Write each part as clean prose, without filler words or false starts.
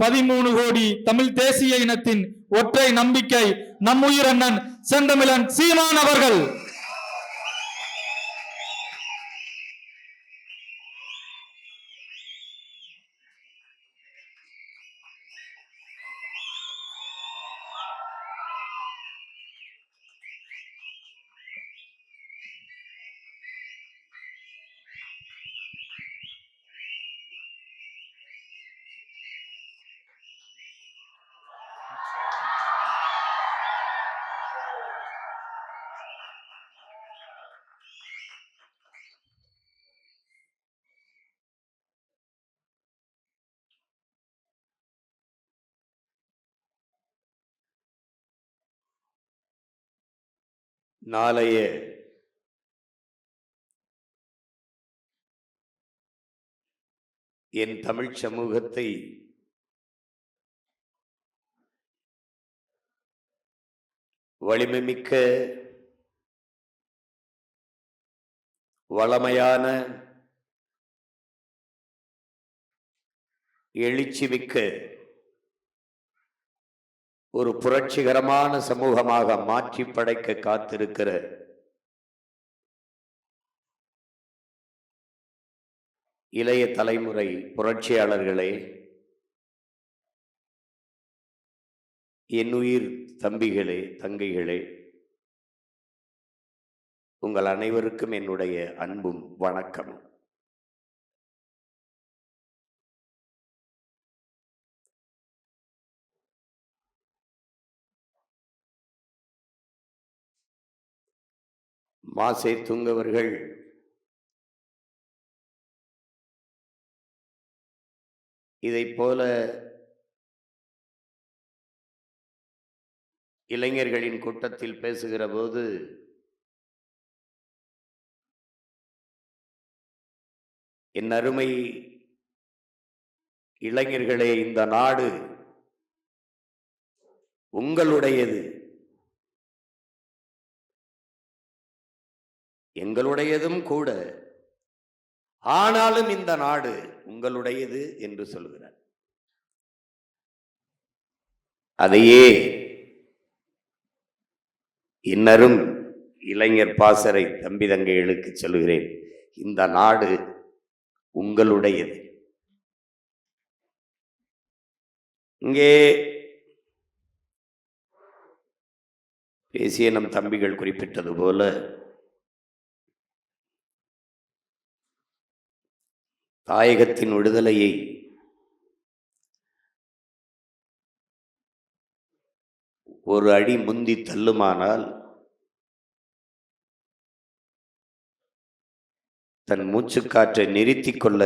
13 கோடி தமிழ் தேசிய இனத்தின் ஒற்றை நம்பிக்கை நம்முயிர் அண்ணன் செந்தமிழன் சீமான் அவர்கள். நாளைய என் தமிழ் சமூகத்தை வலிமைமிக்க வளமையான எழுச்சிமிக்க ஒரு புரட்சிகரமான சமூகமாக மாற்றி படைக்க காத்திருக்கிற இளைய தலைமுறை புரட்சியாளர்களே, என்னுயிர் தம்பிகளே, தங்கைகளே, உங்கள் அனைவருக்கும் என்னுடைய அன்பும் வணக்கமும். மாசே துங்கவர்கள் இதைப் போல இளைஞர்களின் கூட்டத்தில் பேசுகிற போது என் அருமை இளைஞர்களே, இந்த நாடு உங்களுடையது, எங்களுடையதும் கூட, ஆனாலும் இந்த நாடு உங்களுடையது என்று சொல்கிறார். அதையே இன்னரும் இளைஞர் பாசறை தம்பி தங்கைகளுக்கு சொல்கிறேன், இந்த நாடு உங்களுடையது. இங்கே பேசிய நம் தம்பிகள் குறிப்பிட்டது போல தாயகத்தின் விடுதலையை ஒரு அடி முந்தி தள்ளுமானால் தன் மூச்சுக்காற்றை நிறுத்திக் கொள்ள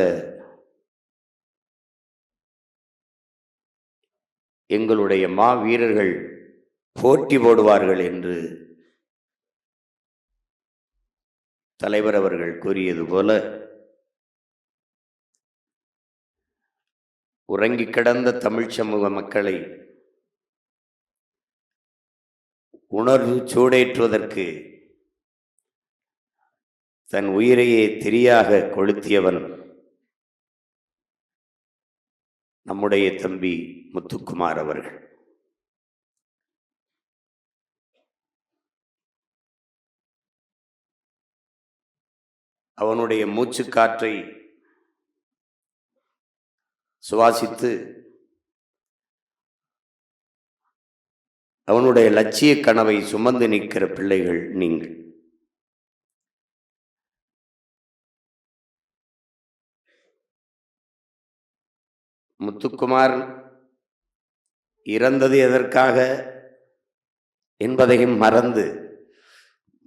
எங்களுடைய வீரர்கள் போட்டி போடுவார்கள் என்று தலைவர் அவர்கள் கூறியது போல, உறங்கி கிடந்த தமிழ் சமூக மக்களை உணர்வு சூடேற்றுவதற்கு தன் உயிரையே திரியாக கொளுத்தியவன் நம்முடைய தம்பி முத்துக்குமார் அவர்கள். அவனுடைய மூச்சுக்காற்றை சுவாசித்து அவனுடைய லட்சிய கனவை சுமந்து நிற்கிற பிள்ளைகள் நீங்கள். முத்துக்குமார் இறந்தது எதற்காக என்பதையும் மறந்து,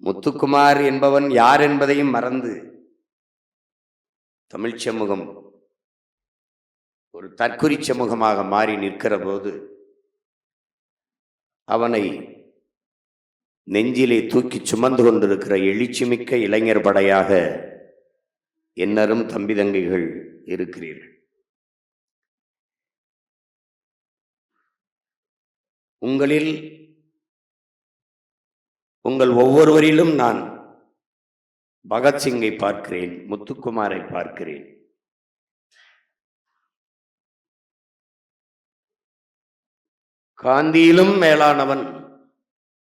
முத்துக்குமார் என்பவன் யார் என்பதையும் மறந்து, தமிழ் சமூகம் ஒரு தற்குறி சமூகமாக மாறி நிற்கிற போது அவனை நெஞ்சிலே தூக்கி சுமந்து கொண்டிருக்கிற எழுச்சிமிக்க இளைஞர் படையாக என்னரும் தம்பி தங்கைகள் இருக்கிறீர்கள். உங்களில் உங்கள் ஒவ்வொருவரிலும் நான் பகத்சிங்கை பார்க்கிறேன், முத்துக்குமாரை பார்க்கிறேன். காந்தியிலும் மேலானவன்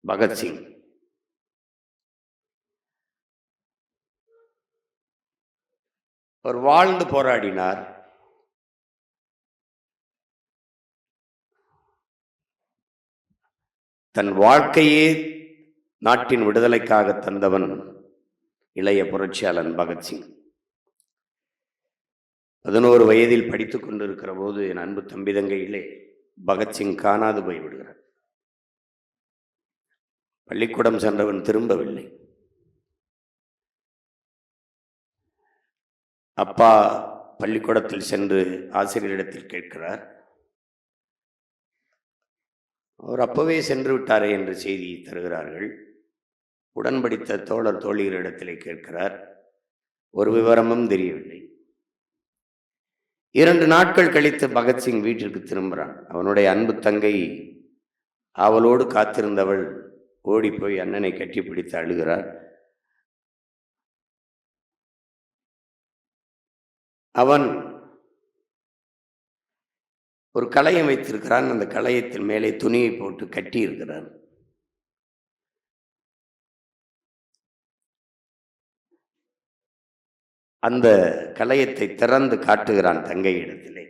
பகத்சிங். அவர் வாழ்ந்து போராடினார். தன் வாழ்க்கையே நாட்டின் விடுதலைக்காக தந்தவன் இளைய புரட்சியாளன் பகத்சிங். 11 வயதில் படித்துக் கொண்டிருக்கிற போது என் அன்பு தம்பி தங்கையிலே பகத்சிங் காணாது போய்விடுகிறார். பள்ளிக்கூடம் சென்றவன் திரும்பவில்லை. அப்பா பள்ளிக்கூடத்தில் சென்று ஆசிரியரிடத்தில் கேட்கிறார். அவர் அப்பவே சென்று விட்டாரே என்ற செய்தி தருகிறார்கள். உடன் படித்த தோழர் தோழியரிடத்திலே கேட்கிறார். ஒரு விவரமும் தெரியவில்லை. 2 நாட்கள் கழித்து பகத்சிங் வீட்டிற்கு திரும்புகிறான். அவனுடைய அன்பு தங்கை அவளோடு காத்திருந்தவள் ஓடி போய் அண்ணனை கட்டிப்பிடித்து அழுகிறார். அவன் ஒரு களையம் வைத்திருக்கிறான். அந்த களையத்தின் மேலே துணியை போட்டு கட்டி இருக்கிறான். அந்த களையத்தை திறந்து காட்டுகிறான் தங்கையிடத்திலே.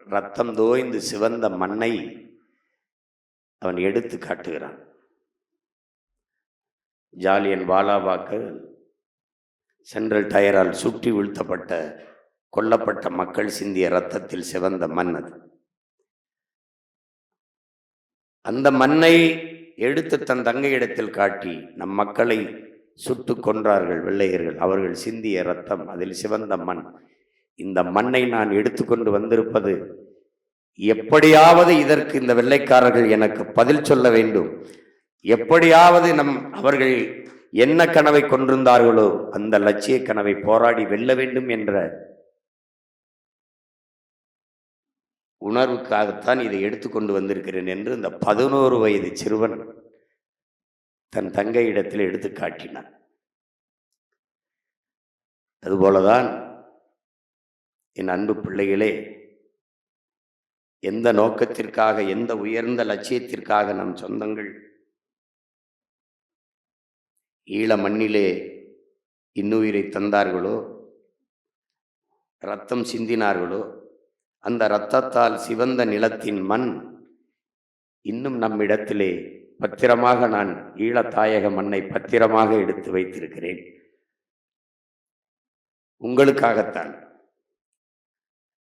ரத்தம் தோய்ந்து சிவந்த மண்ணை அவன் எடுத்து காட்டுகிறான். ஜாலியன் வாலாபாக்கு சென்ட்ரல் டயரால் சுட்டி வீழ்த்தப்பட்ட கொல்லப்பட்ட மக்கள் சிந்திய இரத்தத்தில் சிவந்த மண் அது. அந்த மண்ணை எடுத்து தன் தங்கையிடத்தில் காட்டி, நம் மக்களை சுட்டு கொன்றார்கள் வெள்ளையர்கள், அவர்கள் சிந்திய இரத்தம், அதில் சிவந்த மண். இந்த மண்ணை நான் எடுத்துக்கொண்டு வந்திருப்பது, எப்படியாவது இதற்கு இந்த வெள்ளைக்காரர்கள் எனக்கு பதில் சொல்ல வேண்டும். எப்படியாவது அவர்கள் என்ன கனவை கொண்டிருந்தார்களோ அந்த லட்சிய கனவை போராடி வெல்ல வேண்டும் என்ற உணர்வுக்காகத்தான் இதை எடுத்துக்கொண்டு வந்திருக்கிறேன் என்று இந்த 11 வயது சிறுவன் தன் தங்கையிடத்தில் எடுத்து காட்டினான். அதுபோலதான் என் அன்பு பிள்ளைகளே, எந்த நோக்கத்திற்காக, எந்த உயர்ந்த லட்சியத்திற்காக நம் சொந்தங்கள் ஈழ மண்ணிலே இன்னுயிரை தந்தார்களோ, இரத்தம் சிந்தினார்களோ, அந்த இரத்தத்தால் சிவந்த நிலத்தின் மண் இன்னும் நம்மிடத்திலே பத்திரமாக, நான் ஈழத்தாயக மண்ணை பத்திரமாக எடுத்து வைத்திருக்கிறேன். உங்களுக்காகத்தான்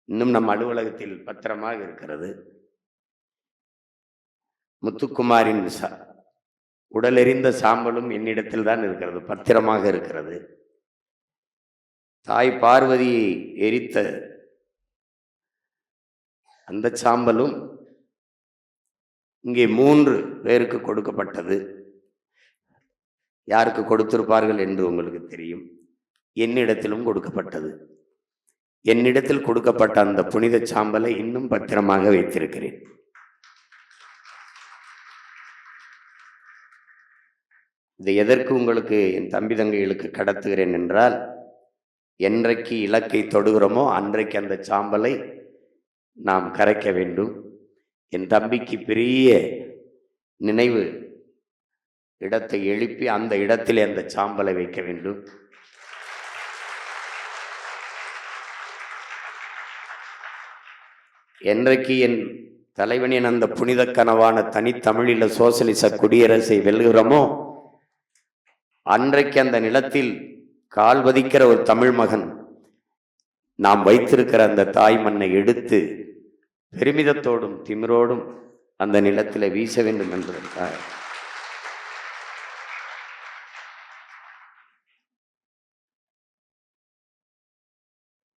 இன்னும் நம் அலுவலகத்தில் பத்திரமாக இருக்கிறது. முத்துக்குமாரின் உடலெறிந்த சாம்பலும் என்னிடத்தில் தான் இருக்கிறது, பத்திரமாக இருக்கிறது. தாய் பார்வதியை எரித்த அந்த சாம்பலும் இங்கே 3 பேருக்கு கொடுக்கப்பட்டது. யாருக்கு கொடுத்திருப்பார்கள் என்று உங்களுக்கு தெரியும். என்னிடத்திலும் கொடுக்கப்பட்டது. என்னிடத்தில் கொடுக்கப்பட்ட அந்த புனித சாம்பலை இன்னும் பத்திரமாக வைத்திருக்கிறேன். இதை எதற்கு உங்களுக்கு, என் தம்பி தங்கைகளுக்கு கடத்துகிறேன் என்றால், என்றைக்கு இலக்கை தொடுகிறோமோ அன்றைக்கு அந்த சாம்பலை நாம் கரைக்க வேண்டும். என் தம்பிக்கு பெரிய நினைவு இடத்தை எழுப்பி அந்த இடத்திலே அந்த சாம்பலை வைக்க வேண்டும். என்றைக்கு என் தலைவனின் அந்த புனித கனவான தனித்தமிழில சோசலிச குடியரசை வெல்கிறோமோ அன்றைக்கு அந்த நிலத்தில் கால் பதிக்கிற ஒரு தமிழ் மகன் நாம் வைத்திருக்கிற அந்த தாய் மண்ணை எடுத்து பெருமிதத்தோடும் திமிரோடும் அந்த நிலத்தில் வீச வேண்டும் என்பதற்காக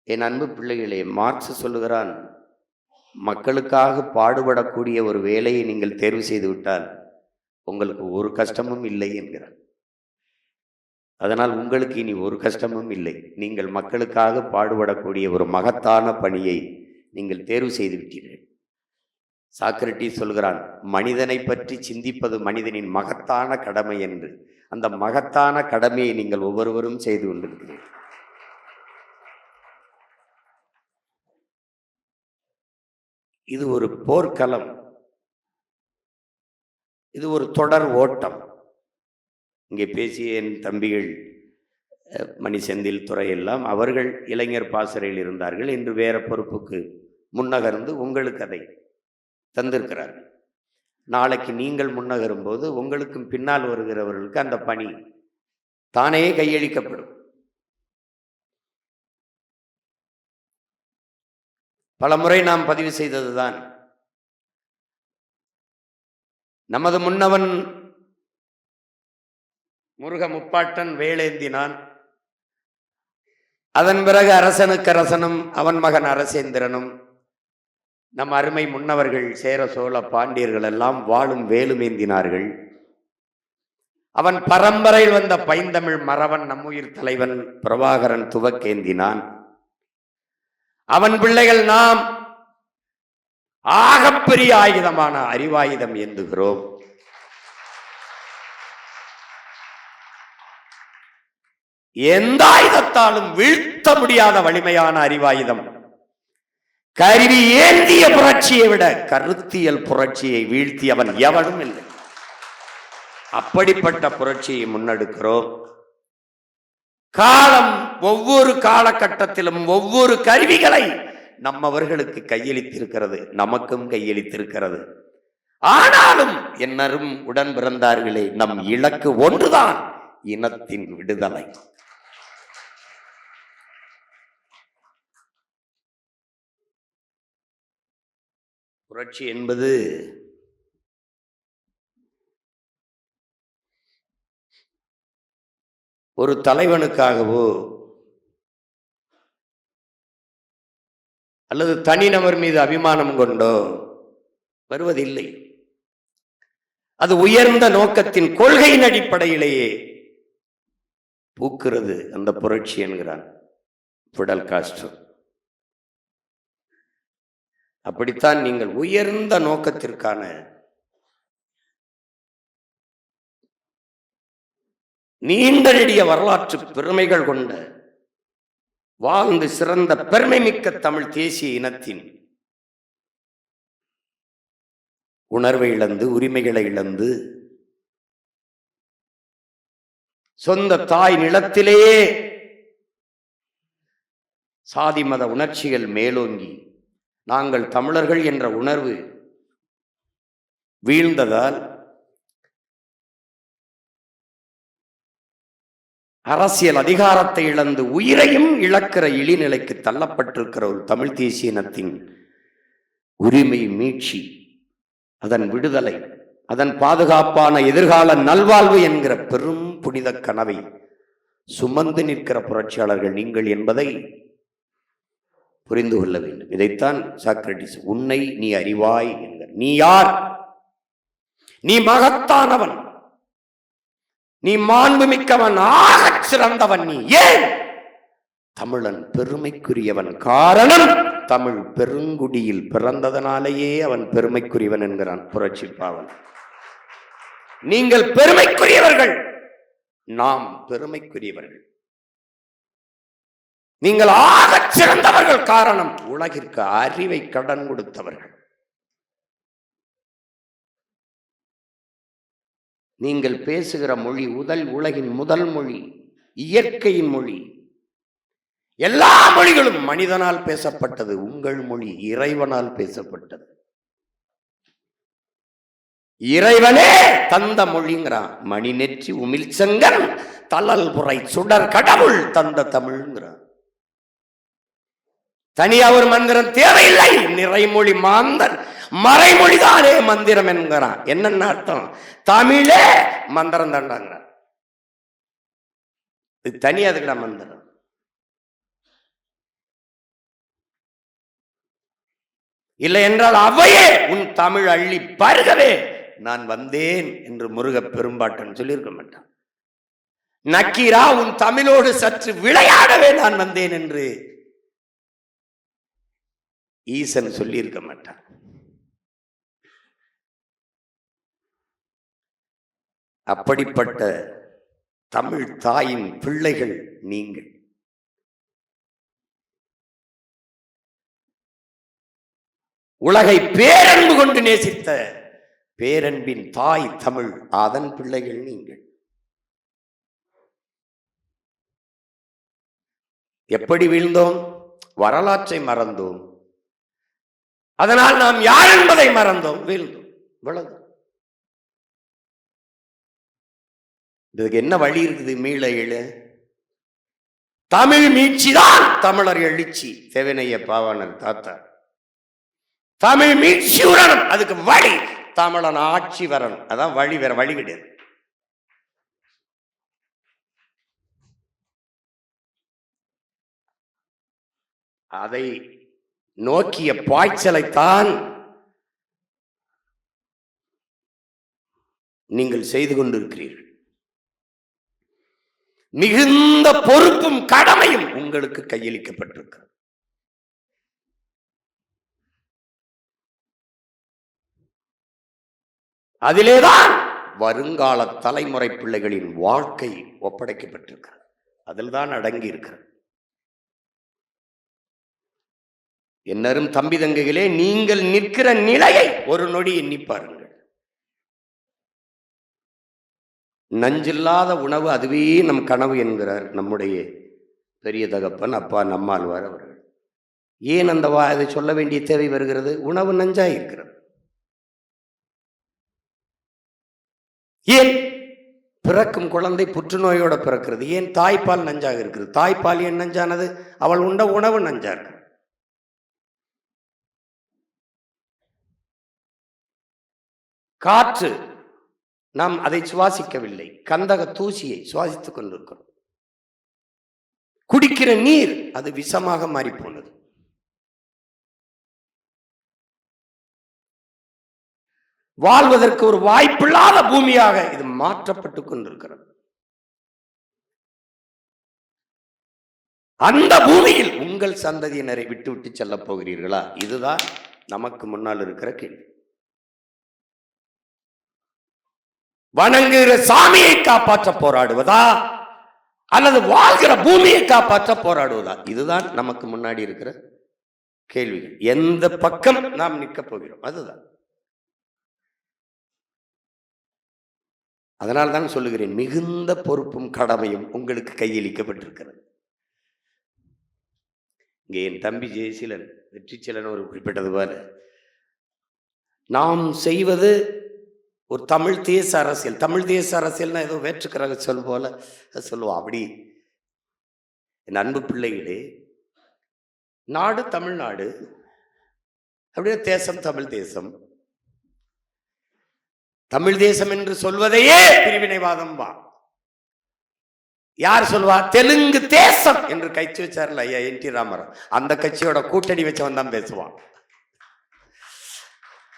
என் அன்பு பிள்ளைகளே, மார்க்ஸ் சொல்லுகிறான், மக்களுக்காக பாடுபடக்கூடிய ஒரு வேலையை நீங்கள் தேர்வு செய்து விட்டால் உங்களுக்கு ஒரு கஷ்டமும் இல்லை என்கிறார். அதனால் உங்களுக்கு இனி ஒரு கஷ்டமும் இல்லை. நீங்கள் மக்களுக்காக பாடுபடக்கூடிய ஒரு மகத்தான பணியை நீங்கள் தேர்வு செய்து விட்டீர்கள். சாக்ரட்டிஸ் சொல்கிறான், மனிதனை பற்றி சிந்திப்பது மனிதனின் மகத்தான கடமை என்று. அந்த மகத்தான கடமையை நீங்கள் ஒவ்வொருவரும் செய்து கொண்டிருக்கிறீர்கள். இது ஒரு போர்க்களம், இது ஒரு தொடர் ஓட்டம். இங்கே பேசிய என் தம்பிகள் மணி செந்தில் துறை எல்லாம் அவர்கள் இளைஞர் பாசறையில் இருந்தார்கள். இன்று வேற பொறுப்புக்கு முன்னகர்ந்து உங்களுக்கு அதை தந்திருக்கிறார்கள். நாளைக்கு நீங்கள் முன்னகரும் போது உங்களுக்கும் பின்னால் வருகிறவர்களுக்கு அந்த பணி தானே கையளிக்கப்படும். பல முறை நாம் பதிவு செய்ததுதான். நமது முன்னவன் முருக முப்பாட்டன் வேலேந்தினான். அதன் பிறகு அரசனுக்கு அரசனும் அவன் மகன் அரசேந்திரனும் நம் அருமை முன்னவர்கள் சேர சோழ பாண்டியர்கள் எல்லாம் வாளும் வேலுமேந்தினார்கள். அவன் பரம்பரையில் வந்த பைந்தமிழ் மறவன் நம்முயிர் தலைவன் பிரபாகரன் துவக்கேந்தினான். அவன் பிள்ளைகள் நாம் ஆகப்பெரிய ஆயுதமான அறிவாயுதம் ஏந்துகிறோம். எந்த ஆயுதத்தாலும் வீழ்த்த முடியாத வலிமையான அறிவாயுதம். கருவி ஏந்திய புரட்சியை விட கருத்தியல் புரட்சியை வீழ்த்தியவன் எவனும் இல்லை. அப்படிப்பட்ட புரட்சியை முன்னெடுக்கிறோம். காலம் ஒவ்வொரு காலகட்டத்திலும் ஒவ்வொரு கருவிகளை நம்மவர்களுக்கு கையளித்திருக்கிறது, நமக்கும் கையளித்திருக்கிறது. ஆனாலும் என்னரும் உடன் பிறந்தார்களே, நம் இலக்கு ஒன்றுதான், இனத்தின் விடுதலை. புரட்சி என்பது ஒரு தலைவனுக்காகவோ அல்லது தனிநபர் மீது அபிமானம் கொண்டோ வருவதில்லை. அது உயர்ந்த நோக்கத்தின் கொள்கையின் அடிப்படையிலேயே பூக்கிறது அந்த புரட்சி என்கிறான் பிடல் காஸ்ட்ரோ. அப்படித்தான் நீங்கள் உயர்ந்த நோக்கத்திற்கான நீண்ட நெடிய வரலாற்று பெருமைகள் கொண்ட வாழ்ந்து சிறந்த பெருமை மிக்க தமிழ் தேசிய இனத்தின் உணர்வை இழந்து, உரிமைகளை இழந்து, சொந்த தாய் நிலத்திலேயே சாதி மத உணர்ச்சிகள் மேலோங்கி நாங்கள் தமிழர்கள் என்ற உணர்வு வீழ்ந்ததால் அரசியல் அதிகாரத்தை இழந்து உயிரையும் இழக்கிற இழிநிலைக்கு தள்ளப்பட்டிருக்கிற ஒரு தமிழ் தேசிய இனத்தின் உரிமை மீட்சி, அதன் விடுதலை, அதன் பாதுகாப்பான எதிர்கால நல்வாழ்வு என்கிற பெரும் புனித கனவை சுமந்து நிற்கிற புரட்சியாளர்கள் நீங்கள் என்பதை புரிந்து கொள்ள வேண்டும். இதைத்தான் சாக்ரட்டிஸ் உன்னை நீ அறிவாய் என்கிறார். நீ யார்? நீ மகத்தானவன், நீ மாண்புமிக்கவன், ஆகச் சிறந்தவன். நீ ஏன் தமிழன் பெருமைக்குரியவன்? காரணம் தமிழ் பெருங்குடியில் பிறந்ததனாலேயே அவன் பெருமைக்குரியவன் என்கிறான் புரட்சி பாவன். நீங்கள் பெருமைக்குரியவர்கள், நாம் பெருமைக்குரியவர்கள். நீங்கள் ஆகச் சிறந்தவர்கள். காரணம் உலகிற்கு அறிவை கடன் கொடுத்தவர்கள். நீங்கள் பேசுகிற மொழி உலகின் முதல் மொழி, இயற்கையின் மொழி. எல்லா மொழிகளும் மனிதனால் பேசப்பட்டது, உங்கள் மொழி இறைவனால் பேசப்பட்டது. இறைவனே தந்த மொழிங்கிறான். மணி நெற்றி உமிழ் செங்கன் தளல் புரை சுடர் கடவுள் தந்த தமிழ்ங்கிறான். தனியா ஒரு மந்திரம் தேவையில்லை, நிறைமொழி மாந்தன் மறைமொழிதானே மந்திரம் என்கிறான். என்னென்ன அர்த்தம்? தமிழே மந்திரம் தாண்டாங்க. இது தனியா அதுக்கடா மந்திரம். இல்லை என்றால் அவையே உன் தமிழ் அள்ளி பருகவே நான் வந்தேன் என்று முருக பெரும்பாட்டன் சொல்லியிருக்க மாட்டான். நக்கீரா உன் தமிழோடு சற்று விளையாடவே நான் வந்தேன் என்று ஈசன் சொல்லியிருக்க மாட்டான். அப்படிப்பட்ட தமிழ் தாயின் பிள்ளைகள் நீங்கள். உலகை பேரன்பு கொண்டு நேசித்த பேரன்பின் தாய் தமிழ், அதன் பிள்ளைகள் நீங்கள். எப்படி வீழ்ந்தோம்? வரலாற்றை மறந்தோம். அதனால் நாம் யார் என்பதை மறந்தோம், வீழ்ந்தோம். இவ்வளவு. இதுக்கு என்ன வழி இருக்குது? மீள எழு. தமிழ் மீட்சிதான் தமிழர் எழுச்சி. தேவனைய பாவாணர் தாத்தா தமிழ் மீட்சி வரணும். அதுக்கு வழி தமிழன் ஆட்சி வரணும். அதான் வழி, வேற வழி கிடையாது. அதை நோக்கிய பாய்ச்சலைத்தான் நீங்கள் செய்து கொண்டிருக்கிறீர்கள். மிகுந்த பொறுப்பும் கடமையும் உங்களுக்கு கையளிக்கப்பட்டிருக்கிறது. அதிலேதான் வருங்கால தலைமுறை பிள்ளைகளின் வாழ்க்கை ஒப்படைக்கப்பட்டிருக்கிறது. அதில் தான் அடங்கி இருக்கிறது. என்னரும் தம்பி தங்கைகளே, நீங்கள் நிற்கிற நிலையை ஒரு நொடி எண்ணி பாருங்கள். நஞ்சில்லாத உணவு அதுவே நம் கனவு என்கிறார் நம்முடைய பெரிய தகப்பன் அப்பா நம்மாழ்வார் அவர்கள். ஏன் அந்த அதை சொல்ல வேண்டிய தேவை வருகிறது? உணவு நஞ்சாய் இருக்கிறது. ஏன் பிறக்கும் குழந்தை புற்றுநோயோட பிறக்கிறது? ஏன் தாய்ப்பால் நஞ்சாக இருக்கிறது? தாய்ப்பால் ஏன் நஞ்சானது? அவள் உண்ட உணவு நஞ்சா இருக்கு. காற்று, நாம் அதை சுவாசிக்கவில்லை, கந்தக தூசியை சுவாசித்துக் கொண்டிருக்கிறோம். குடிக்கிற நீர் அது விஷமாக மாறி போனது. வாழ்வதற்கு ஒரு வாய்ப்பில்லாத பூமியாக இது மாற்றப்பட்டுக் கொண்டிருக்கிறது. அந்த பூமியில் உங்கள் சந்ததியினரை விட்டு விட்டு செல்ல போகிறீர்களா? இதுதான் நமக்கு முன்னால் இருக்கிற கேள்வி. வணங்குகிற சாமியை காப்பாற்ற போராடுவதா அல்லது வாழ்கிற பூமியை காப்பாற்ற போராடுவதா? இதுதான் நமக்கு முன்னாடி இருக்கிற கேள்விகள். எந்த பக்கம் நாம் நிற்க போகிறோம்? அதுதான். அதனால் தான் சொல்லுகிறேன், மிகுந்த பொறுப்பும் கடமையும் உங்களுக்கு கையளிக்கப்பட்டிருக்கிறது. இங்கே என் தம்பி ஜெயசீலன், வெற்றிச்சீலன் ஒரு குறிப்பிட்டது போல, நாம் செய்வது ஒரு தமிழ் தேச அரசியல். தமிழ் தேச அரசியல்னா ஏதோ வேற்றுக்கிற சொல் போல சொல்லுவோம். அப்படி என் அன்பு பிள்ளைகளே, நாடு தமிழ்நாடு, அப்படியே தேசம் தமிழ் தேசம். தமிழ் தேசம் என்று சொல்வதையே பிரிவினைவாதம் வா. யார் சொல்வா? தெலுங்கு தேசம் என்று கைச்சு வச்சார்ல ஐயா என்.டி. ராமராவ், அந்த கட்சியோட கூட்டணி வச்சவன் தான் பேசுவான்.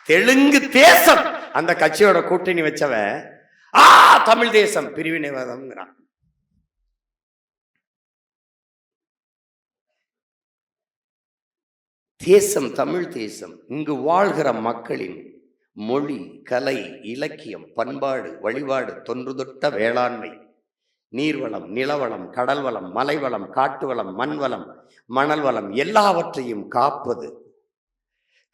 தெலுங்கு தேசம் அந்த கட்சியோட கூட்டணி வச்சவன் தமிழ் தேசம் பிரிவினைவாதம். தேசம் தமிழ் தேசம். இங்கு வாழ்கிற மக்களின் மொழி, கலை, இலக்கியம், பண்பாடு, வழிபாடு, தொன்று தொட்ட வேளாண்மை, நீர்வளம், நிலவளம், கடல் வளம், மலைவளம், காட்டு வளம், மண் வளம், மணல் வளம் எல்லாவற்றையும் காப்பது.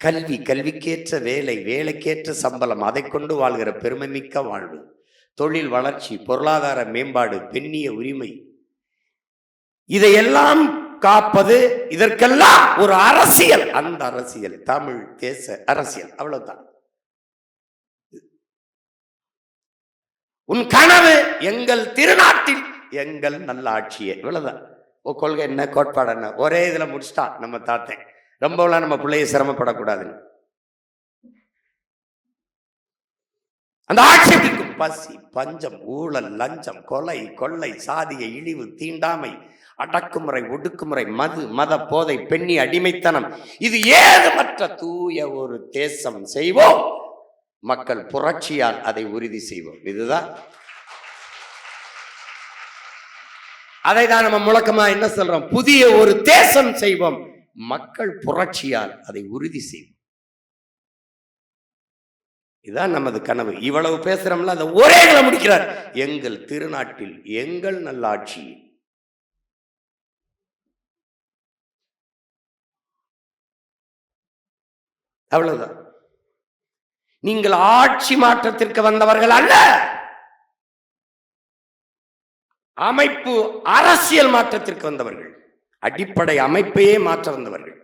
கல்வி, கல்விக்கேற்ற வேலை, வேலைக்கேற்ற சம்பளம், அதை கொண்டு வாழ்கிற பெருமை மிக்க வாழ்வு, தொழில் வளர்ச்சி, பொருளாதார மேம்பாடு, பெண்ணிய உரிமை, இதையெல்லாம் காப்பது. இதற்கெல்லாம் ஒரு அரசியல், அந்த அரசியல் தமிழ் தேச அரசியல். அவ்வளவுதான். உன் கனவு எங்கள் திருநாட்டில் எங்கள் நல்ல ஆட்சியே. இவ்வளவுதான். கொள்கை என்ன, கோட்பாடு என்ன, ஒரே இதுல முடிச்சுட்டான் நம்ம தாத்தன். ரொம்பலாம் நம்ம பிள்ளைய சிரமப்படக்கூடாதுன்னு. அந்த ஆட்சி இருக்கும். பசி, பஞ்சம், ஊழல், லஞ்சம், கொலை, கொள்ளை, சாதிய இழிவு, தீண்டாமை, அடக்குமுறை, ஒடுக்குமுறை, மது, மத போதை, பெண்ணி அடிமைத்தனம், இது ஏதுமற்ற தூய ஒரு தேசம் செய்வோம். மக்கள் புரட்சியால் அதை உறுதி செய்வோம். இதுதான். அதை தான் நம்ம முழக்கமா என்ன சொல்றோம்? புதிய ஒரு தேசம் செய்வோம், மக்கள் புரட்சியால் அதை உறுதி செய்வோம். இதுதான் நமது கனவு. இவ்வளவு பேசுறோம்ல, அந்த ஒரே முடிக்கிறார், எங்கள் திருநாட்டில் எங்கள் நல்லாட்சி. அவ்வளவுதான். நீங்கள் ஆட்சி மாற்றத்திற்கு வந்தவர்கள் அல்ல, அமைப்பு அரசியல் மாற்றத்திற்கு வந்தவர்கள், அடிப்படை அமைப்பையே மாற்ற வந்தவர்கள்.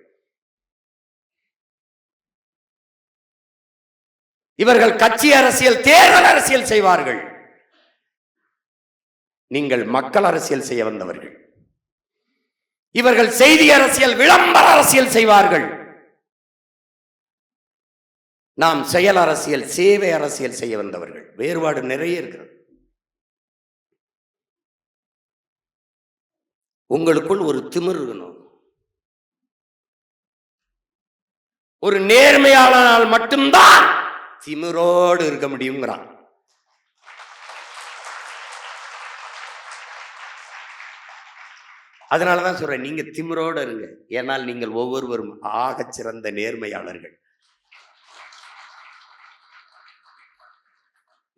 இவர்கள் கட்சி அரசியல், தேர்தல் அரசியல் செய்வார்கள். நீங்கள் மக்கள் அரசியல் செய்ய வந்தவர்கள். இவர்கள் செய்தி அரசியல், விளம்பர அரசியல் செய்வார்கள். நாம் செயல் அரசியல், சேவை அரசியல் செய்ய வந்தவர்கள். வேறுபாடு நிறைய இருக்கிறது. உங்களுக்குள் ஒரு திமிர் இருக்கணும். ஒரு நேர்மையாளனால் மட்டும்தான் திமிரோடு இருக்க முடியுங்கிறான். அதனாலதான் சொல்றேன், நீங்க திமிரோடு இருங்க. ஏனால் நீங்கள் ஒவ்வொருவரும் ஆகச் சிறந்த நேர்மையாளர்கள்.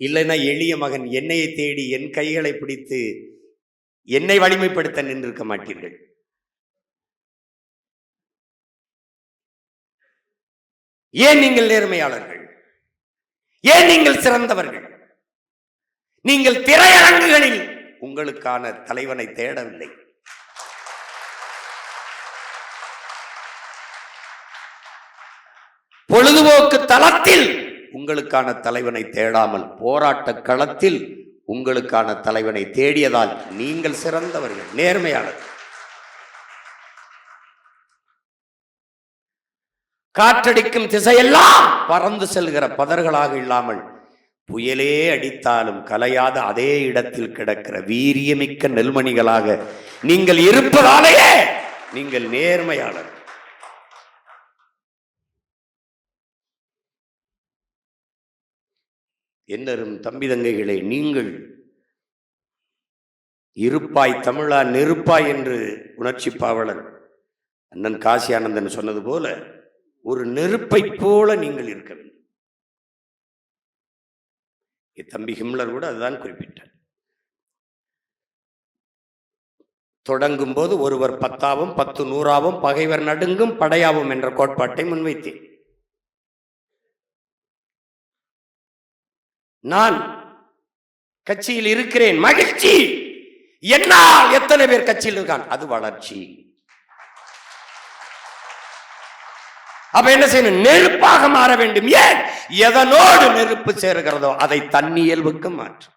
இல்லைன்னா எளிய மகன் என்னையை தேடி என் கைகளை பிடித்து என்னை வலிமைப்படுத்த நின்றிருக்க மாட்டீர்கள். ஏன் நீங்கள் நேர்மையாளர்கள்? ஏன் நீங்கள் சிறந்தவர்கள்? நீங்கள் திரையரங்குகளில் உங்களுக்கான தலைவனை தேடவில்லை. பொழுதுபோக்கு தளத்தில் உங்களுக்கான தலைவனை தேடாமல் போராட்ட களத்தில் உங்களுக்கான தலைவனை தேடியதால் நீங்கள் சிறந்தவர்கள், நேர்மையாளர்கள். காற்றடிக்கும் திசையெல்லாம் பறந்து செல்கிற பதர்களாக இல்லாமல் புயலே அடித்தாலும் கலையாத அதே இடத்தில் கிடக்கிற வீரியமிக்க நெல்மணிகளாக நீங்கள் இருப்பதாலேயே நீங்கள் நேர்மையாளர். என்னரும் தம்பி தங்கைகளே, நீங்கள் இருப்பாய் தமிழா நெருப்பாய் என்று உணர்ச்சி பாவலர் அண்ணன் காசி ஆனந்தன் சொன்னது போல ஒரு நெருப்பை போல நீங்கள் இருக்க வேண்டும். தம்பி ஹிம்லர் கூட அதுதான் குறிப்பிட்டார். தொடங்கும் போது ஒருவர் 10ஆவும் 10 100ஆவும் பகைவர் நடுங்கும் படையாவும் என்ற கோட்பாட்டை முன்வைத்தேன். நான் கட்சியில் இருக்கிறேன், மகிழ்ச்சி. என்னால் எத்தனை பேர் கட்சியில் இருக்கான், அது வளர்ச்சி. அப்ப என்ன செய்யணும்? நெருப்பாக மாற வேண்டும். ஏன்? எதனோடு நெருப்பு சேருகிறதோ அதை தன்னியல்புக்கு மாற்றும்.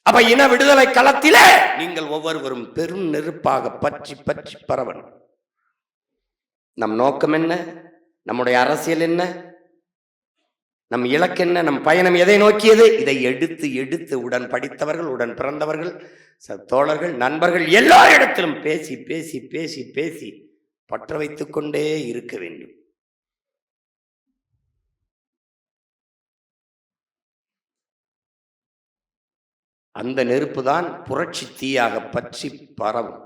அப்ப இன விடுதலை களத்திலே நீங்கள் ஒவ்வொருவரும் பெரும் நெருப்பாக பற்றி பற்றி பரவணும். நம் நோக்கம் என்ன? நம்முடைய அரசியல் என்ன? நம் இலக்கு என்ன? நம் பயணம் எதை நோக்கியது? இதை எடுத்து எடுத்து உடன் படித்தவர்கள், உடன் பிறந்தவர்கள், தோழர்கள், நண்பர்கள் எல்லா இடத்திலும் பேசி பேசி பேசி பேசி பற்ற வைத்துக் கொண்டே இருக்க வேண்டும். அந்த நெருப்பு தான் புரட்சி தீயாக பற்றி பரவும்.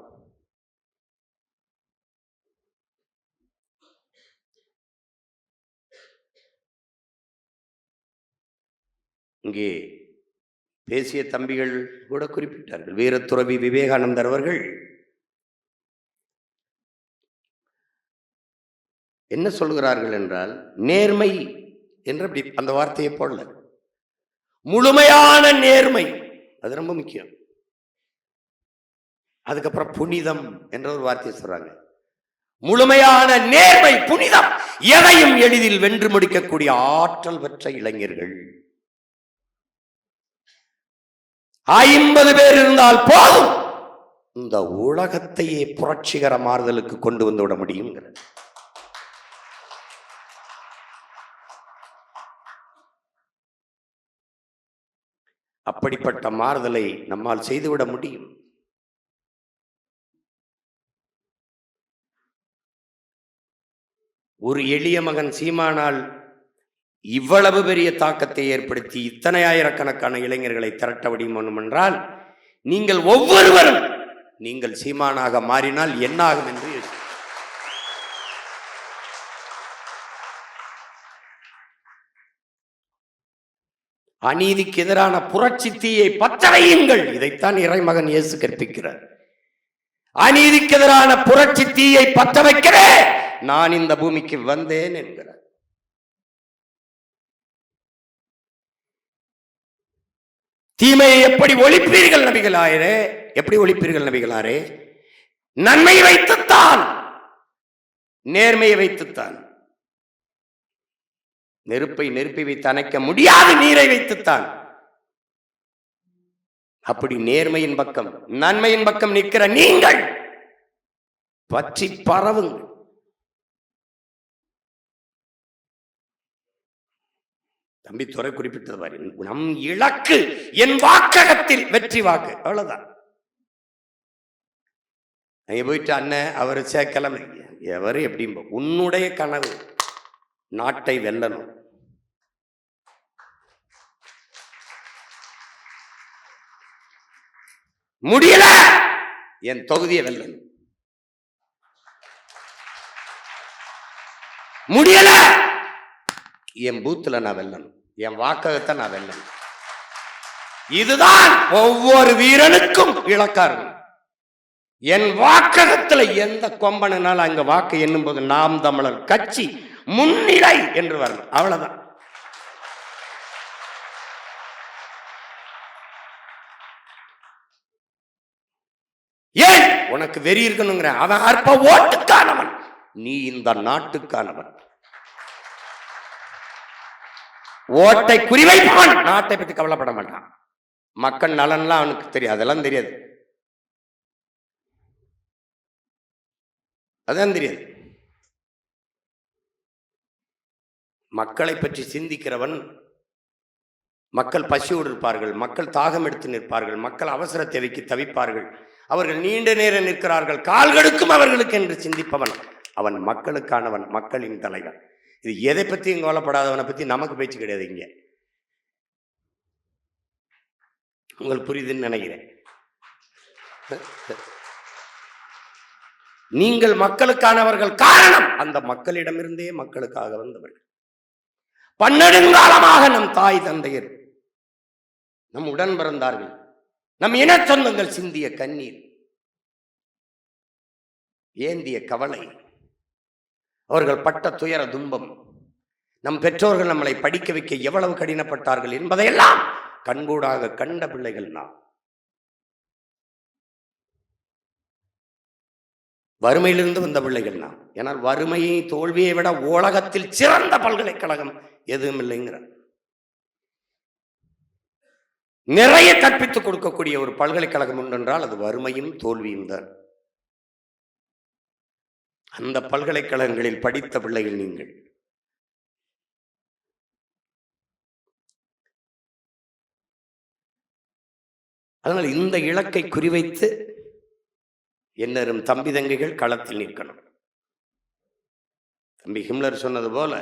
இங்கே பேசிய தம்பிகள் கூட குறிப்பிட்டார்கள். வீரத்துறவி விவேகானந்தர் அவர்கள் என்ன சொல்கிறார்கள் என்றால், நேர்மை என்று அப்படி அந்த வார்த்தையை போடல, முழுமையான நேர்மை, அது ரொம்ப முக்கியம். அதுக்கப்புறம் புனிதம் என்ற ஒரு வார்த்தையை சொல்றாங்க. முழுமையான நேர்மை, புனிதம், எதையும் எளிதில் வென்று முடிக்கக்கூடிய ஆற்றல் பெற்ற இளைஞர்கள். 50 பேர் இருந்தால் போதும், இந்த உலகத்தையே புரட்சிகர மாறுதலுக்கு கொண்டு வந்து விட முடியும். அப்படிப்பட்ட மாறுதலை நம்மால் செய்துவிட முடியும். ஒரு எளிய மகன் சீமானால் இவ்வளவு பெரிய தாக்கத்தை ஏற்படுத்தி இத்தனை ஆயிரக்கணக்கான இளைஞர்களை திரட்ட முடியும் என்றால், நீங்கள் ஒவ்வொருவரும் நீங்கள் சீமானாக மாறினால் என்ன ஆகும் என்று யோசி. அநீதிக்கு எதிரான புரட்சி தீயை பற்ற வையுங்கள். இதைத்தான் இறைமகன் இயேசு கற்பிக்கிறார். அநீதிக்கு எதிரான புரட்சி தீயை பற்ற வைக்கவே நான் இந்த பூமிக்கு வந்தேன் என்கிறார். தீமையை எப்படி ஒழிப்பீர்கள் நபிகளாரே? எப்படி ஒழிப்பீர்கள் நபிகளாரே? நன்மையை வைத்துத்தான், நேர்மையை வைத்துத்தான். நெருப்பை நெருப்பை வைத்து அணைக்க முடியாது, நீரை வைத்துத்தான். அப்படி நேர்மையின் பக்கம், நன்மையின் பக்கம் நிற்கிற நீங்கள் பற்றி பரவுங்கள். தம்பி துறை குறிப்பிட்டது பாரு, நம் இலக்கு என் வாக்ககத்தில் வெற்றி வாக்கு, அவ்வளவுதான். அங்க போயிட்டு அண்ணன் அவர் சேர்க்கலாம், எவரு எப்படி, உன்னுடைய கனவு நாட்டை வெல்லணும். முடியல, என் தொகுதியை வெல்லணும். முடியல, என் பூத்துல நான் வெல்லணும், என் வாக்ககத்தை நான் வெல்லணும். இதுதான் ஒவ்வொரு வீரனுக்கும் இலக்கா இருக்கும். என் வாக்ககத்துல எந்த கொம்பனால அங்க வாக்கு எண்ணும் போது நாம் தமிழர் கட்சி முன்னிலை என்று வரணும், அவ்வளவுதான். ஏன் உனக்கு வெறி இருக்கணுங்கிற? அவன் அற்ப ஓட்டுக்கானவன், நீ இந்த நாட்டுக்கானவன். ஓட்டை குறிவைப்பவன் நாட்டை பற்றி கவலைப்பட மாட்டான். மக்கள் நலன்லாம் அவனுக்கு தெரியாது, அதெல்லாம் தெரியாது, அதான் தெரியாது. மக்களை பற்றி சிந்திக்கிறவன், மக்கள் பசியோடு இருப்பார்கள், மக்கள் தாகம் எடுத்து நிற்பார்கள், மக்கள் அவசர தேவைக்கு தவிப்பார்கள், அவர்கள் நீண்ட நேரம் நிற்கிறார்கள், கால்களுக்கும் அவர்களுக்கு என்று சிந்திப்பவன் அவன் மக்களுக்கானவன், மக்களின் தலைவன். இது எதை பற்றியும் கவலைப்படாதவனை பற்றி நமக்கு பேச்சு கிடையாது இங்க. உங்களுக்கு புரியுதுன்னு நினைக்கிறேன். நீங்கள் மக்களுக்கானவர்கள், காரணம் அந்த மக்களிடமிருந்தே மக்களுக்காக வந்தவர்கள். பன்னெடுங்காலமாக நம் தாய் தந்தையர், நம் உடன் பிறந்தார்கள், நம் இன சொந்தங்கள் சிந்திய கண்ணீர், ஏந்திய கவலை, அவர்கள் பட்ட துயர துன்பம், நம் பெற்றோர்கள் நம்மளை படிக்க வைக்க எவ்வளவு கடினப்பட்டார்கள் என்பதையெல்லாம் கண்கூடாக கண்ட பிள்ளைகள் நாம். வறுமையிலிருந்து வந்த பிள்ளைகள் நாம். ஏனால் வறுமையை, தோல்வியை விட உலகத்தில் சிறந்த பல்கலைக்கழகம் எதுவும் இல்லைங்கிற, நிறைய கற்பித்துக் கொடுக்கக்கூடிய ஒரு பல்கலைக்கழகம் உண்டென்றால் அது வறுமையும் தோல்வியும் தான். அந்த பல்கலைக்கழகங்களில் படித்த பிள்ளைகள் நீங்கள். அதனால் இந்த இலக்கை குறிவைத்து என்னரும் தம்பி தங்கைகள் களத்தில் நிற்கணும். தம்பி ஹிம்லர் சொன்னது போல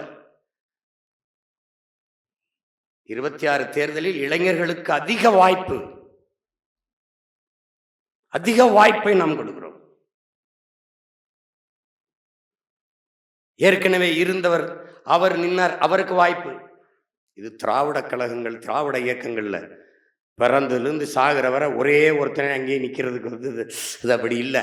26 தேர்தலில் இளைஞர்களுக்கு அதிக வாய்ப்பை நாம் கொடுக்கிறோம். ஏற்கனவே இருந்தவர் அவர் நின்னார், அவருக்கு வாய்ப்பு. இது திராவிட கழகங்கள், திராவிட இயக்கங்கள்ல பிறந்ததுலேருந்து சாகிற வரை ஒரே ஒருத்தனை அங்கேயே நிற்கிறதுக்கு வந்து இது அப்படி இல்லை.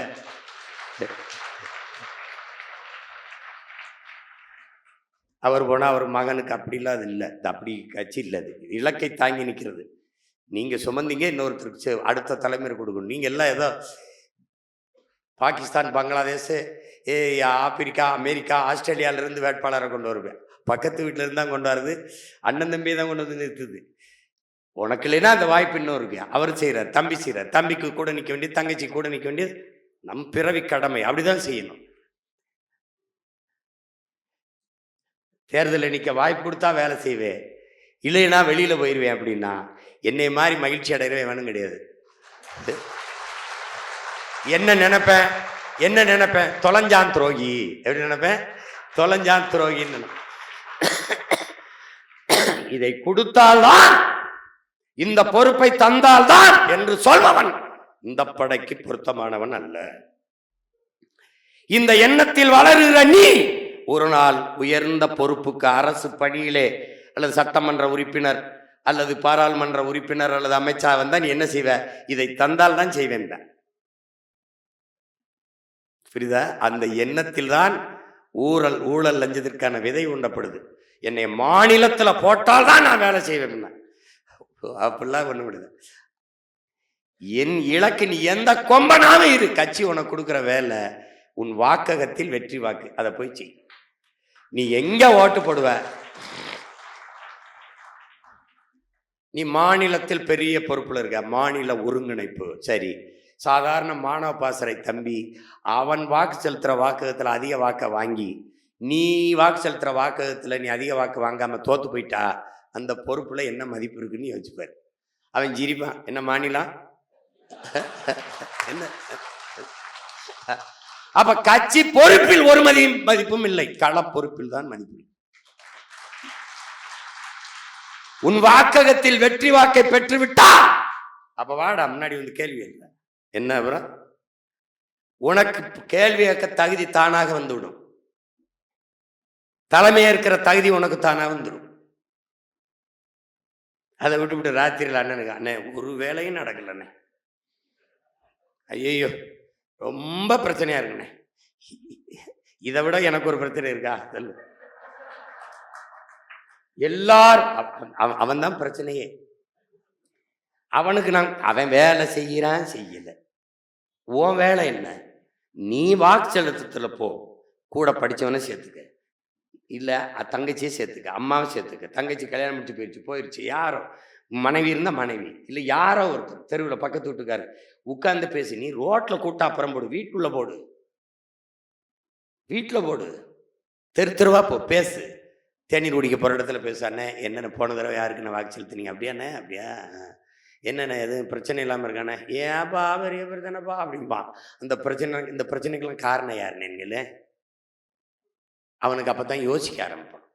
அவர் போனால் அவர் மகனுக்கு அப்படிலாம் அது இல்லை, அது அப்படி கட்சி இல்லை. அது இலக்கை தாங்கி நிற்கிறது. நீங்கள் சுமந்தீங்க, இன்னொருத்தருக்கு அடுத்த தலைமுறை கொடுக்கணும். நீங்கள் எல்லாம் ஏதோ பாகிஸ்தான், பங்களாதேஷ், ஆப்பிரிக்கா, அமெரிக்கா, ஆஸ்திரேலியாவிலேருந்து வேட்பாளரை கொண்டு வருவேன். பக்கத்து வீட்டில் இருந்து தான் கொண்டு வருது, அண்ணன் தம்பி தான் கொண்டு வந்து நிறுத்துது. உனக்கு இல்லைன்னா அந்த வாய்ப்பு இன்னும் இருக்கு. அவர் செய்கிறார், தம்பி செய்கிறார், தம்பிக்கு கூட நிற்க வேண்டியது, தங்கச்சி கூட நிற்க வேண்டியது நம் பிறவி கடமை. அப்படிதான் செய்யணும். தேர்தலில் நிற்க வாய்ப்பு கொடுத்தா வேலை செய்வேன், இல்லைன்னா வெளியில் போயிடுவேன். அப்படின்னா என்னை மாதிரி மகிழ்ச்சி அடையவே வேணும் கிடையாது. என்ன நினைப்பேன், தொலைஞ்சான் துரோகி. எப்படி நினைப்பேன்? தொலைஞ்சான் துரோகின்னு. இதை கொடுத்தால்தான், இந்த பொறுப்பை தந்தால்தான் என்று சொல்பவன் இந்த படைக்கு பொருத்தமானவன் அல்ல. இந்த எண்ணத்தில் வளருகிற நீ ஒரு நாள் உயர்ந்த பொறுப்புக்கு, அரசு பணியிலே அல்லது சட்டமன்ற உறுப்பினர் அல்லது பாராளுமன்ற உறுப்பினர் அல்லது அமைச்சர் வந்தா நீ என்ன செய்வ? இதை தந்தால் தான் செய்வேன். புரியுதா? அந்த எண்ணத்தில் தான் ஊழல் லஞ்சத்திற்கான விதை உண்டப்படுது. என்னை மாநிலத்துல போட்டால்தான் நான் வேலை செய்வேன். அப்படிலாம் ஒண்ணு விடுது. என் இலக்கு நீ எந்த கொம்பனாவே இரு, கட்சி உனக்கு கொடுக்குற வேலை உன் வாக்ககத்தில் வெற்றி வாக்கு, அதை போய் செய். நீ எங்க ஓட்டு போடுவ? நீ மாநிலத்தில் பெரிய பொறுப்புல இருக்க, மாநில ஒருங்கிணைப்பு சரி. சாதாரண மாணவ பாசறை தம்பி, அவன் வாக்கு செலுத்துற வாக்ககத்துல அதிக வாக்க வாங்கி நீ வாக்கு செலுத்துற வாக்ககத்துல நீ அதிக வாக்கு வாங்காம தோத்து போயிட்டா அந்த பொறுப்புல என்ன மதிப்பு இருக்குன்னு யோசிப்பாரு. அவன் ஜிரிப்பான், என்ன மாநிலம் என்ன? அப்ப கட்சி பொறுப்பில் ஒரு மதிப்பும் இல்லை, கள பொறுப்பில் தான் மதிப்பு. உன் வாக்ககத்தில் வெற்றி வாக்கை பெற்றுவிட்டா அப்ப வாடா முன்னாடி வந்து கேள்வி இல்லை என்ன? அப்புறம் உனக்கு கேள்வி கேட்க தகுதி தானாக வந்துவிடும். தலைமையேற்கிற தகுதி உனக்கு தானா வந்துடும். அதை விட்டு ராத்திரியில் அண்ணனுக்கு, அண்ணே ஒரு வேலையும் நடக்கல அண்ணே, ஐயோ ரொம்ப பிரச்சனையா இருக்குண்ணே. இதை விட எனக்கு ஒரு பிரச்சனை இருக்கா? சொல்லு. எல்லாரும் அவன் தான் பிரச்சனையே. அவனுக்கு அவன் வேலை செய்யறான் செய்யல, உன் வேலை என்ன? நீ வாக்கு செலுத்தத்துல போ, கூட படிச்சவனை சேர்த்துக்க, இல்ல தங்கச்சியை சேர்த்துக்க, அம்மாவை சேர்த்துக்க. தங்கச்சி கல்யாணம் முடிச்சு போயிடுச்சு, யாரோ மனைவி இருந்தா மனைவி, இல்ல யாரோ ஒருத்தர் தெருவில் பக்கத்து வீட்டுக்காரு உட்கார்ந்து பேசி. நீ ரோட்ல கூட்டா அப்புறம் போடு, வீட்டுக்குள்ள போடு, வீட்டுல போடு, தெருவா போ, பேசு. தேநீர் குடிக்க போற இடத்துல பேசு, அண்ணே என்னென்ன போன தடவை யாருக்குன்னு வாக்கு செலுத்துனீங்க? அப்படியாண்ணே, அப்படியா, என்னென்ன எதுவும் பிரச்சனை இல்லாமல் இருக்கானே? ஏன்ப்பா பெரிய பிரச்சனைப்பா அப்படின்பா. அந்த பிரச்சனைக்கெல்லாம் காரணம் யாருன்னு அவனுக்கு அப்பதான் யோசிக்க ஆரம்பிப்பான்.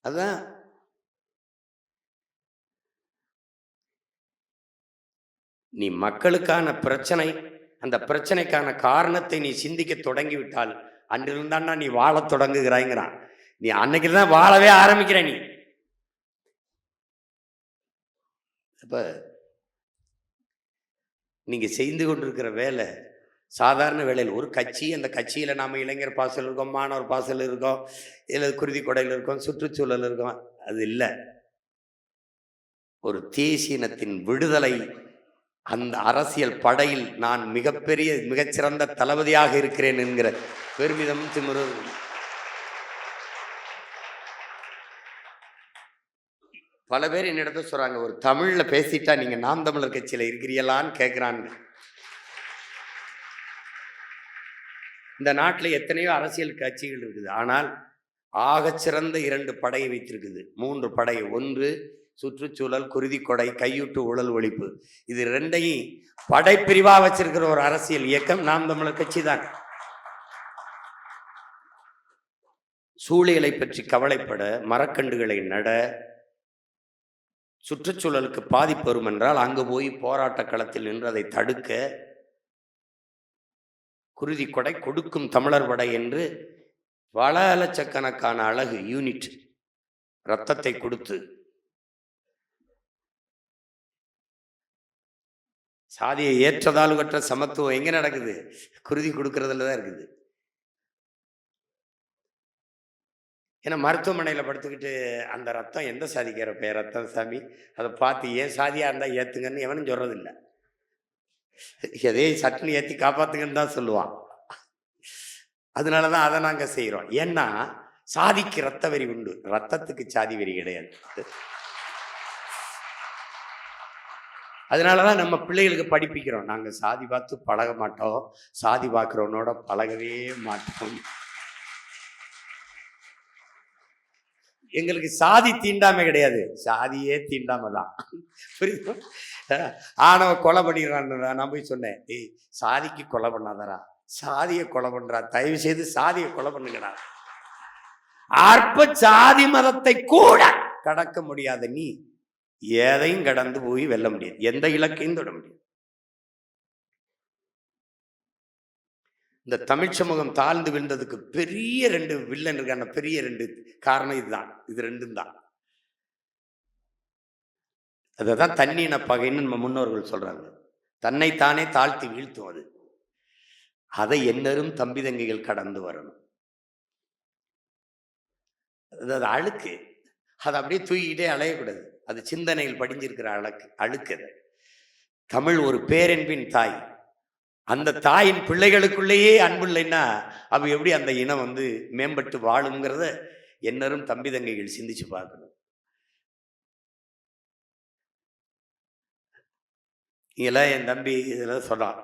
அதுதான் நீ மக்களுக்கான பிரச்சனை, அந்த பிரச்சனைக்கான காரணத்தை நீ சிந்திக்க தொடங்கிவிட்டால் அன்றிருந்தான்னா நீ வாழ தொடங்குகிறாய்ங்கிறான். நீ அன்னைக்கு தான் வாழவே ஆரம்பிக்கிற. நீ அப்ப நீங்க செய்து கொண்டிருக்கிற வேலை சாதாரண வேலையில் ஒரு கட்சி, அந்த கட்சியில நாம இளைஞர் பாசல் இருக்கோம், மாணவர் பாசல் இருக்கோம், இல்லை குருதி கொடையில் இருக்கோம், சுற்றுச்சூழல் இருக்கோம், அது இல்லை. ஒரு தேசியனத்தின் விடுதலை, அந்த அரசியல் படையில் நான் மிகச்சிறந்த தளபதியாக இருக்கிறேன் என்கிற பெருமிதம் திமிரு. பல பேர் என்னிடத்த சொல்றாங்க, ஒரு தமிழ்ல பேசிட்டா நீங்க நாம் தமிழர் கட்சியில இருக்கிறீங்களான்னு கேட்கிறாங்க. இந்த நாட்டில் எத்தனையோ அரசியல் கட்சிகள் இருக்குது, ஆனால் ஆகச்சிறந்த 2 படையை வைத்திருக்குது, 3 படை. ஒன்று சுற்றுச்சூழல், குருதி கொடை, கையூட்டு ஊழல் ஒழிப்பு. இது 2ஐயும் படைப்பிரிவா வச்சிருக்கிற ஒரு அரசியல் இயக்கம் நாம் தமிழர் கட்சி தான். சூழலை பற்றி கவலைப்பட, மரக்கண்டுகளை நட, சுற்றுச்சூழலுக்கு பாதிப்பு வரும் என்றால் அங்கு போய் போராட்ட களத்தில் நின்று அதை தடுக்க, குருதி கொடை கொடுக்கும் தமிழர் படை என்று பல லட்சக்கணக்கான அழகு யூனிட் ரத்தத்தை கொடுத்து சாதியை ஏற்றதாலும் கற்ற சமத்துவம் எங்க நடக்குது? குருதி கொடுக்கறதுல தான் இருக்குது. ஏன்னா மருத்துவமனையில் படுத்துக்கிட்டு அந்த ரத்தம் எந்த சாதிக்கிற பேர் ரத்தம் சாமி, அதை பார்த்து ஏன் சாதியாக இருந்தால் ஏற்றுங்கன்னு எவனும் சொல்கிறதில்லை. எதே சட்டுன்னு ஏற்றி காப்பாற்றுங்கன்னு தான் சொல்லுவான். அதனால தான் அதை நாங்கள் செய்கிறோம். ஏன்னா சாதிக்கு ரத்த வெறி உண்டு, ரத்தத்துக்கு சாதி வெறி கிடையாது. அதனால தான் நம்ம பிள்ளைகளுக்கு படிப்பிக்கிறோம், நாங்கள் சாதி பார்த்து பழக மாட்டோம், சாதி பார்க்குறவனோட பழகவே மாட்டோம். எங்களுக்கு சாதி தீண்டாமை கிடையாது, சாதியே தீண்டாமை தான். புரியுது? ஆனவ கொலை பண்ணிடுறான். நான் போய் சொன்னேன், ஏய் சாதிக்கு கொலை பண்ணாதரா, சாதியை கொலை பண்றா, தயவு செய்து சாதியை கொலை பண்ணுங்கடா. அற்ப சாதி மதத்தை கூட கடக்க முடியாத நீ எதையும் கடந்து போய் வெல்ல முடியாது, எந்த இலக்கையும் தொட முடியாது. இந்த தமிழ் சமூகம் தாழ்ந்து விழுந்ததுக்கு பெரிய 2 வில்லன் இருக்கான, பெரிய 2 காரணம் இதுதான். இது 2ம் தான். அதான் தன்னின பகைன்னு நம்ம முன்னோர்கள் சொல்றாங்க. தன்னைத்தானே தாழ்த்தி வீழ்த்துவது. அதை என்னரும் தம்பி தங்கைகள் கடந்து வரணும். அது அழுக்கு, அதை அப்படியே தூக்கிட்டே அலையக்கூடாது. அது சிந்தனையில் படிஞ்சிருக்கிற அழுக்கு. தமிழ் ஒரு பேரன்பின் தாய். அந்த தாயின் பிள்ளைகளுக்குள்ளேயே அன்பு இல்லைன்னா அவ எப்படி அந்த இனம் மேம்பட்டு வாழுங்கிறத என்னரும் தம்பி தங்கைகள் சிந்திச்சு பார்க்கணும். இதெல்லாம் என் தம்பி இதெல்லாம் சொன்னான்,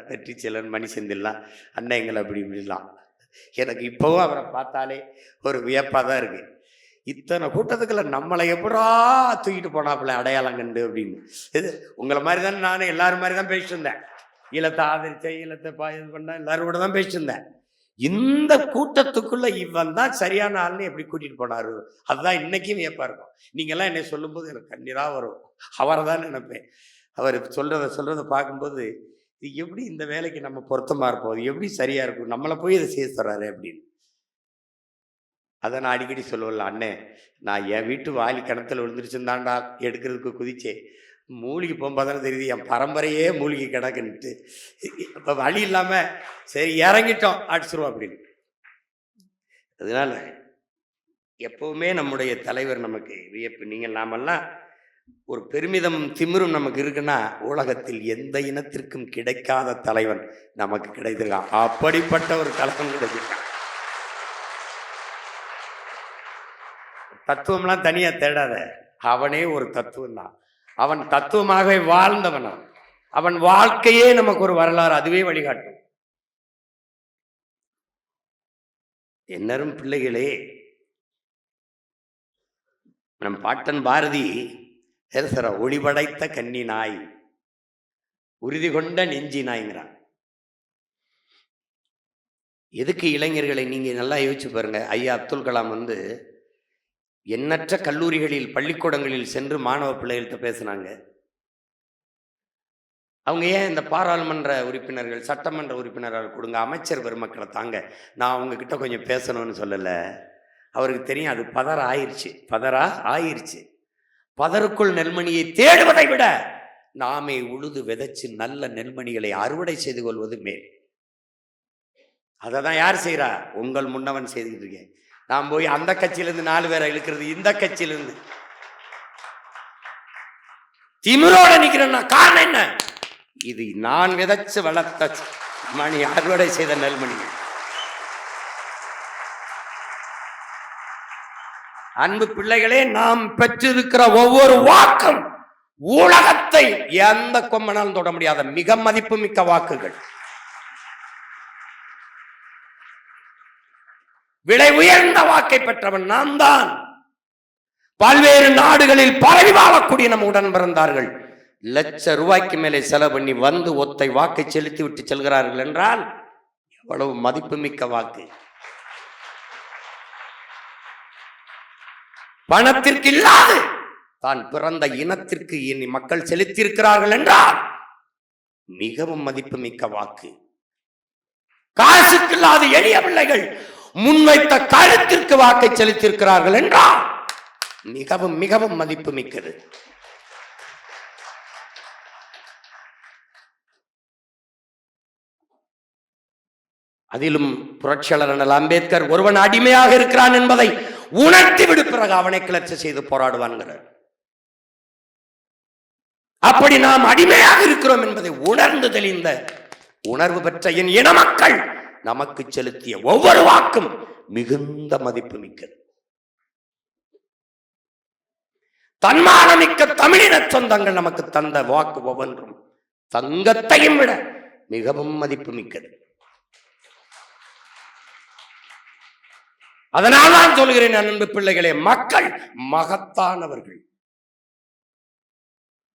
வெற்றிச்செல்வன், மணி செந்தில்லாம், அண்ணன் எங்களை அப்படி இப்படிலாம். எனக்கு இப்போவும் அவரை பார்த்தாலே ஒரு வியப்பாக தான் இருக்கு. இத்தனை கூட்டத்துக்குள்ள நம்மளை எப்படா தூக்கிட்டு போனாப்புல அடையாளம் கண்டு அப்படின்னு. இது உங்களை மாதிரி தானே, நானும் எல்லாரும் மாதிரி தான் பேசிட்டு இருந்தேன். ஈழத்தை ஆதரிச்சேன், ஈழத்தை இது பண்ணேன், எல்லாரும் கூட தான் பேசிட்டு இருந்தேன். இந்த கூட்டத்துக்குள்ள இவன் தான் சரியான ஆள்னு எப்படி கூட்டிட்டு போனாரு, அதுதான் இன்னைக்கும் வியப்பா இருக்கும். நீங்கெல்லாம் என்னை சொல்லும்போது எனக்கு கண்ணீரா வரும். அவரை தான் நினைப்பேன். அவர் சொல்றத பார்க்கும்போது இது எப்படி இந்த வேலைக்கு நம்ம பொருத்தமா இருப்போம், அது எப்படி சரியா இருக்கும், நம்மளை போய் இதை செய்ய சொல்றாரு அப்படின்னு. அதை நான் அடிக்கடி சொல்லுவேன்ல, அண்ணே நான் என் வீட்டு வாலி கிணத்துல விழுந்துருச்சுந்தாண்டா எடுக்கிறதுக்கு குதிச்சே, மூலிகை போகும்போது தானே தெரியுது என் பரம்பரையே மூலிகை கிடக்குன்ட்டு. இப்போ வழி இல்லாமல் சரி இறங்கிட்டோம், அடிச்சிருவோம் அப்படின்னு. அதனால எப்பவுமே நம்முடைய தலைவர் நமக்கு வியப்பு. நீங்கள் நாமெல்லாம் ஒரு பெருமிதம் திமிரும் நமக்கு இருக்குன்னா உலகத்தில் எந்த இனத்திற்கும் கிடைக்காத தலைவன் நமக்கு கிடைத்திருக்கான். அப்படிப்பட்ட ஒரு தலைவன் கிடைச்சிருக்கான். தத்துவம்லாம் தனியா தேடாத, அவனே ஒரு தத்துவம் தான். அவன் தத்துவமாகவே வாழ்ந்தவன். அவன் வாழ்க்கையே நமக்கு ஒரு வரலாறு, அதுவே வழிகாட்டும். என்னரும் பிள்ளைகளே, நம் பாட்டன் பாரதி ஒளிபடைத்த கன்னி நாய், உறுதி கொண்ட நெஞ்சி நாய்ங்கிறான். எதுக்கு இளைஞர்களை நீங்க நல்லா யோசிச்சு பாருங்க. ஐயா அப்துல் கலாம் எண்ணற்ற கல்லூரிகளில், பள்ளிக்கூடங்களில் சென்று மாணவ பிள்ளைகள்கிட்ட பேசினாங்க. அவங்க ஏன் இந்த பாராளுமன்ற உறுப்பினர்கள், சட்டமன்ற உறுப்பினர்கள் கொடுங்க, அமைச்சர் பெருமக்களை தாங்க, நான் அவங்க கிட்ட கொஞ்சம் பேசணும்னு சொல்லலை. அவருக்கு தெரியும் அது பதரா ஆயிருச்சு. பதருக்குள் நெல்மணியை தேடுவதை விட நாமே உழுது விதைச்சு நல்ல நெல்மணிகளை அறுவடை செய்து கொள்வது மேல். அதை தான் யார் செய்யறா? உங்கள் முன்னவன் செய்துக்கிட்டு இருக்கேன். நான் போய் அந்த கட்சியிலிருந்து 4 பேரை இழுக்கிறது, இந்த கட்சியிலிருந்து திமிரோட நிக்கிறேன்னா காரணம் என்ன? இது நான் விதைச்சு வளர்த்த மணி, அறுவடை செய்த நெல்மணி. அன்பு பிள்ளைகளே, நாம் பெற்றிருக்கிற ஒவ்வொரு வாக்கும் உலகத்தை எந்த கொம்பனாலும் தொட முடியாத மிக மதிப்பு மிக்க வாக்குகள். விலை உயர்ந்த வாக்கை பெற்றவன் நாம் தான். பல்வேறு நாடுகளில் பரவி வாழக்கூடிய நம்ம உடன் பிறந்தார்கள் ₹1,00,000 மேலே செலவு பண்ணி ஒத்தை வாக்கை செலுத்தி விட்டு செல்கிறார்கள் என்றால் எவ்வளவு மதிப்புமிக்க வாக்கு. பணத்திற்கு இல்லாது தான் பிறந்த இனத்திற்கு இனி மக்கள் செலுத்தியிருக்கிறார்கள் என்றால் மிகவும் மதிப்புமிக்க வாக்கு. காசுக்கு இல்லாத எளிய பிள்ளைகள் முன்வைத்த கருத்திற்கு வாக்கை செலுத்தியிருக்கிறார்கள் என்றால் மிகவும் மிகவும் மதிப்பு மிக்கது. அதிலும் புரட்சியாளர் அண்ணல் அம்பேத்கர் ஒருவன் அடிமையாக இருக்கிறான் என்பதை உணர்த்தி விடு, பிறகு அவனை கிளர்ச்சி செய்து போராடுவான்கிறார். அப்படி நாம் அடிமையாக இருக்கிறோம் என்பதை உணர்ந்து தெளிந்த உணர்வு பெற்ற என் இன மக்கள் நமக்கு செலுத்திய ஒவ்வொரு வாக்கும் மிகுந்த மதிப்பு மிக்கது. தன்மானமிக்க தமிழின சொந்தங்கள் நமக்கு தந்த வாக்கு ஒவ்வொன்றும் தங்கத்தையும் விட மிகவும் மதிப்பு மிக்கது. அதனால் நான் சொல்கிறேன் அன்பு பிள்ளைகளே, மக்கள் மகத்தானவர்கள்.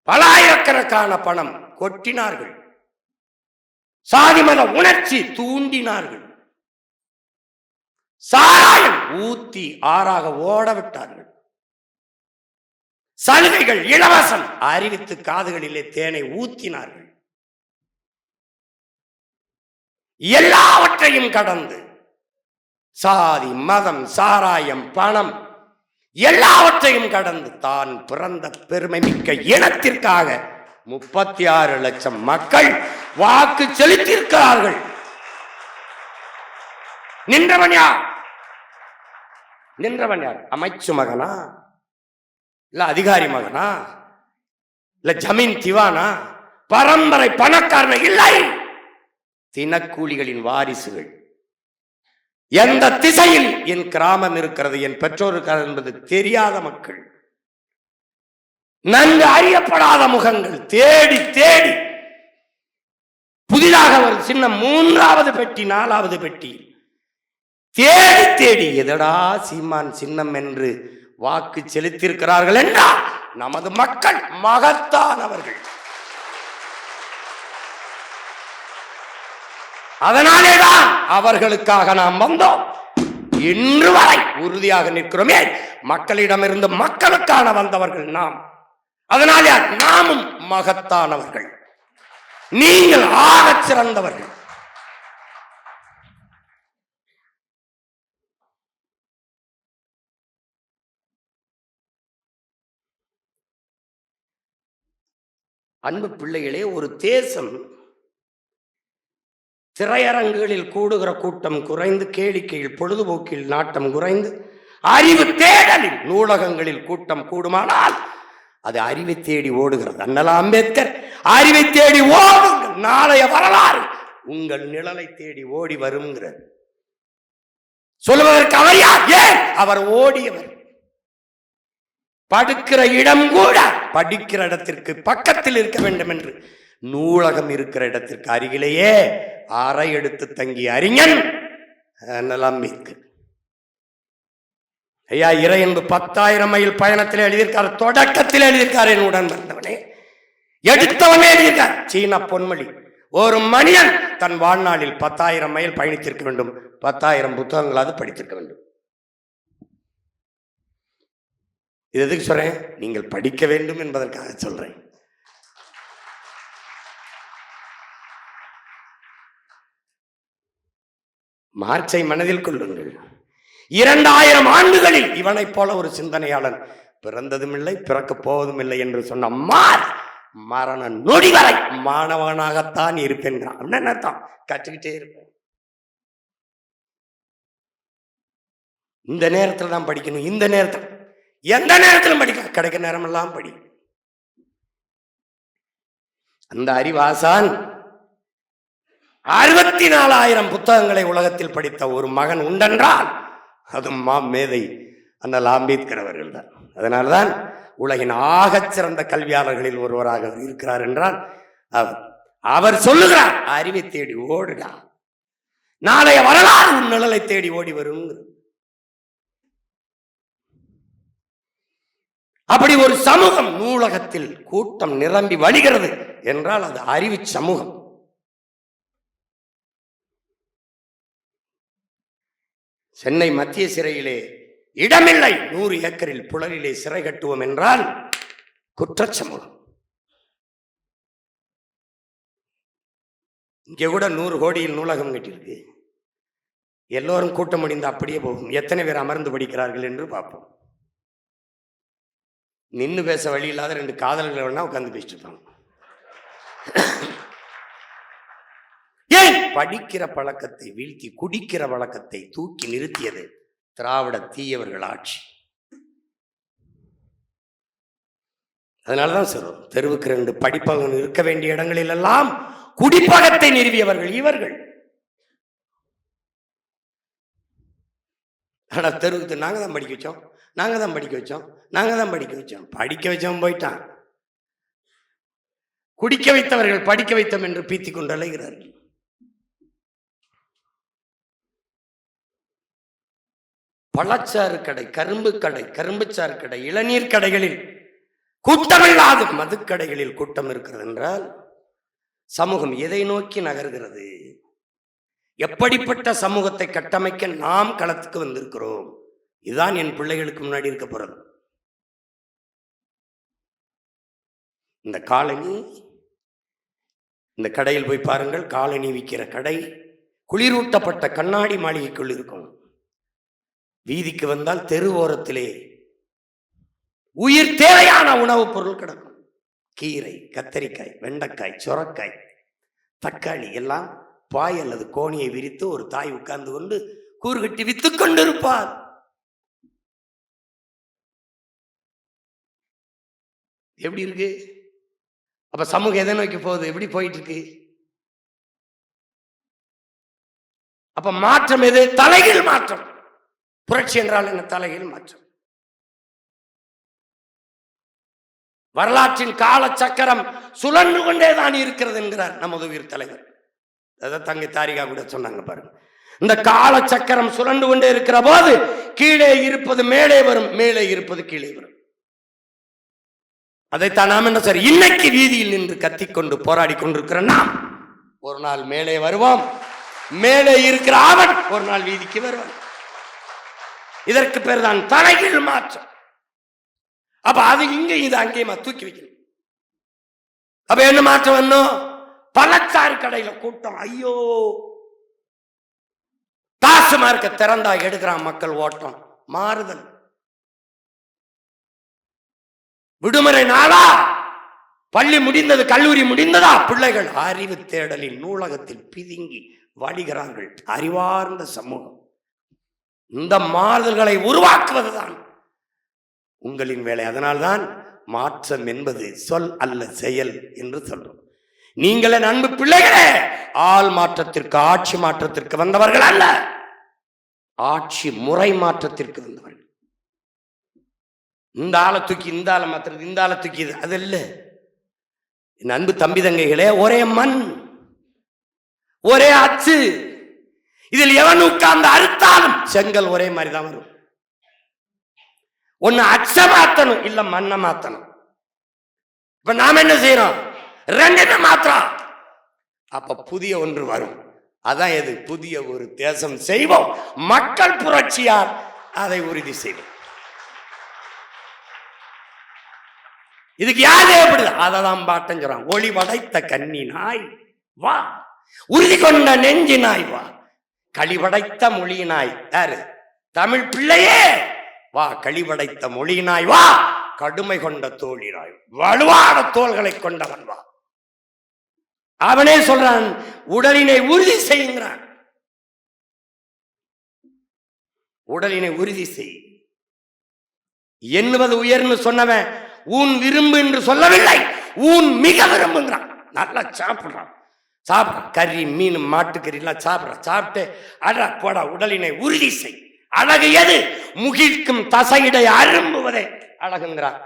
பல ஆயிரக்கணக்கான பணம் கொட்டினார்கள், சாதி மத உணர்ச்சி தூண்டினார்கள், சாராயம் ஊத்தி ஆறாக ஓட விட்டார்கள், சலுகைகள் இலவசம் அறிவித்து காதுகளிலே தேனை ஊத்தினார்கள். எல்லாவற்றையும் கடந்து சாதி மதம் சாராயம் பணம் எல்லாவற்றையும் கடந்து தான் பிறந்த பெருமை மிக்க இனத்திற்காக 36 லட்சம் மக்கள் வாக்கு செலுத்தியிருக்கிறார்கள். நின்றவன் யார்? நின்றவன் யார்? அமைச்சு மகனா, இல்ல அதிகாரி மகனா, இல்ல ஜமீன் திவானா, பரம்பரை பணக்காரன் இல்லை, தினக்கூலிகளின் வாரிசுகள். எந்த திசையில் என் கிராமம் இருக்கிறது, என் பெற்றோர் இருக்கிறது என்பது தெரியாத மக்கள், நன்கு அறியப்படாத முகங்கள், தேடி தேடி புதிதாக ஒரு சின்னம் 3வது பெட்டி 4வது பெட்டி தேடி தேடி எதடா சீமான் சின்னம் என்று வாக்கு செலுத்தியிருக்கிறார்கள் என்றால் நமது மக்கள் மகத்தானவர்கள். அதனாலேதான் அவர்களுக்காக நாம் வந்தோம். இன்று வரை உறுதியாக நிற்கிறோமே, மக்களிடமிருந்து மக்களுக்கான வந்தவர்கள் நாம். அதனாலே நாமும் மகத்தானவர்கள், நீங்கள் ஆகச் சிறந்தவர்கள். அன்பு பிள்ளைகளே, ஒரு தேசம் திரையரங்குகளில் கூடுகிற கூட்டம் குறைந்து, கேளிக்கையில் பொழுதுபோக்கில் நாட்டம் குறைந்து, அறிவு தேடலில் நூலகங்களில் கூட்டம் கூடுமானால் அது அறிவை தேடி ஓடுகிறது. அண்ணல் அம்பேத்கர் அறிவை தேடி ஓடுங்கள், நாளைய வரலாறு உங்கள் நிழலை தேடி ஓடி வருங்கிறது. சொல்லுவதற்கு அவர் யார்? ஏன் அவர் ஓடியவர். படுக்கிற இடம் கூட படிக்கிற இடத்திற்கு பக்கத்தில் இருக்க வேண்டும் என்று நூலகம் இருக்கிற இடத்திற்கு அருகிலேயே அறை எடுத்து தங்கிய அறிஞன் அண்ணல் அம்பேத்கர். ஐயா, இறை என்பது 10,000 மைல் பயணத்தில் எழுதியிருக்கார், தொடக்கத்தில் எழுதியிருக்கார். என்னுடன் வந்தவனே, எடுத்தவனே எழுதியிருக்கார். சீன பொன்மொழி, ஒரு மனிதன் தன் வாழ்நாளில் 10,000 மைல் பயணித்திருக்க வேண்டும், 10,000 புத்தகங்களாவது படித்திருக்க வேண்டும். இது எதுக்கு சொல்றேன்? நீங்கள் படிக்க வேண்டும் என்பதற்காக சொல்றேன். மார்க்ஸை மனதில் கொள்ளுங்கள். 2000 ஆண்டுகளில் இவனைப் போல ஒரு சிந்தனையாளன் பிறந்ததும் இல்லை, பிறக்கப் போவதும் இல்லை என்று சொன்ன மரண நொடி வரை மாணவனாகத்தான் இருப்பேன். அர்த்தம், கற்றுக்கிட்டே இருப்பேன். இந்த நேரத்தில் தான் படிக்கணும், இந்த நேரத்தில், எந்த நேரத்திலும் படிக்க, கிடைக்க நேரமெல்லாம் படி. அந்த அறிவாசான் 64,000 புத்தகங்களை உலகத்தில் படித்த ஒரு மகன் உண்டென்றால் அது மேதை அண்ணல் அம்பேத்கர் அவர்கள் தான். அதனால்தான் உலகின் ஆகச் சிறந்த கல்வியாளர்களில் ஒருவராக இருக்கிறார் என்றால் அவர் சொல்லுகிறார், அறிவை தேடி ஓடுடா, நாளைய வரலாறு உன் நிழலை தேடி ஓடி வரும். அப்படி ஒரு சமூகம் நூலகத்தில் கூட்டம் நிரம்பி வழிகிறது என்றால் அது அறிவு சமூகம். சென்னை மத்திய சிறையிலே இடமில்லை, 100 ஏக்கரில் புழலிலே சிறை கட்டுவோம் என்றால் குற்றச்சமூகம். இங்க கூட 100 கோடியில் நூலகம் கட்டியிருக்கு. எல்லோரும் கூட்டம் முடிந்து அப்படியே போகும். எத்தனை பேர் அமர்ந்து படிக்கிறார்கள் என்று பார்ப்போம். நின்று பேச வழி இல்லாத 2 காதல்கள் வேணா உட்கார்ந்து பேசிட்டு இருப்பாங்க. ஏன்? படிக்கிற பழக்கத்தை வீழ்த்தி குடிக்கிற பழக்கத்தை தூக்கி நிறுத்தியது திராவிட தீயவர்கள் ஆட்சி. அதனாலதான் சொல்றோம், தெருவுக்கு 2 படிப்பவர்கள் இருக்க வேண்டிய இடங்களில் எல்லாம் குடிப்பகத்தை நிறுவியவர்கள் இவர்கள். ஆனா தெருவுக்கு நாங்க தான் படிக்க வச்சோம், நாங்க தான் படிக்க வச்சோம், நாங்க தான் படிக்க வச்சோம். படிக்க வச்சவன் போயிட்டான். குடிக்க வைத்தவர்கள் படிக்க வைத்தோம் என்று பீத்திக் கொண்டு அலைகிறார்கள். பழச்சாறு கடை, கரும்பு கடை, கரும்புச்சாறு கடை, இளநீர் கடைகளில் கூட்டமில்லாத மதுக்கடைகளில் கூட்டம் இருக்கிறது என்றால் சமூகம் எதை நோக்கி நகர்கிறது? எப்படிப்பட்ட சமூகத்தை கட்டமைக்க நாம் களத்துக்கு வந்திருக்கிறோம்? இதுதான் என் பிள்ளைகளுக்கு முன்னாடி இருக்க போறது. இந்த காலனி, இந்த கடையில் போய் பாருங்கள், காலனி விற்கிற கடை குளிரூட்டப்பட்ட கண்ணாடி மாளிகைக்குள் இருக்கும். வீதிக்கு வந்தால் தெரு ஓரத்திலே உயிர் தேவையான உணவுப் பொருள் கிடக்கும். கீரை, கத்தரிக்காய், வெண்டைக்காய், சொரக்காய், தக்காளி எல்லாம் பாய் அல்லது கோணியை விரித்து ஒரு தாய் உட்கார்ந்து கொண்டு கூறு கட்டி வித்துக் கொண்டிருப்பார். எப்படி இருக்கு? அப்ப சமூகம் எதை நோக்கி போகுது? எப்படி போயிட்டு இருக்கு? அப்ப மாற்றம் எது? தலைகீழ் மாற்றம். புரட்சி என்றால் என்ன? தலைகீழ் மாற்றம். வரலாற்றின் கால சக்கரம் சுழன்று கொண்டேதான் இருக்கிறது என்கிறார் நமது உயிர் தலைவர். அதை தங்கை தாரிகா கூட சொன்னாங்க பாருங்க. இந்த கால சக்கரம் சுழன்று கொண்டே இருக்கிற போது கீழே இருப்பது மேலே வரும், மேலே இருப்பது கீழே வரும். அதைத்தான் நாம் என்ன சார் இன்னைக்கு வீதியில் நின்று கத்திக்கொண்டு போராடி கொண்டிருக்கிற நாம் ஒரு நாள் மேலே வருவோம். மேலே இருக்கிற அவன் ஒரு நாள் வீதிக்கு வருவான். இதற்கு பேர் தான் தலைகீழ் மாற்றம். அப்ப அது இங்க இது அங்கேயுமா தூக்கி வைக்கணும். அப்ப என்ன மாற்றம் வேணும்? பழச்சாறு கடையில கூட்டம், ஐயோ டாஸ்மார்க்க திறந்தா எடுக்கிறான் மக்கள் ஓட்டம். மாறுதல். விடுமுறை நாளா, பள்ளி முடிந்தது, கல்லூரி முடிந்ததா, பிள்ளைகள் அறிவு தேடலில் நூலகத்தில் பிதுங்கி வழிகிறார்கள். அறிவார்ந்த சமூகம். இந்த மாறுதல்களை உருவாக்குவதுதான் உங்களின் வேலை. அதனால்தான் மாற்றம் என்பது சொல் அல்ல செயல் என்று சொல்றோம். நீங்களே அன்பு பிள்ளைகளே, ஆள் மாற்றத்திற்கு ஆட்சி மாற்றத்திற்கு வந்தவர்கள் அல்ல, ஆட்சி முறை மாற்றத்திற்கு வந்தவர்கள். இந்த ஆளை தூக்கி இந்த ஆளை மாத்துறது, இந்த ஆளை தூக்கி அது இல்லை. என் அன்பு தம்பி தங்கைகளே, ஒரே மண், ஒரே அச்சு. இதில் எவன் உட்கார்ந்து அறுத்தாலும் செங்கல் ஒரே மாதிரி தான் வரும். ஒன்னு அச்ச மாத்தணும், இல்ல மண்ணை மாத்தணும். இப்ப நாம என்ன செய்யறோம்? ரெண்டுமே மாத்திரம். அப்ப புதிய ஒன்று வரும். அதான் எது? புதிய ஒரு தேசம் செய்வோம். மக்கள் புரட்சியால் அதை உறுதி செய்வோம். இதுக்கு யார் தேவைப்படுது? அததான் பாட்டன் சொல்றான். ஒளி படைத்த கன்னி நாய் வா, உறுதி கொண்ட நெஞ்சி நாய் வா, களிபடைத்த மொழியினாய் யாரு? தமிழ் பிள்ளையே வா, களிபடைத்த மொழியினாய் வா, கடுமை கொண்ட தோழினாய், வலுவான தோள்களை கொண்டவன் வா. அவனே சொல்றான், உடலினை உறுதி செய்கிறான். உடலினை உறுதி செய். எண்ணுவது உயர்ன்னு சொன்னவன் ஊன் விரும்பு என்று சொல்லவில்லை, ஊன் மிக விரும்புகிறான். நல்லா சாப்பிடுறான், சாப்பிட்றான். கறி, மீன், மாட்டுக்கறி எல்லாம் சாப்பிட்றான். சாப்பிட்டு அட போடா, உடலினை உறுதி செய். அழகு எது? முகிழ்க்கும் தசையிடை அரும்புவதே அழகுங்கிறான்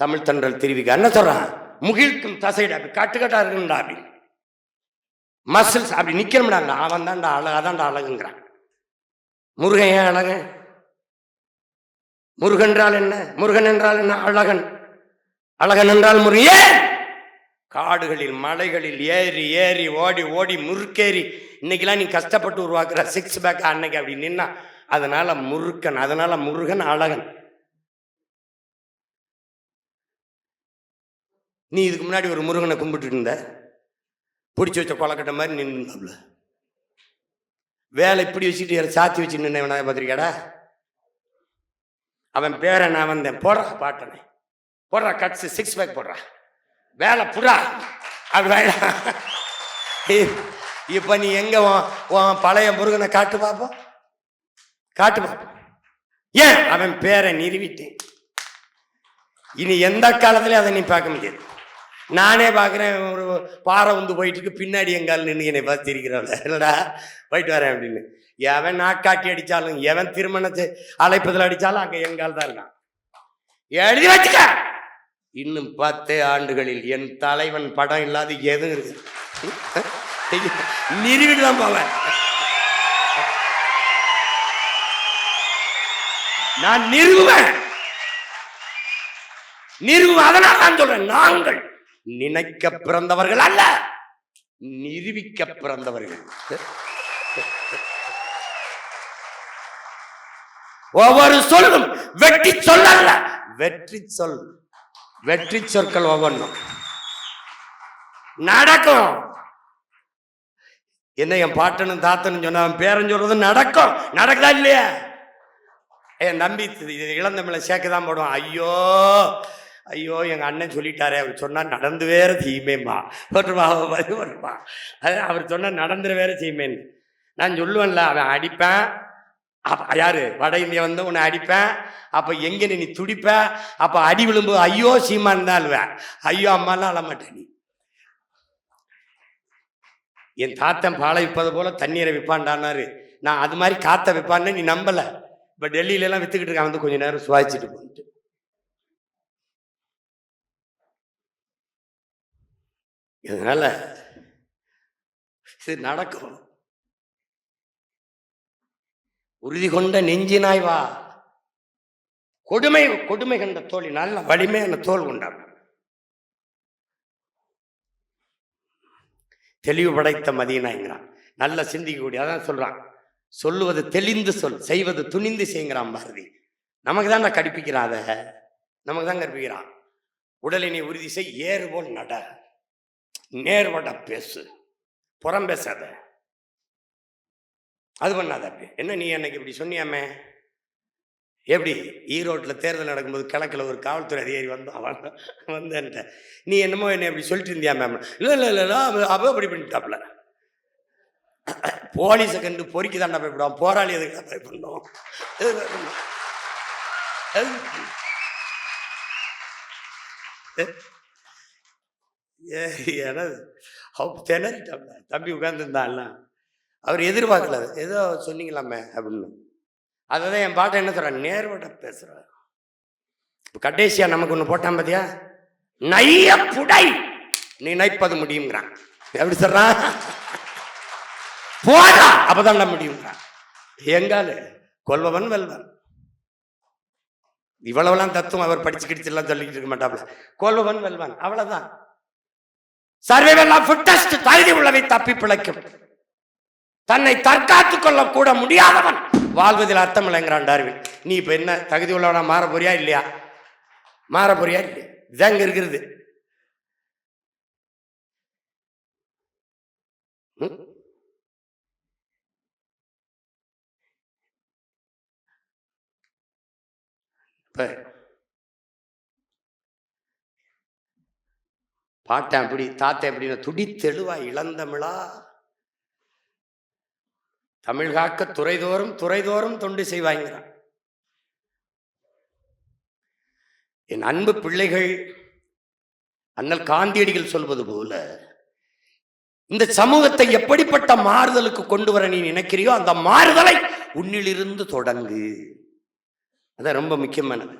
தமிழ் தென்றல் திருவிக. என்ன சொல்றான்? முகிழ்க்கும் தசையிட அப்படி கட்டுக்கட்டா இருக்குண்டா, அப்படி மசில்ஸ் அப்படி நிக்கணும்டா, அவன் தான்டா அழகு, அதான்டா அழகுங்கிறான். முருகன் ஏன் அழகு? முருகன் என்றால் என்ன? முருகன் என்றால் என்ன? அழகன். அழகன் என்றால் முருகன். காடுகளில் மலைகளில் ஏறி ஏறி ஓடி ஓடி முறுக்கேறி இன்னைக்கெல்லாம் நீ கஷ்டப்பட்டு உருவாக்குற சிக்ஸ் பேக் அன்னைக்கு அப்படி நின்னா, அதனால முருகன், அதனால முருகன் அழகன். நீ இதுக்கு முன்னாடி ஒரு முருகனை கும்பிட்டு இருந்த, பிடிச்சி வச்ச கொலக்கட்டை மாதிரி நின்று வேலை இப்படி வச்சுட்டு சாத்தி வச்சு நின்று பார்த்திருக்கடா. அவன் பேரை நான் வந்தேன், போடுறா பாட்டனை, போடுறா கட்ஸ், சிக்ஸ் பேக் போடுறா, வேலை புறா அப்படி. இப்ப நீ எங்க பழைய முருகனை காட்டு பார்ப்போம், காட்டு பார்ப்போம். ஏன்? அவன் பேரை நிறுவிட்டேன். இனி எந்த காலத்திலயும் அதை நீ பார்க்க முடியாது. நானே பார்க்குறேன், ஒரு பாறை வந்து போயிட்டு இருக்கு, பின்னாடி எங்கால் நின்று என்னை பார்த்து இருக்கிறவள, இல்லடா போயிட்டு வரேன் அப்படின்னு. எவன் நாக்காட்டி அடித்தாலும், எவன் திருமணத்தை அழைப்பதில் அடித்தாலும் அங்கே எங்கால் தான் இருக்கான். எழுதி வச்சுக்க. இன்னும் 10 ஆண்டுகளில் என் தலைவன் படம் இல்லாத எதுவும் இருக்கு, நிறுவிட்டு தான் போவேன். நான் நிறுவுவேன். அதனால நான் சொல்றேன், நாங்கள் நினைக்க பிறந்தவர்கள் அல்ல, நிரூபிக்க பிறந்தவர்கள். ஒவ்வொரு சொல்லும் வெற்றி சொல் அல்ல, வெற்றி சொல். வெற்றி சொற்கள் ஒவ்வொன்றும் நடக்கும். என்ன என் பாட்டனும் தாத்தனும் சொன்ன பேரன் சொல்றது நடக்கும். நடக்குதா இல்லையா? என் நம்பி இளந்தமிழை சேர்க்கதான் போடுவான். ஐயோ ஐயோ எங்க அண்ணன் சொல்லிட்டாரே, அவர் சொன்னா நடந்து வேற செய்யுமேம்மா, வருவா வருவா, அது அவர் சொன்னா நடந்துட வேற செய்யுமேன்னு. நான் சொல்லுவேன்ல, அவன் அடிப்பேன். யாரு வட இந்தியா வந்து உன்னை அடிப்பேன், அப்ப எங்க நீ துடிப்ப, அப்ப அடி விழும்போது ஐயோ சீமான் தான் அழுவேன், ஐயோ அம்மாலாம் அழமாட்டேன். நீ என் தாத்தன் பாலை விற்பது போல தண்ணீரை விற்பான்டானாரு. நான் அது மாதிரி காத்த விற்பான்னு நீ நம்பல. இப்ப டெல்லியில எல்லாம் வித்துக்கிட்டு இருக்கான், வந்து கொஞ்ச நேரம் சுவாசிச்சுட்டு போயிட்டு. இதனால இது நடக்கும். உறுதி கொண்ட நெஞ்சினாய் வா, கொடுமை கண்ட தோழி, நல்ல வலிமையான தோல் கொண்டான். தெளிவு படைத்த மதியனாங்கிறான், நல்ல சிந்திக்கக்கூடிய. அதான் சொல்றான், சொல்லுவது தெளிந்து சொல், செய்வது துணிந்து செய்கிறான் பாரதி. நமக்கு தான் கற்பிக்கிறான், அதை நமக்கு தான் கற்பிக்கிறான். உடலினை உறுதி செய், ஏறு போல் நட, நேர்வட பேசு, புறம் பேசாத, அது பண்ணாத. அப்படி என்ன நீ அன்னைக்கு இப்படி சொன்னியாமே, எப்படி ஈரோட்டில் தேர்தல் நடக்கும்போது கிழக்கில் ஒரு காவல்துறை அதிகாரி வந்தேன்ட்ட, நீ என்னமோ என்ன எப்படி சொல்லிட்டு இருந்தியா மேம்? இல்லை அவ அப்படி பண்ணிட்டாப்ல. போலீஸை கண்டு பொறிக்கு தாண்டா பயப்படுவான், போராளி எதுக்கு பயப்படணும்? எனது திணறிட்டாப்ல. தம்பி உட்கார்ந்துருந்தான்ல, அவர் எதிர்பார்க்கல, ஏதோ சொன்னீங்களாமே அப்படின்னு. அதை தான் என் பாட்டை என்ன சொல்கிறேன், நேர்வட பேசுகிறார். இப்போ கடைசியா நமக்கு ஒன்று போட்டான் பார்த்தியா, நைய புடை நினைப்பது முடியுங்கிறான். எப்படி சொல்றான்? போடா அப்பதான் முடியுங்கிறான். எங்கால கொல்பவன் வெல்வன். இவ்வளவுலாம் தத்துவம் அவர் படிச்சு கிடிச்செல்லாம் சொல்லிக்கிட்டு இருக்க மாட்டாப்ல. கொல்பவன் வெல்வன், அவ்வளவுதான். சர்வைவல் ஆஃப் ஃபிட்டஸ்ட், தகுதி உள்ளவை தப்பி பிழைக்கும். தன்னை தற்காத்துக் கொள்ள கூட முடியாதவன் வாழ்வதில் அர்த்தம் இல்லைங்கிறான் டார்வின். நீ இப்ப என்ன தகுதி உள்ளவனா மாற போறியா இல்லையா? மாற போறியா இல்லையா? இதாங்க இருக்கிறது. பாட்டேன் அப்படி, தாத்தேன் அப்படின்னு துடித்தெழுவா இளந்தமிழா, தமிழ் காக்க துறைதோறும் தொண்டு செய்வாங்கிறான். என் அன்பு பிள்ளைகள், அண்ணல் காந்தியடிகள் சொல்வது போல, இந்த சமூகத்தை எப்படிப்பட்ட மாறுதலுக்கு கொண்டு வர நீ நினைக்கிறியோ அந்த மாறுதலை உன்னிலிருந்து தொடங்கு. அதான் ரொம்ப முக்கியமானது.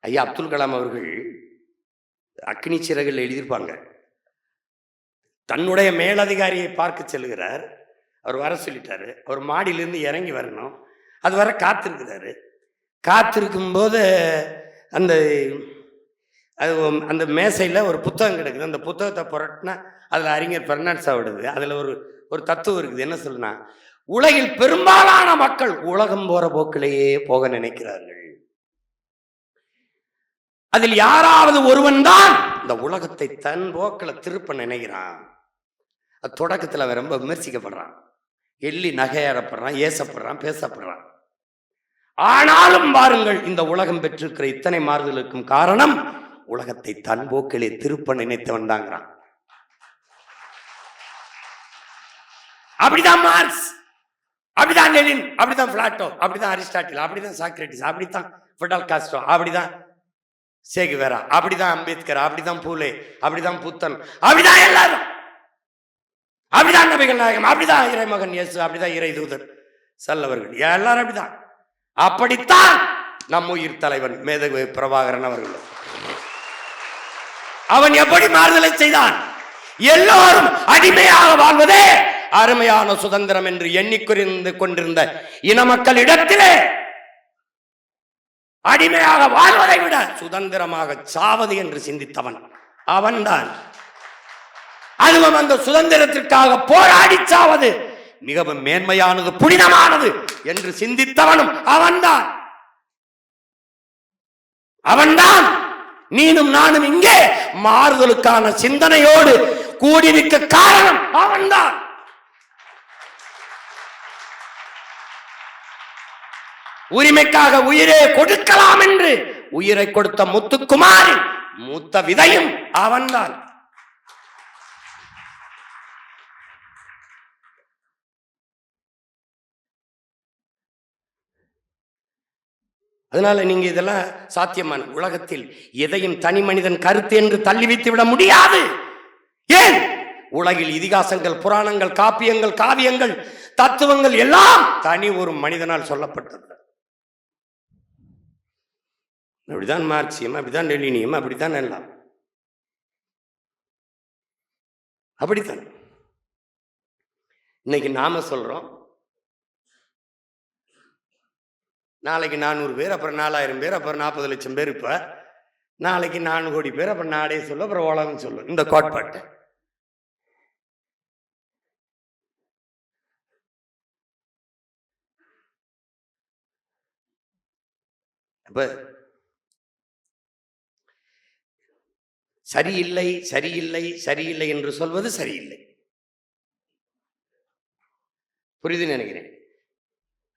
ஐயா அப்துல் கலாம் அவர்கள் அக்னி சிறகுகள் எழுதியிருப்பாங்க. தன்னுடைய மேலதிகாரியை பார்க்க செல்கிறார். அவர் வர சொல்லிட்டாரு. அவர் மாடியிலிருந்து இறங்கி வரணும். அது வர காத்திருக்கிறாரு. காத்திருக்கும்போது அந்த மேசையில் ஒரு புத்தகம் கிடக்குது. அந்த புத்தகத்தை புரட்டினா அதில் அறிஞர் பெர்னாட்ஸாவோடது. அதில் ஒரு தத்துவம் இருக்குது. என்ன சொல்லுனா, உலகில் பெரும்பாலான மக்கள் உலகம் போற போக்கிலேயே போக நினைக்கிறார்கள். அதில் யாராவது ஒருவன் தான் இந்த உலகத்தை தன் போக்கில் திருப்ப நினைக்கிறான். தொடக்கத்தில் அவன் ரொம்ப விமர்சிக்கப்படுறான், எள்ளி நகையாடப்படுறான், ஏசப்படுறான், பேசப்படுறான். ஆனாலும் பாருங்கள், இந்த உலகம் பெற்றிருக்கிற இத்தனை மாறுதலுக்கும் காரணம் உலகத்தை தன் போக்கிலே திருப்ப நினைத்தவன் தாங்கிறான். அப்படிதான் மார்க்ஸ், அப்படிதான் லெனின், அப்படிதான் பிளாட்டோ, அப்படிதான் அரிஸ்டாட்டில், அப்படிதான் சாக்ரட்டிஸ், அப்படித்தான் ஃபிடல் காஸ்ட்ரோ, அப்படிதான் சேகுவேரா, அப்படிதான் அம்பேத்கர், அப்படிதான் பூலே, அப்படிதான் புத்தன், அப்படிதான் எல்லாரும், அப்படிதான் நபிகள் நாயகம், அப்படிதான் இறைமகன் இயேசு, அப்படிதான் இறை தூதர் செல்லவர்கள், எல்லாரும் அப்படிதான். அப்படித்தான் நம் உயிர் தலைவன் மேதகு பிரபாகரன் அவர்கள். அவன் எப்படி மாறுதலை செய்தான்? எல்லோரும் அடிமையாக வாழ்வதே அருமையான சுதந்திரம் என்று எண்ணிக்கொண்டு கொண்டிருந்த இன மக்களிடத்திலே அடிமையாக வாழ்வதை விட சுதந்திரமாக சாவது என்று சிந்தித்தவன் அவன்தான். அதுவும் அந்த சுதந்திரத்திற்காக போராடி சாவது மிகவும் மேன்மையானது, புனிதமானது என்று சிந்தித்தவனும் அவன்தான். அவன்தான் நீனும் நானும் இங்கே மாறுதலுக்கான சிந்தனையோடு கூடி நிற்க காரணம் அவன்தான். உரிமைக்காக உயிரே கொடுக்கலாம் என்று உயிரை கொடுத்த முத்துக்குமாரின் மூத்த விதையும் அவன்தான். அதனால நீங்க இதெல்லாம் சாத்தியமான உலகத்தில் எதையும் தனி மனிதன் கருத்து என்று தள்ளி வைத்து விட முடியாது. ஏன்? உலகில் இதிகாசங்கள், புராணங்கள், காப்பியங்கள், காவியங்கள், தத்துவங்கள் எல்லாம் தனி ஒரு மனிதனால் சொல்லப்பட்டது. அப்படிதான் மார்க்சியம், அப்படித்தான் லெனினியம், அப்படித்தான் எல்லாம் அப்படித்தான். இன்னைக்கு நாம சொல்றோம், நாளைக்கு 400 பேர், அப்புறம் 4000 பேர், அப்புறம் 40 லட்சம் பேர், இப்ப நாளைக்கு 4 கோடி பேர், அப்புறம் நாடே சொல்லும், அப்புறம் உலகம் சொல்லும் இந்த கோட்பாட்டை. அப்ப சரியில்லை சரியில்லை சரியில்லை என்று சொல்வது சரியில்லை. புரியுதுன்னு நினைக்கிறேன்.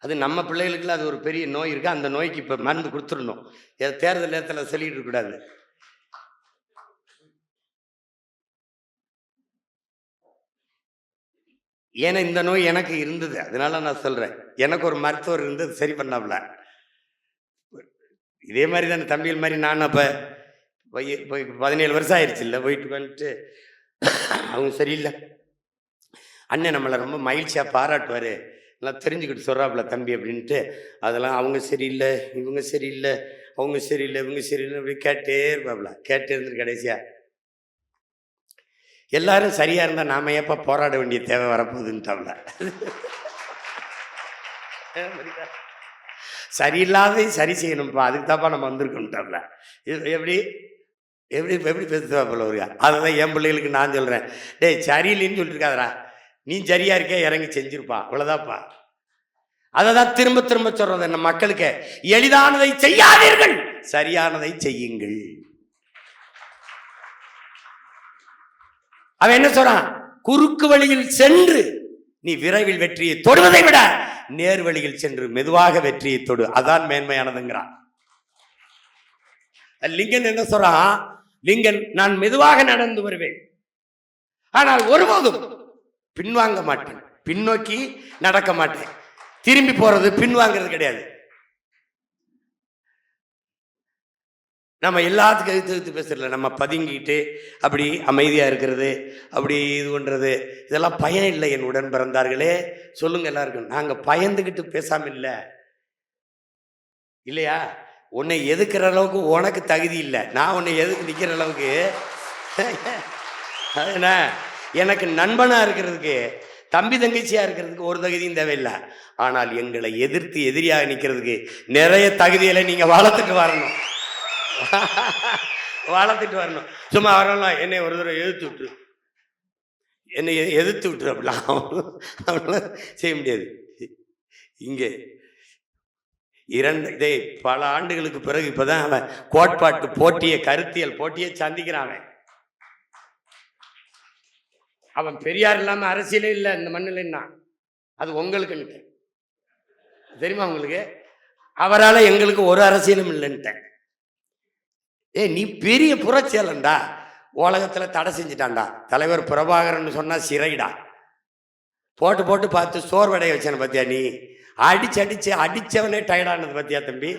அது நம்ம பிள்ளைகளுக்குள்ள அது ஒரு பெரிய நோய் இருக்கு. அந்த நோய்க்கு இப்ப மருந்து கொடுத்துடணும். தேர்தல் நேரத்தில் சொல்லிட்டு இருக்க கூடாது. ஏன்னா இந்த நோய் எனக்கு இருந்தது, அதனால நான் சொல்றேன். எனக்கு ஒரு மருத்துவர் இருந்தது, சரி பண்ணாப்ல. இதே மாதிரி தானே தம்பிகள் மாதிரி. நான் அப்போ 17 வருஷம் ஆயிடுச்சு இல்லை, போயிட்டு வந்துட்டு அவங்க சரியில்லை. அண்ணன் நம்மளை ரொம்ப மகிழ்ச்சியாக பாராட்டுவார், எல்லாம் தெரிஞ்சுக்கிட்டு சொல்கிறாப்புல தம்பி அப்படின்ட்டு. அதெல்லாம் அவங்க சரியில்லை, இவங்க சரியில்லை, அவங்க சரியில்லை, இவங்க சரியில்லை அப்படி கேட்டே இருப்பாப்புல. கேட்டே இருந்துட்டு கடைசியாக எல்லாரும் சரியாக இருந்தால் நாம எப்போ போராட வேண்டிய தேவை வரப்போகுதுன்ட்டாப்புல. சரியில்லாத சரி செய்யணும்ப்பா, அதுக்கு தாப்பா நம்ம வந்திருக்கோம்ட்டாப்ல. எப்படி எப்படி எப்படி பேசுவாப்புல ஒரு. அதுதான் என் பிள்ளைகளுக்கு நான் சொல்கிறேன், டேய் சரியில்லைன்னு சொல்லியிருக்காதரா, நீ சரியா இருக்கே, இறங்கி செஞ்சிருப்பா, அவ்வளோதாப்பா. அதை தான் திரும்ப திரும்ப சொல்றது என்ன மக்களுக்கு, எளிதானதை செய்யாதீர்கள், சரியானதை செய்யுங்கள். அவன் என்ன சொல்றான்? குறுக்கு வழியில் சென்று நீ விரைவில் வெற்றியை தொடுவதை விட நேர் வழியில் சென்று மெதுவாக வெற்றியை தொடு, அதான் மேன்மையானதுங்கிறான். லிங்கன் என்ன சொல்றான்? லிங்கன், நான் மெதுவாக நடந்து வருவேன், ஆனால் ஒருபோதும் பின்வாங்க மாட்டேன், பின்னோக்கி நடக்க மாட்டேன். திரும்பி போறது பின்வாங்கிறது கிடையாது. நம்ம எல்லாத்துக்கும் எதிர்த்து பேசுறதில்ல, நம்ம பதுங்கிட்டு அப்படி அமைதியா இருக்கிறது, அப்படி இது பண்றது, இதெல்லாம் பயன் இல்லை. என் உடன் பிறந்தார்களே சொல்லுங்க எல்லாருக்கும், நாங்க பயந்துகிட்டு பேசாம இல்லை இல்லையா? உன்னை எதுக்குற அளவுக்கு உனக்கு தகுதி இல்லை, நான் உன்னை எதுக்கு நிற்கிற அளவுக்கு. என்ன, எனக்கு நண்பனா இருக்கிறதுக்கு, தம்பி தங்கச்சியா இருக்கிறதுக்கு ஒரு தகுதியும் தேவையில்லை. ஆனால் எங்களை எதிர்த்து எதிரியாக நிற்கிறதுக்கு நிறைய தகுதிகளை நீங்க வளர்த்துட்டு வரணும், வளர்த்துட்டு வரணும். சும்மா வரலாம், என்னை ஒரு தடவை எதிர்த்து விட்டுரு, என்னை எதிர்த்து விட்டுரு, அப்படிலாம் செய்ய முடியாது. இங்கே பல ஆண்டுகளுக்கு பிறகு இப்பதான் அவன் கோட்பாட்டு போட்டியை, கருத்தியல் போட்டியை சந்திக்கிறான். அவன் பெரியார் இல்லாம அரசியலே இல்லை இந்த மண்ணில். அது உங்களுக்கு தெரியுமா? உங்களுக்கு அவரால் எங்களுக்கு ஒரு அரசியலும் இல்லைன்ட்டேன். நீ பெரிய புரட்சியாளன்டா, உலகத்துல தடை செஞ்சுட்டான்டா. தலைவர் பிரபாகரன் சொன்னா சிறைடா, போட்டு போட்டு பார்த்து சோர்வடைய வச்சான பத்தியா? நீ அடிச்சு அடிச்சவனே டயர்டானது பத்தியா தம்பி?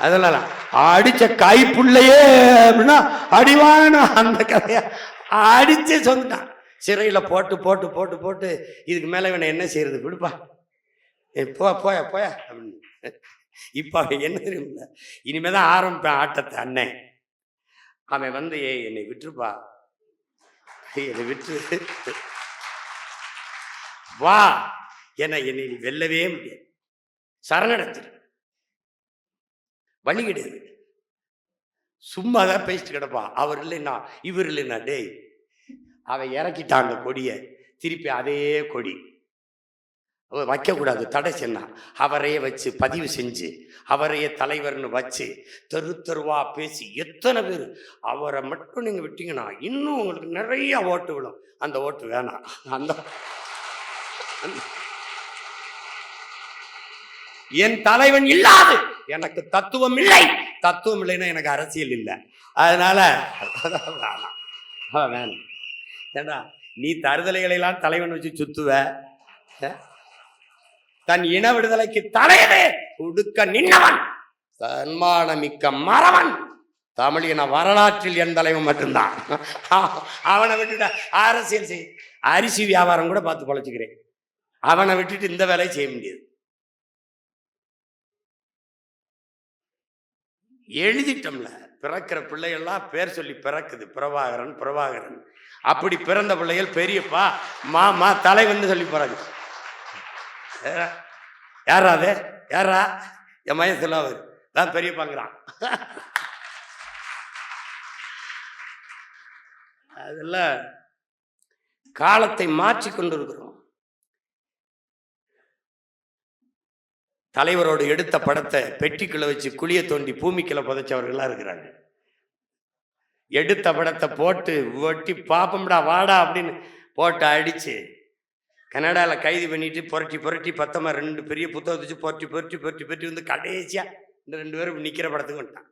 அதனால அடிச்ச கைப்புள்ளையே அப்படின்னா அடிவான அந்த கதையா அடிச்சு சொன்னான். சிறையில போட்டு போட்டு போட்டு போட்டு இதுக்கு மேல இவனை என்ன செய்யறது, விடுப்பா, போயா போயா அப்படின்னு. இப்ப என்ன தெரியுமில்ல, இனிமேதான் ஆரம்பிப்பேன் ஆட்டத்தை. அண்ணன் அவன் வந்து, என்னை விட்டுருப்பா, என்னை விட்டு வா, என்னை வெல்லவே முடியாது, சரணடைஞ்சிரு, வழி கிடையாது. சும்மா தான் பேசிட்டு கிடப்பான். அவர் இல்லைன்னா இவர் இல்லைன்னா, டேய் அவன் இறக்கிட்டான் அந்த கொடியை, திருப்பி அதே கொடி வைக்கக்கூடாது, தடை சென்னா அவரையே வச்சு பதிவு செஞ்சு அவரையே தலைவர்னு வச்சு தெரு தெருவா பேசி எத்தனை பேர் அவரை மட்டும் நீங்க விட்டீங்கன்னா இன்னும் உங்களுக்கு நிறைய ஓட்டு விடும். அந்த ஓட்டு வேணாம், அந்த என் தலைவன் இல்லாது எனக்கு தத்துவம் இல்லை, தத்துவம் இல்லைன்னா எனக்கு அரசியல் இல்லை. அதனால வேணாம். ஏண்டா நீ தருதலைகளை எல்லாம் தலைவன் வச்சு சுத்துவ, தன் இன விடுதலைக்கு தலையவே உடுக்க நின்றவன், தன்மானமிக்க மறவன் தமிழின வரலாற்றில் என் தலைவன் மட்டும்தான். அவனை விட்டுட்டு அரசியல் செய், அரிசி வியாபாரம் கூட பார்த்து பொழைச்சிக்கிறேன். அவனை விட்டுட்டு இந்த வேலையை செய்ய முடியாது. எழுதிட்டோம்ல, பிறக்கிற பிள்ளைகள்லாம் பேர் சொல்லி பிறக்குது, பிரபாகரன் பிரபாகரன். அப்படி பிறந்த பிள்ளைகள் பெரியப்பா மாமா தலைவன் சொல்லி போறாங்க. யாரா அது, யாரா என் மையம் சொல்லாவது தான் பெரியப்பாங்கிறான். அதெல்லாம் காலத்தை மாற்றி கொண்டு இருக்கிறோம். தலைவரோடு எடுத்த படத்தை பெட்டிக்குள்ள வச்சு குழிய தோண்டி பூமிக்குள்ள புதைச்சவர்களா இருக்கிறாங்க. எடுத்த படத்தை போட்டு ஒட்டி பாப்பம்டா வாடா அப்படின்னு போட்டு அடிச்சு கனடாவில் கைது பண்ணிட்டு புரட்டி புரட்டி பத்தமா 2 பெரிய புத்தகத்தை வச்சு புரட்டி புரட்டி புரட்டி புரட்டி வந்து கடைசியா இந்த 2 பேரும் நிக்கிற படத்துக்கு வந்துட்டான்.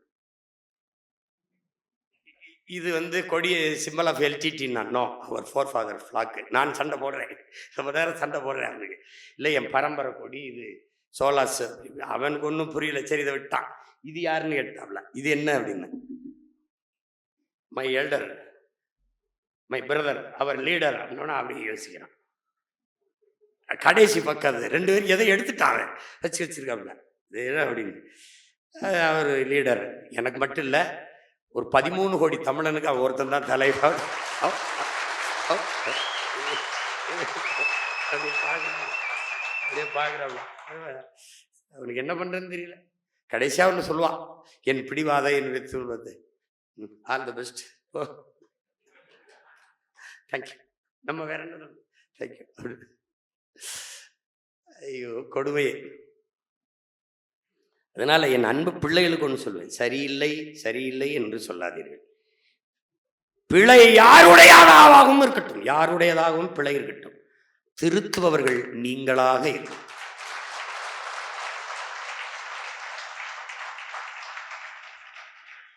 இது வந்து கொடிய சிம்பிள் ஆஃப் எல்டிடின்னா நோ அவர் ஃபோர் ஃபாதர் ஃபிளாக்கு. நான் சண்டை போடுறேன், ரொம்ப நேரம் சண்டை போடுறேன் அவனுக்கு. இல்லை என் பரம்பரை கொடி இது சோலாஸ். அவனுக்கு ஒன்றும் புரியல, சரி இதை விட்டான். இது யாருன்னு கேட்டாப்ல, இது என்ன அப்படின்னு. மை எல்டர், மை பிரதர், அவர் லீடர் அப்படின்னா அப்படி யோசிக்கிறான். கடைசி பக்கம் அது 2 பேரும் எதை எடுத்துட்டாங்க வச்சிருக்காப்புல, இது என்ன அப்படின்னு. அவர் லீடர் எனக்கு மட்டும் இல்லை, ஒரு 13 கோடி தமிழனுக்கு அவன் ஒருத்தன் தான் தலைவர். அப்படியே பார்க்குறாங்க. அவனுக்கு என்ன பண்ணுறதுன்னு தெரியல. கடைசியாக ஒன்று சொல்லுவான், என் பிடிவாத என்னுடைய சொல்வது all the best, oh thank you, நம்ம வேற என்ன தேங்க்யூ. ஐயோ கொடுமையே. அதனால என் அன்பு பிள்ளைகளுக்கு ஒன்று சொல்வேன், சரியில்லை சரியில்லை என்று சொல்லாதீர்கள். பிழை யாருடையதாகவும் இருக்கட்டும், யாருடையதாகவும் பிழை இருக்கட்டும், திருத்துபவர்கள் நீங்களாக இருக்கும்.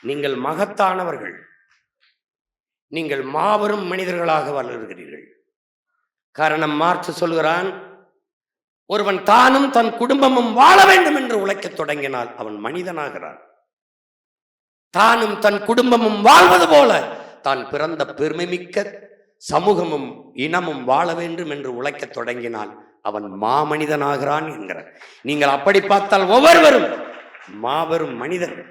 நீங்கள் மகத்தானவர்கள், நீங்கள் மாபெரும் மனிதர்களாக வளர்கிறீர்கள். காரணம் மார்க்ஸ் சொல்கிறான், ஒருவன் தானும் தன் குடும்பமும் வாழ வேண்டும் என்று உழைக்கத் தொடங்கினால் அவன் மனிதனாகிறான். தானும் தன் குடும்பமும் வாழ்வது போல தான் பிறந்த பெருமைமிக்க சமூகமும் இனமும் வாழ வேண்டும் என்று உழைக்கத் தொடங்கினால் அவன் மாமனிதனாகிறான் என்கிறார். நீங்கள் அப்படி பார்த்தால் ஒவ்வொருவரும் மாபெரும் மனிதர்கள்.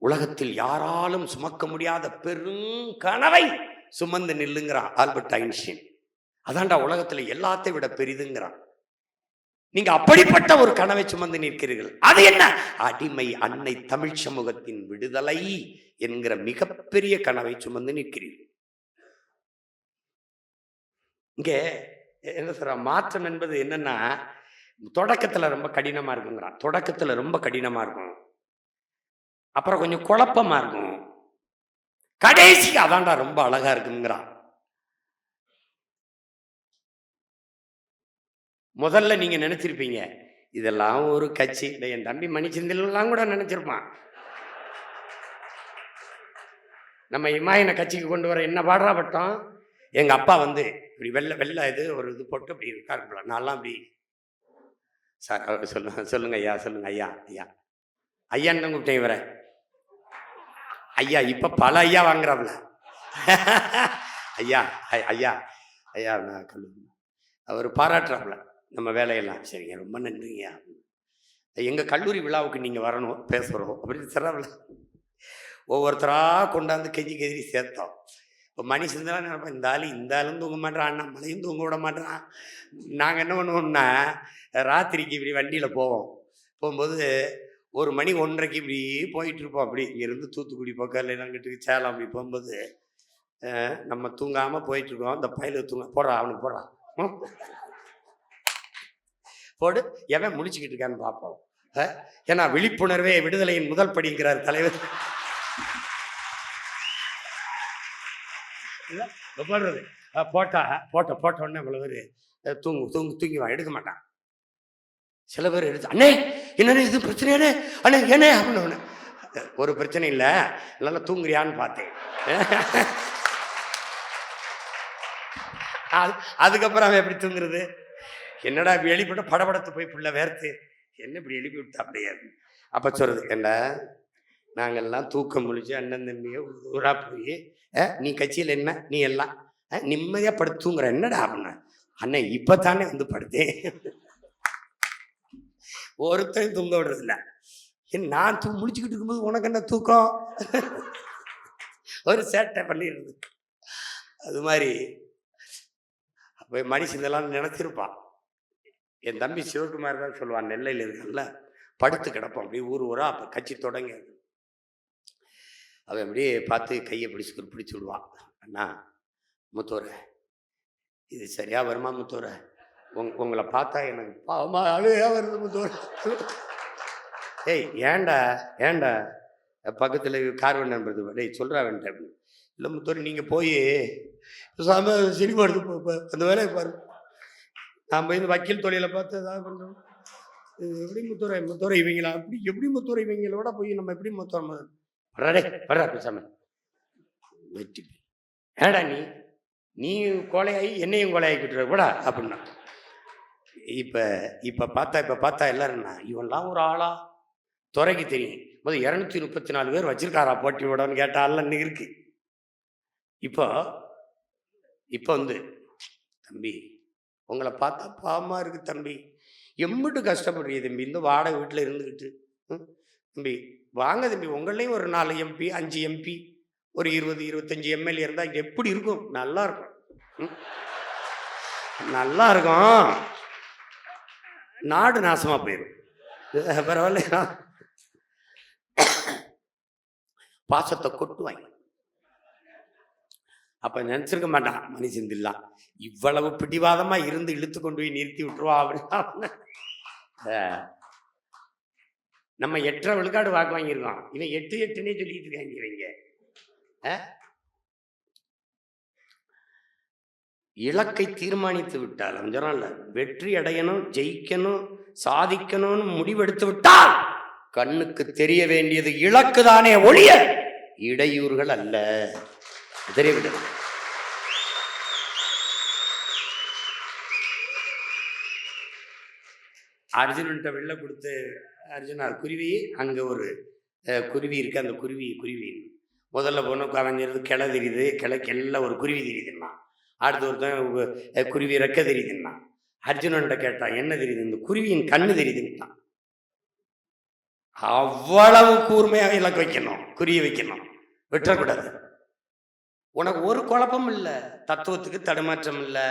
உலகத்தில் யாராலும் சுமக்க முடியாத பெரும் கனவை சுமந்து நில்லுங்கிறான் ஆல்பர்ட் ஐன்ஸ்டீன். அதான்டா உலகத்துல எல்லாத்தை விட பெரிதுங்கிறான். நீங்க அப்படிப்பட்ட ஒரு கனவை சுமந்து நிற்கிறீர்கள். அது என்ன? அடிமை அன்னை தமிழ் சமூகத்தின் விடுதலை என்கிற மிகப்பெரிய கனவை சுமந்து நிற்கிறீர்கள். இங்க என்ன சொல்ற, மாற்றம் என்பது என்னன்னா, தொடக்கத்துல ரொம்ப கடினமா இருக்குங்கிறான். தொடக்கத்துல ரொம்ப கடினமா இருக்கும், அப்புறம் கொஞ்சம் குழப்பமா இருக்கும், கடைசி அதான்டா ரொம்ப அழகா இருக்குங்கிறான். முதல்ல நீங்க நினைச்சிருப்பீங்க இதெல்லாம் ஒரு கட்சி. என் தம்பி மணிச்சந்திரன்லாம் கூட நினைச்சிருப்பான், நம்ம இமாயின கட்சிக்கு கொண்டு வர என்ன பாடுறா பட்டம். எங்க அப்பா வந்து இப்படி வெள்ளை இது ஒரு இது போட்டு அப்படி இருக்காருப்பல, நான்லாம் அப்படி சார் சொல்லுங்க ஐயா, சொல்லுங்க ஐயா, ஐயா ஐயான்னு தான் கூப்பிட்டேன் இவரை. ஐயா இப்ப பல ஐயா வாங்குறாப்ல. ஐயா ஐயா ஐயா நான் கல்லூரி அவர் பாராட்டுறாப்ல நம்ம வேலையெல்லாம். சரிங்க ரொம்ப நன்றிங்க, எங்க கல்லூரி விழாவுக்கு நீங்க வரணும் பேசுறோம் அப்படின்னு சொல்றாப்ல. ஒவ்வொருத்தரா கொண்டாந்து கெஞ்சி கெதிரி சேர்த்தோம். இப்போ மணி சிந்தலாம் நினைப்போம், இந்த ஆளும் தூங்க மாட்டேறான், நம்மளையும் தூங்க விட மாட்டேறான். நாங்கள் என்ன பண்ணுவோம்னா, ராத்திரிக்கு இப்படி வண்டியில் போகும்போது 1 மணி 1:30 இப்படி போயிட்டு இருப்போம். அப்படி இங்கேருந்து தூத்துக்குடி பக்கம் இல்லைன்னா கிட்ட சேலம் அப்படி போகும்போது நம்ம தூங்காமல் போயிட்டுருக்கோம். அந்த பயில போடுறான், அவனுக்கு போடுறான், போடு எவன் முடிச்சுக்கிட்டு இருக்கான்னு பார்ப்போம். ஏன்னா விழிப்புணர்வே விடுதலையின் முதல் படிங்கிறார் தலைவர். போடுறது போட்ட உடனே இவ்வளோ பேர் தூங்கிவான், எடுக்க மாட்டான். சில பேர் எடுத்து, அண்ணே என்னண்ணே இது பிரச்சனையானே, அண்ணே ஏனே அப்படின்னு. ஒரு பிரச்சனை இல்லை, நல்லா தூங்குறியான்னு பார்த்தேன். அதுக்கப்புறம் அவன் எப்படி தூங்குறது? என்னடா இப்படி எழுப்பிட்ட படபடத்து போய் புள்ள வேர்த்து என்ன இப்படி எழுப்பி விட்டா அப்படியே. அப்ப சொல்றது என்ன, நாங்கெல்லாம் தூக்கம் முழிச்சு அண்ணன் தம்பியை ஊரா போய் நீ கட்சியில் என்ன நீ எல்லாம் நிம்மதியா படுத்து தூங்குற என்னடா அப்படின்னா, அண்ணன் இப்பத்தானே வந்து படுத்தேன். ஒருத்தரையும் தூங்க விடுறது இல்லை. நான் முடிச்சுக்கிட்டு இருக்கும்போது உனக்கு என்ன தூக்கம்? ஒரு சேட்டை பண்ணிடுறது. அது மாதிரி அப்போ மனுஷன் இதெல்லாம் நினைச்சிருப்பான். என் தம்பி சிவகுமார் தான் சொல்லுவான், நெல்லையில் இருக்கல படுத்து கிடப்போம் அப்படி ஊர் ஊரா. அப்போ கட்சி தொடங்க அவன் அப்படியே பார்த்து கையை பிடிச்சு விடுவான். அண்ணா முத்தோரை இது சரியா வருமா முத்தோரை? உங்களை பார்த்தா எனக்கு பாவமா அழுகையா வருது முத்தோரை. ஏய் ஏண்டா ஏண்டா பக்கத்தில் கார் வேண்டான்றது டேய் சொல்கிறா வேண்டாம் அப்படின்னு. இல்லை முத்தோரை நீங்கள் போய் சினிமா எடுத்து அந்த வேலையை பாரு. நான் போய் இந்த வக்கீல் தொழிலை பார்த்து ஏதாவது பண்ணுறோம். எப்படி முத்தோரை இவங்களா அப்படி எப்படி முத்தோரை இவங்களோட போய் நம்ம எப்படி முத்தோரை வர்றா பேசாம வெட்டி ஏடா நீ கொலையாகி என்னையும் கொலையாக்கிட்டு கூடா அப்படின்னா. இப்போ பார்த்தா எல்லாருன்னா இவன்லாம் ஒரு ஆளா துறைக்கு தெரியும். முதல் 234 பேர் வச்சிருக்காரா போட்டி விடன்னு கேட்டால இன்னைக்கு இருக்கு. இப்போ வந்து தம்பி உங்களை பார்த்தா பாவமாக இருக்கு தம்பி, எம்பிட்டு கஷ்டப்படுறீங்க தம்பி இந்த வாடகை வீட்டில் இருந்துக்கிட்டு. தம்பி வாங்க தம்பி, உங்களையும் ஒரு 4 MP 5 MP ஒரு 20-25 MLA இருந்தால் எப்படி இருக்கும்? நல்லா இருக்கும், நல்லா இருக்கும். நாடு நாசமாக போயிடும். பரவாயில்ல, பாசத்தை கொட்டுவாங்க. அப்ப நினைச்சிருக்க மாட்டான் மனுஷன் தில்லாம் இவ்வளவு பிடிவாதமா இருந்து இழுத்து கொண்டு போய் நிறுத்தி விட்டுருவா அப்படின்னா. நம்ம 8.5 விழுக்காடு வாக்கு வாங்கியிருக்கோம், இவன் 8-8ன்னே சொல்லிட்டு இருக்காங்க இவங்க. இலக்கை தீர்மானித்து விட்டால் சொன்னால வெற்றி அடையணும், ஜெயிக்கணும், சாதிக்கணும்னு முடிவெடுத்து விட்டால் கண்ணுக்கு தெரிய வேண்டியது இலக்கு தானே ஒழிய இடையூறுகள் அல்ல. தெரியவில்லை. அர்ஜுனன்ட்ட வெளில கொடுத்து அர்ஜுனார் குருவி, அங்கே ஒரு குருவி இருக்கு, அந்த குருவி முதல்ல போன கலைஞர் கிளை தெரியுது, கிளைக்கு எல்லாம் ஒரு குருவி தெரியுதுன்னா. அடுத்து ஒருத்தன் குருவி ரெக்க தெரியுதுன்னா. அர்ஜுனன்ட்ட கேட்டான் என்ன தெரியுது? இந்த குருவியின் கண்ணு தெரியுதுன்னா. அவ்வளவு கூர்மையாக இலக்கு வைக்கணும், குறிய வைக்கணும், விட்டுறக்கூடாது. உனக்கு ஒரு குழப்பம் இல்லை, தத்துவத்துக்கு தடுமாற்றம் இல்லை.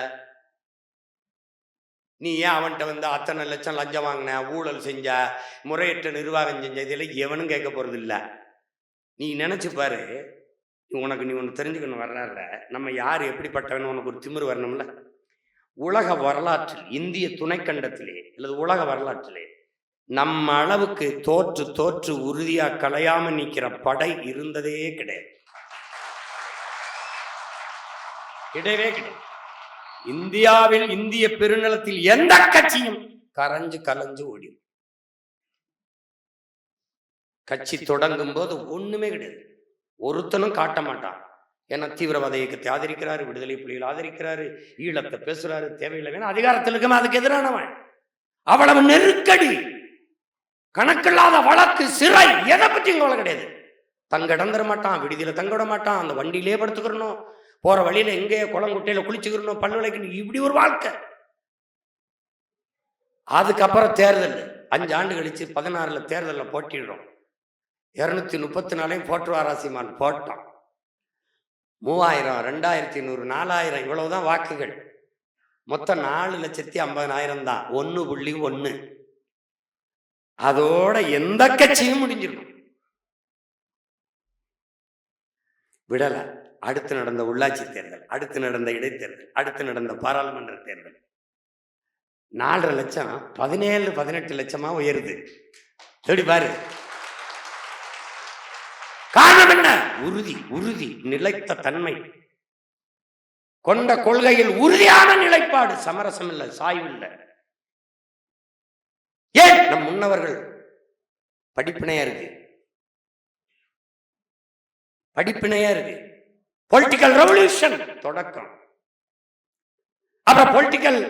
நீ ஏன் அவன்கிட்ட வந்து அத்தனை லட்சம் லஞ்சம் வாங்கின, ஊழல் செஞ்ச, முறையற்ற நிர்வாகம் செஞ்ச, இதெல்லாம் எவனும் கேட்க போறது இல்லை. நீ நினைச்சு பாரு, நீ ஒன்று தெரிஞ்சுக்கணும். வரலாறுல நம்ம யார் எப்படிப்பட்டவன்னு உனக்கு ஒரு திமிரு வரணும்ல. உலக வரலாற்றில், இந்திய துணைக்கண்டத்திலே அல்லது உலக வரலாற்றிலே நம்ம அளவுக்கு தோற்று உறுதியா கலையாம நிற்கிற படை இருந்ததே கிடையாது, கிடையவே கிடையாது. இந்தியாவில், இந்திய பெருநிலத்தில் எந்த கட்சியும் கலைஞ்சு ஓடிடும். கட்சி தொடங்கும் போது ஒண்ணுமே கிடையாது, ஒருத்தனும் காட்ட மாட்டான். ஏன்னா தீவிரவாத இயக்கத்தை ஆதரிக்கிறாரு, விடுதலை புலிகள் ஆதரிக்கிறாரு, ஈழத்தை பேசுறாரு, தேவையில்லை வேணும், அதிகாரத்தில் இருக்க அதுக்கு எதிரானவன். அவ்வளவு நெருக்கடி, கணக்கில்லாத வழக்கு, சிறை, எதை பற்றியும் கவலை கிடையாது. தங்க இடந்துட மாட்டான், விடுதியில தங்க விட மாட்டான், அந்த வண்டியிலே படுத்துக்கிறணும், போற வழியில எங்கே குளங்குட்டையில குளிச்சுக்கிறணும், பல்லு விளக்கணும், இப்படி ஒரு வாழ்க்கை. அதுக்கப்புறம் தேர்தல் 5 ஆண்டு கழிச்சு 16ல் தேர்தலில் போட்டிடுறோம். 234 போற்றுவாராசிமான் போட்டான். 3000, 2500, 4000 இவ்வளவுதான் வாக்குகள். மொத்தம் 4,50,000 தான். 1.1. அதோட எந்த கட்சியும் முடிஞ்சிடும். விடல. அடுத்து நடந்த உள்ளாட்சி தேர்தல், அடுத்து நடந்த இடைத்தேர்தல், அடுத்து நடந்த பாராளுமன்ற தேர்தல் 4.5 லட்சம் 17-18 லட்சமா உயருது. எப்படி பாரு. காரணம் என்ன? உறுதி, நிலைத்த தன்மை, கொண்ட கொள்கையில் உறுதியான நிலைப்பாடு, சமரசம் இல்லை, சாய்வு இல்லை. ஏன் நம் முன்னவர்கள் படிப்பினையா இருக்கு, பொலிட்டிக்கல் ரெவல்யூஷன் தொடக்கம். அப்புறம் பொலிட்டிக்கல்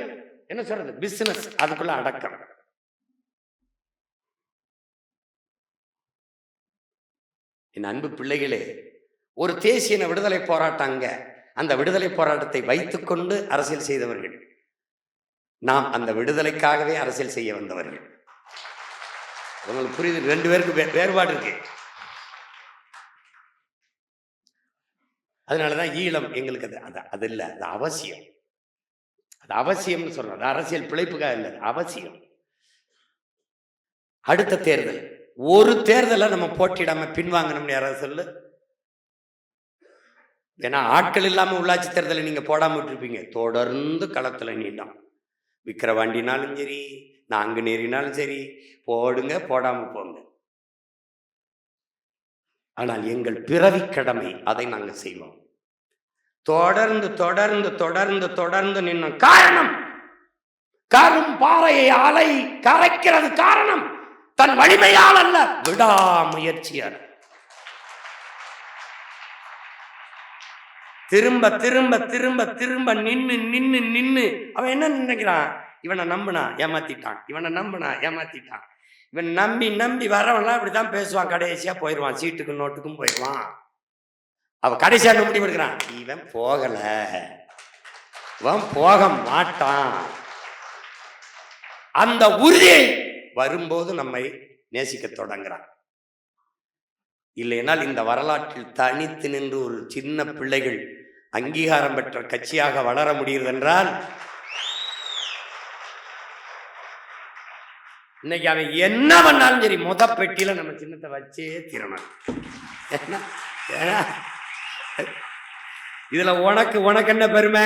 என்ன சொல்றது, பிசினஸ், அதுக்குள்ள அடக்கம். என் அன்பு பிள்ளைகளே, ஒரு தேசிய விடுதலை போராட்டங்க, அந்த விடுதலை போராட்டத்தை வைத்துக்கொண்டு அரசியல் செய்தவர்கள். நாம் அந்த விடுதலைக்காகவே அரசியல் செய்ய வந்தவர்கள். உங்களுக்கு புரியுது? ரெண்டு பேருக்கு வேறுபாடு இருக்கு. அதனாலதான் ஈழம் எங்களுக்கு அது இல்லை, அது அவசியம். அது அவசியம்னு சொல்றோம். அது அரசியல் பிழைப்புக்காக இல்லை, அவசியம். அடுத்த தேர்தல், ஒரு தேர்தலை நம்ம போட்டியிடாம பின்வாங்கணும்னு யாராவது சொல்லு. ஏன்னா ஆட்கள் இல்லாம உள்ளாட்சி தேர்தலை நீங்க போடாம விட்டுருப்பீங்க. தொடர்ந்து களத்துல நீட்டம், விக்கிரவாண்டினாலும் சரி, நாங்குநேரினாலும் சரி, போடுங்க, போடாம போங்க. ஆனால் எங்கள் பிறவி கடமை, அதை நாங்கள் செய்வோம். தொடர்ந்து தொடர்ந்து தொடர்ந்து தொடர்ந்து நின்ன காரணம், கரும் பாறையை அலை கரைக்கிறது காரணம் தன் வலிமையால் அல்ல, விடாமுயற்சியால். திரும்ப திரும்ப திரும்ப திரும்ப நின்னு நின்னு நின்னு அவன் என்ன நினைக்கிறான், இவனை நம்பினா ஏமாத்திட்டான், இவனை நம்பினா ஏமாத்திட்டான். இவன் நம்பி நம்பி வரவன்லாம் இப்படித்தான் பேசுவான், கடைசியா போயிடுவான், சீட்டுக்கும் நோட்டுக்கும் போயிடுவான். அவன் கடைசியா முடிவு எடுக்கிறான், இவன் போகல, இவன் போக மாட்டான். அந்த உறுதியை வரும்போது நம்மை நேசிக்க தொடங்குறான். இல்லைனால் இந்த வரலாற்றில் தனித்து நின்று ஒரு சின்ன பிள்ளைகள் அங்கீகாரம் பெற்ற கட்சியாக வளர முடிகிறது என்றால், இன்னைக்கு அவன் என்ன பண்ணாலும் சரி முத பெட்டியில நம்ம சின்னத்தை வச்சே தீரணும். இதுல உனக்கு உனக்கு என்ன பெருமை?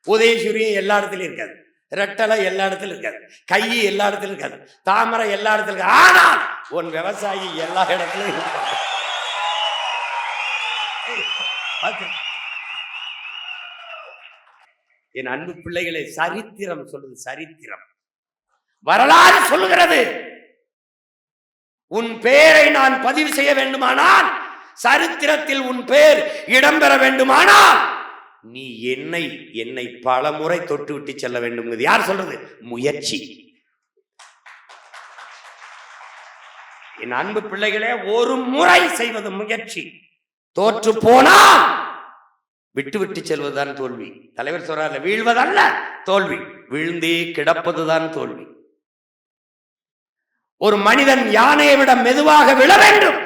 உதயசூரியன் எல்லா இடத்துலயும் இருக்காது, ரெட்டலை எல்லா இடத்துலயும் இருக்காது, கை எல்லா இடத்துலயும் இருக்காது, தாமரை எல்லா இடத்துலயும் இருக்காது. ஆனால் உன் விவசாயி எல்லா இடத்துலயும் இருக்காது. என் அன்பு பிள்ளைகளை, சரித்திரம் சொல்லுது, சரித்திரம் வரலாறு சொல்லுகிறது. உன் பெயரை நான் பதிவு செய்ய வேண்டுமானால், சரித்திரத்தில் உன் பெயர் இடம்பெற வேண்டுமானால், நீ என்னை பல முறை தொட்டு விட்டு செல்ல வேண்டும். யார் சொல்றது? முயற்சி. என் அன்பு பிள்ளைகளே, ஒரு முறை செய்வது முயற்சி. தோற்று போனால் விட்டு விட்டு செல்வதுதான் தோல்வி. தலைவர் சொல்றாரு, வீழ்வதல்ல தோல்வி, விழுந்தே கிடப்பதுதான் தோல்வி. ஒரு மனிதன் யானையை விட மெதுவாக விழ வேண்டும்,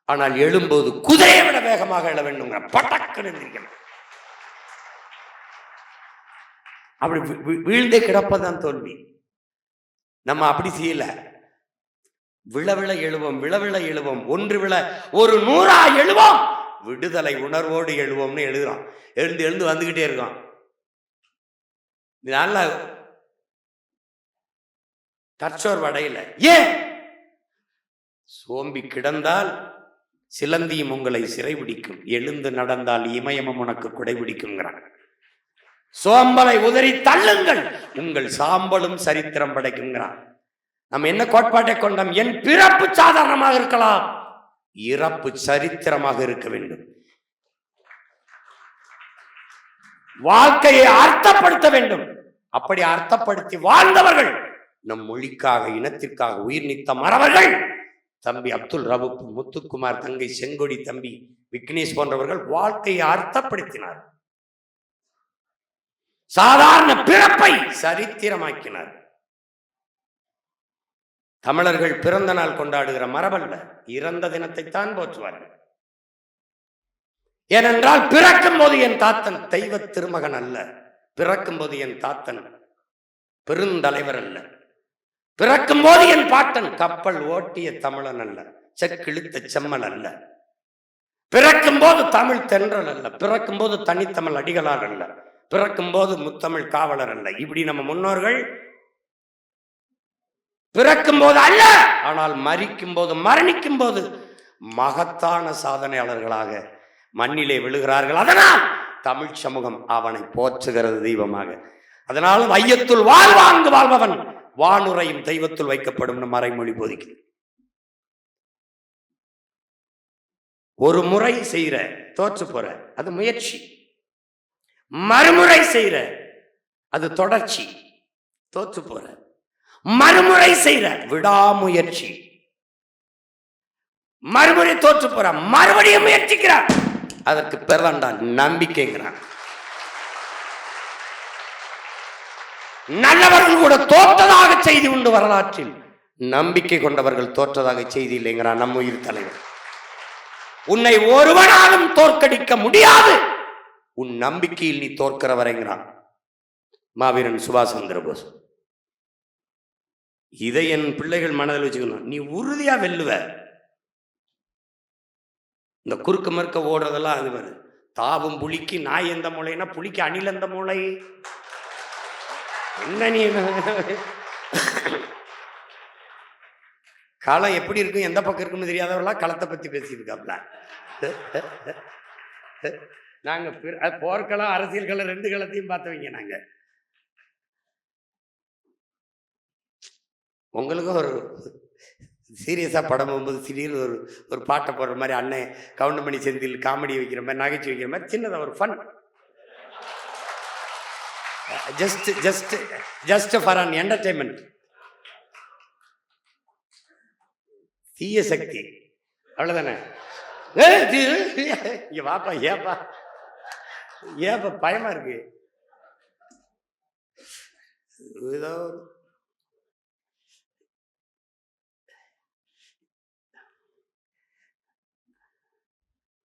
ஆனால் எழும்போது குதிரையை விட வேகமாக எழ வேண்டும். பட்டக்கு அப்படி வீழ்ந்தே கிடப்பதுதான் தோல்வி. நம்ம அப்படி செய்யல. விழவிழ எழுவோம், விழவிழ எழுவோம், ஒன்று விழ ஒரு 100 எழுவோம், விடுதலை உணர்வோடு எழுவோம்னு எழுதுறோம். எழுந்து எழுந்து வந்துகிட்டே இருக்கோம். நல்ல தற்சோர்வடையில. ஏன்? சோம்பி கிடந்தால் சிலந்தியும் உங்களை சிறைபிடிக்கும், எழுந்து நடந்தால் இமயமும் உனக்கு குடைபிடிக்குங்கிறாங்க. சோம்பலை உதறி தள்ளுங்கள், உங்கள் சாம்பலும் சரித்திரம் படைக்குங்கிறான். நம்ம என்ன கோட்பாட்டை கொண்டோம்? என் பிறப்பு சாதாரணமாக இருக்கலாம், இறப்பு சரித்திரமாக இருக்க வேண்டும். வாழ்க்கையை அர்த்தப்படுத்த வேண்டும். அப்படி அர்த்தப்படுத்தி வாழ்ந்தவர்கள், நம் மொழிக்காக இனத்திற்காக உயிர் நீத்த மறவர்கள், தம்பி அப்துல் ரவுப், முத்துக்குமார், தங்கை செங்கொடி, தம்பி விக்னேஷ் போன்றவர்கள் வாழ்க்கையை அர்த்தப்படுத்தினார். சாதாரண பிறப்பை சரித்திரமாக்கினார். தமிழர்கள் பிறந்த நாள் கொண்டாடுகிற மரபல்ல, இறந்த தினத்தைத்தான் போற்றுவார்கள். ஏனென்றால் பிறக்கும் போது என் தாத்தன் தெய்வ திருமகன் அல்ல, பிறக்கும் போது என் தாத்தன் பெருந்தலைவர் அல்ல, பிறக்கும் போது என் பாட்டன் கப்பல் ஓட்டிய தமிழன் அல்ல, செக்கிழுத்த செம்மல் அல்ல, பிறக்கும் போது தமிழ் தென்றல் அல்ல, பிறக்கும் போது தனித்தமிழ் அடிகளார் அல்ல, பிறக்கும் போது முத்தமிழ் காவலர் அல்ல. இப்படி நம்ம முன்னோர்கள் பிறக்கும் போது அல்ல, ஆனால் மரிக்கும் போது, மரணிக்கும் போது மகத்தான சாதனையாளர்களாக மண்ணிலே விழுகிறார்கள். அதனால் தமிழ் சமூகம் அவனை போற்றுகிறது தெய்வமாக. அதனால் வையத்துள் வாழ்வாங்கு வாழ்பவன் வானுரையும் தெய்வத்துள் வைக்கப்படும் மறைமொழி போதிக்கிறது. ஒரு முறை செய்யற தோற்று போற, அது முயற்சி. மறுமுறை செய்யற, அது தொடர்ச்சி, தோத்து போற. மறுமுறை செய்யற, விடாமுயற்சி. மறுமுறை தோற்று போற, மறுபடியும் முயற்சிக்கிறார், அதற்கு பிறந்தாண்டா நம்பிக்கைங்கிறான். நல்லவர்கள் கூட தோற்றதாக செய்தி உண்டு வரலாற்றில், நம்பிக்கை கொண்டவர்கள் தோற்றதாக செய்தி இல்லைங்கிறான் நம் உயிர் தலைவர். உன்னை ஒருவனாலும் தோற்கடிக்க முடியாது, உன் நம்பிக்கையில் நீ தோற்கிற வரைங்கிறான் மாவீரன் சுபாஷ் சந்திர போஸ். இதை என் பிள்ளைகள் மனதில் வச்சுக்கணும். நீ உறுதியா வெல்லுவ. இந்த குறுக்க மறுக்க ஓடுறதெல்லாம் அது வருது. தாவும் புலிக்கு நாய் எந்த மூளைன்னா புலிக்கு அணில் எந்த மூளை? என்ன நீ களம் எப்படி இருக்கும், எந்த பக்கம் இருக்குன்னு தெரியாதவர்களா களத்தை பத்தி பேசியிருக்காப்ல. நாங்க போர்க்களம், அரசியல் களம், ரெண்டு களத்தையும் பார்த்தவங்க நாங்க. உங்களுக்கும் ஒரு சீரியஸா படம் போகும்போது திடீர்னு ஒரு பாட்டை போடுற மாதிரி, அண்ணன் கவுண்டமணி செந்தில் காமெடி வைக்கிற மாதிரி, நகைச்சுவை வைக்கிற மாதிரி சின்னதாக ஒரு fun, just for an entertainment. தீய சக்தி அவ்வளவுதானே. இங்க வாப்பா, ஏப்பா பயமா இருக்கு. ஏதோ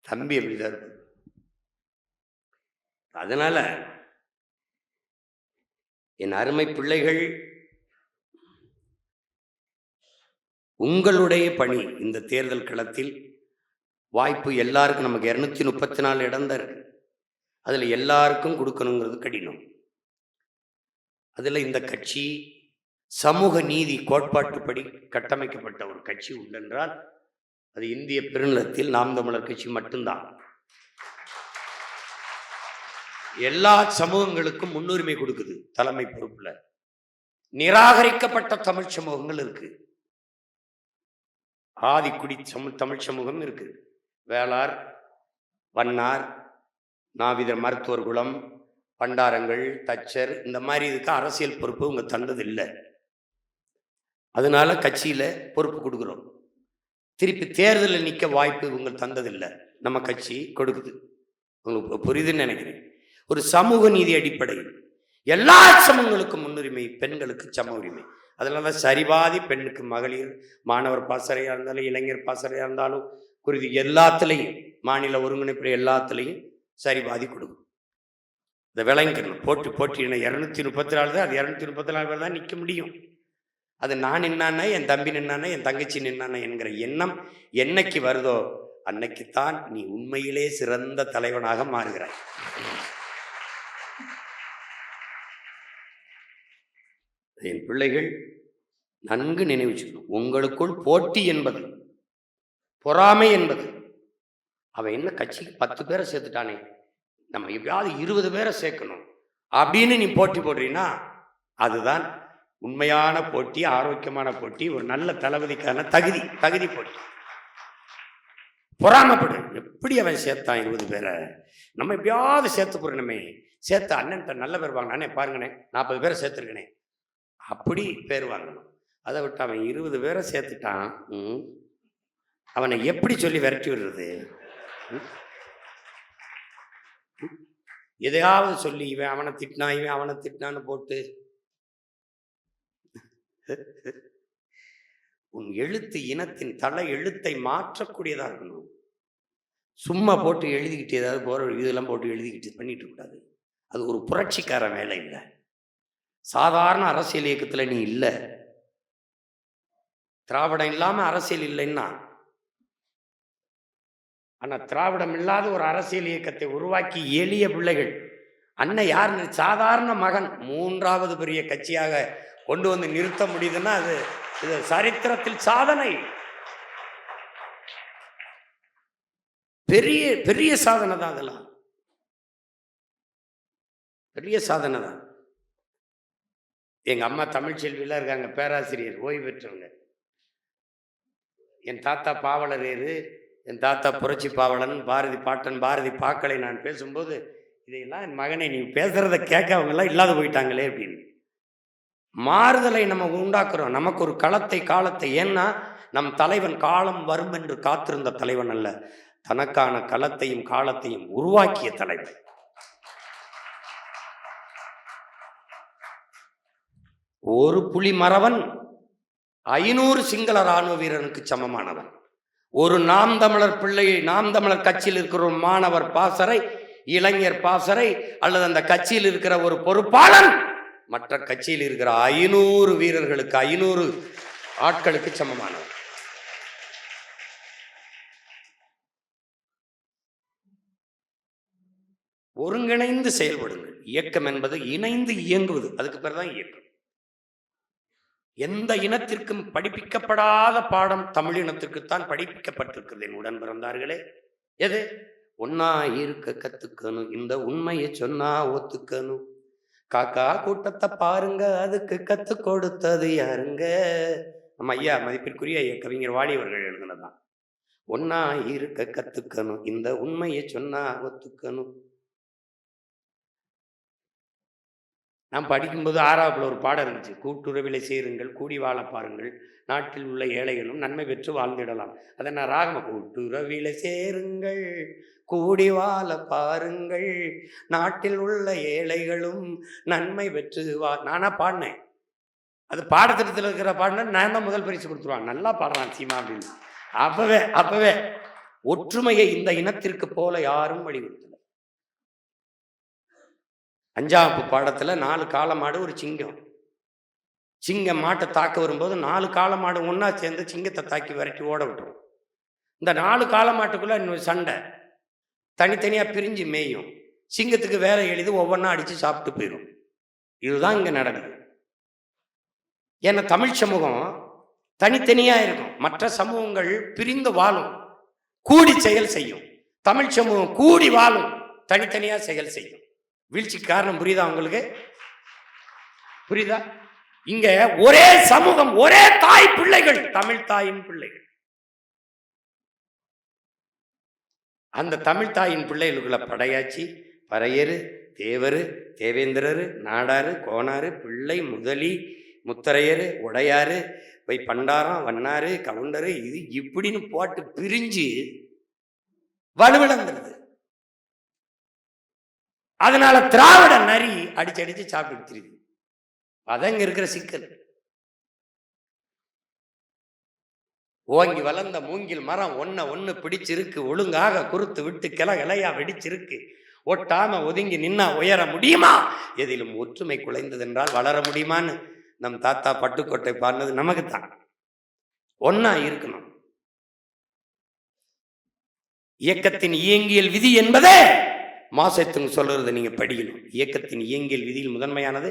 தம்பி அப்படிதான் இருக்கும். அதனால என் அருமை பிள்ளைகள், உங்களுடைய பணி இந்த தேர்தல் களத்தில் வாய்ப்பு எல்லாருக்கும், நமக்கு 234 இடம் தான் இருக்கு, அதுல எல்லாருக்கும் கொடுக்கணுங்கிறது கடினம். அதுல இந்த கட்சி சமூக நீதி கோட்பாட்டுப்படி கட்டமைக்கப்பட்ட ஒரு கட்சி உண்டென்றால் அது இந்திய பெருநிலத்தில் நாம் தமிழர் கட்சி மட்டும்தான். எல்லா சமூகங்களுக்கும் முன்னுரிமை கொடுக்குது தலைமை பொறுப்புல. நிராகரிக்கப்பட்ட தமிழ் சமூகங்கள் இருக்கு, ஆதிக்குடி தமிழ் சமூகம் இருக்கு, வேளார், வண்ணார், நாவிதர், மருத்துவர் குலம், பண்டாரங்கள், தச்சர், இந்த மாதிரி இதுக்கு அரசியல் பொறுப்பு உங்க தந்தது இல்லை. அதனால கட்சியில பொறுப்பு கொடுக்குறோம். திருப்பி தேர்தலில் நிற்க வாய்ப்பு இவங்க தந்ததில்லை, நம்ம கட்சி கொடுக்குது. உங்களுக்கு புரியுதுன்னு நினைக்கிறேன். ஒரு சமூக நீதி அடிப்படையில் எல்லா சமூகங்களுக்கும் முன்னுரிமை, பெண்களுக்கு சம உரிமை. அதனால தான் சரிபாதி பெண்ணுக்கு, மகளிர், மாணவர் பாசறையாக இருந்தாலும், இளைஞர் பாசறையாக இருந்தாலும், குருதி எல்லாத்துலேயும், மாநில ஒருங்கிணைப்பு எல்லாத்துலேயும் சரிபாதி கொடுக்கும். இதை விளங்கிக்கணும். போட்டி 234 தான், அது 234 பேர் தான் நிற்க முடியும். அது நான் நின்னானே, என் தம்பி நின்னானே, என் தங்கச்சி நின்னானே என்கிற எண்ணம் என்னைக்கு வருதோ அன்னைக்குத்தான் நீ உண்மையிலே சிறந்த தலைவனாக மாறுகிறாய். என் பிள்ளைகள் நன்கு நினைவுச்சுக்கணும். உங்களுக்குள் போட்டி என்பது, பொறாமை என்பது, அவன் என்ன கட்சிக்கு 10 பேரை சேர்த்துட்டானே, நம்ம எப்படியாவது 20 பேரை சேர்க்கணும் அப்படின்னு நீ போட்டி போடுறீன்னா அதுதான் உண்மையான போட்டி, ஆரோக்கியமான போட்டி, ஒரு நல்ல தளபதிக்கான தகுதி போட்டி. பொறாமப்படு. எப்படி அவன் சேர்த்தான் 20 பேரை, நம்ம எப்படியாவது சேர்த்து போறணுமே, சேர்த்து அண்ணன்ட்ட நல்ல பேர் வாங்கினானே, பாருங்கண்ணே 40 பேரை சேர்த்துருக்கனே, அப்படி பேர் வாங்கணும். அதை விட்டு அவன் 20 பேரை சேர்த்துட்டான், அவனை எப்படி சொல்லி விரட்டி விடுறது? எதையாவது சொல்லி இவன் அவனை திட்டினா, இவன் அவனை திட்டினான்னு போட்டு, உன் எழுத்து இனத்தின் தலை எழுத்தை மாற்றக்கூடியதா இருக்கணும். சும்மா போட்டு எழுதிக்கிட்டு ஏதாவது போற இதெல்லாம் போட்டு எழுதிக்கிட்டு பண்ணிட்டு கூடாது. அது ஒரு புரட்சிக்கார வேலை இல்லை. சாதாரண அரசியல் இயக்கத்துல நீ இல்லை. திராவிடம் இல்லாம அரசியல் இல்லைன்னா, ஆனா திராவிடம் இல்லாத ஒரு அரசியல் இயக்கத்தை உருவாக்கி எளிய பிள்ளைகள், அண்ணன் யார், சாதாரண மகன் 3வது பெரிய கட்சியாக கொண்டு வந்து நிறுத்த முடியுதுன்னா அது இது சரித்திரத்தில் சாதனை, பெரிய பெரிய சாதனை தான். அதெல்லாம் பெரிய சாதனை தான். எங்க அம்மா தமிழ்ச்செல்வியில் இருக்காங்க, பேராசிரியர், ஓய்வு பெற்றவங்க. என் தாத்தா பாவலரேரு, என் தாத்தா புரட்சி பாவலன், பாரதி பாட்டன், பாரதி பாக்களை நான் பேசும்போது இதையெல்லாம் என் மகனை நீ பேசுறத கேட்க அவங்க எல்லாம் இல்லாத போயிட்டாங்களே அப்படின்னு. மாறுதலை நம்ம உண்டாக்குறோம். நமக்கு ஒரு காலத்தை. ஏன்னா நம் தலைவன் காலம் வரும் என்று காத்திருந்த தலைவன் அல்ல, தனக்கான களத்தையும் காலத்தையும் உருவாக்கிய தலைவன். ஒரு புலி மறவன் 500 சிங்கள ராணுவ வீரனுக்கு சமமானவன். ஒரு நாம் தமிழர் பிள்ளை, நாம் தமிழர் கட்சியில் இருக்கிற ஒரு மாணவர் பாசறை, இளைஞர் பாசறை, அல்லது அந்த கட்சியில் இருக்கிற ஒரு பொறுப்பாளன் மற்ற கட்சியில் இருக்கிற 500 வீரர்களுக்கு, 500 ஆட்களுக்கு சமமானவன். ஒருங்கிணைந்து செயல்படுங்கள். இயக்கம் என்பது இணைந்து இயங்குவது, அதுக்கு பேர் தான் இயக்கம். எந்த இனத்திற்கும் படிப்பிக்கப்படாத பாடம் தமிழ் இனத்திற்குத்தான் படிப்பிக்கப்பட்டிருக்கிறது என் உடன் பிறந்தார்களே. எது? ஒன்னா இருக்க கத்துக்கணும், இந்த உண்மையை சொன்னா ஒத்துக்கணும், காக்கா கூட்டத்தை பாருங்க அதுக்கு கத்து கொடுத்தது யாருங்க? நம்ம ஐயா மதிப்பிற்குரிய கவிஞர் வாலி அவர்கள் எழுதுனதான். ஒன்னா இருக்க கத்துக்கணும், இந்த உண்மையை சொன்னா ஒத்துக்கணும். நான் படிக்கும்போது 6ஆவதுல ஒரு பாடம் இருந்துச்சு, கூட்டுறவிலை சேருங்கள், கூடி வாழ பாருங்கள், நாட்டில் உள்ள ஏழைகளும் நன்மை பெற்று வாழ்ந்திடலாம். அதை நான் ராகம, கூட்டுறவிலை சேருங்கள், கூடி வாழ பாருங்கள், நாட்டில் உள்ள ஏழைகளும் நன்மை பெற்று நானா பாடினேன். அது பாடத்திட்டத்தில் இருக்கிற பாடின நான் தான் முதல் பரிசு கொடுத்துருவான். நல்லா பாடுறான் சீமா அப்படின்னு. அப்பவே ஒற்றுமையை இந்த இனத்திற்கு போல யாரும் வழிவகுத்தல. 5ஆம் பாடத்துல 4 காளமாடு ஒரு சிங்கம். சிங்கம் மாட்டை தாக்க வரும்போது 4 காளமாடு ஒன்னா சேர்ந்து சிங்கத்தை தாக்கி விரட்டி ஓட விட்டுரும். இந்த 4 காளமாட்டுக்குள்ள இன்னொரு சண்டை, தனித்தனியா பிரிஞ்சு மேயும். சிங்கத்துக்கு வேலை எழுதி ஒவ்வொன்றா அடிச்சு சாப்பிட்டு போயிடும். இதுதான் இங்க நடக்குது. ஏன்னா தமிழ் சமூகம் தனித்தனியா இருக்கும், மற்ற சமூகங்கள் பிரிந்து வாழும், கூடி செயல் செய்யும். தமிழ் சமூகம் கூடி வாழும், தனித்தனியா செயல் செய்யும். வீழ்ச்சிக்கு காரணம் புரியுதா உங்களுக்கு? புரியுதா? இங்க ஒரே சமூகம், ஒரே தாய் பிள்ளைகள், தமிழ் தாயின் பிள்ளைகள். அந்த தமிழ் தாயின் பிள்ளைகளுக்குள்ள படையாச்சி, பறையரு, தேவரு, தேவேந்திரரு, நாடாரு, கோனாரு, பிள்ளை, முதலி, முத்தரையரு, உடையாரு, போய் பண்டாரம், வண்ணாரு, கவுண்டரு, இது இப்படின்னு போட்டு பிரிஞ்சு வலுவிழந்துருது. அதனால திராவிட நரி அடிச்சு சாப்பிட்டு தெரியுது. அதங்க இருக்கிற சிக்கல். ஓங்கி வளர்ந்த மூங்கில் மரம் ஒன்னு பிடிச்சிருக்கு, ஒழுங்காக குறுத்து விட்டு கிளையா வெடிச்சிருக்கு, ஒட்டாம ஒதுங்கி நின்னா உயர முடியுமா? எதிலும் ஒற்றுமை குலைந்தது என்றால் வளர முடியுமான்னு நம் தாத்தா பட்டுக்கோட்டை பாடினது நமக்குத்தான். ஒன்னா இருக்கணும். இயக்கத்தின் இயங்கியல் விதி என்பதே மாசத்துங்க சொல்றது நீங்க படிக்கணும். இயக்கத்தின் இயங்கியல் விதியில் முதன்மையானது,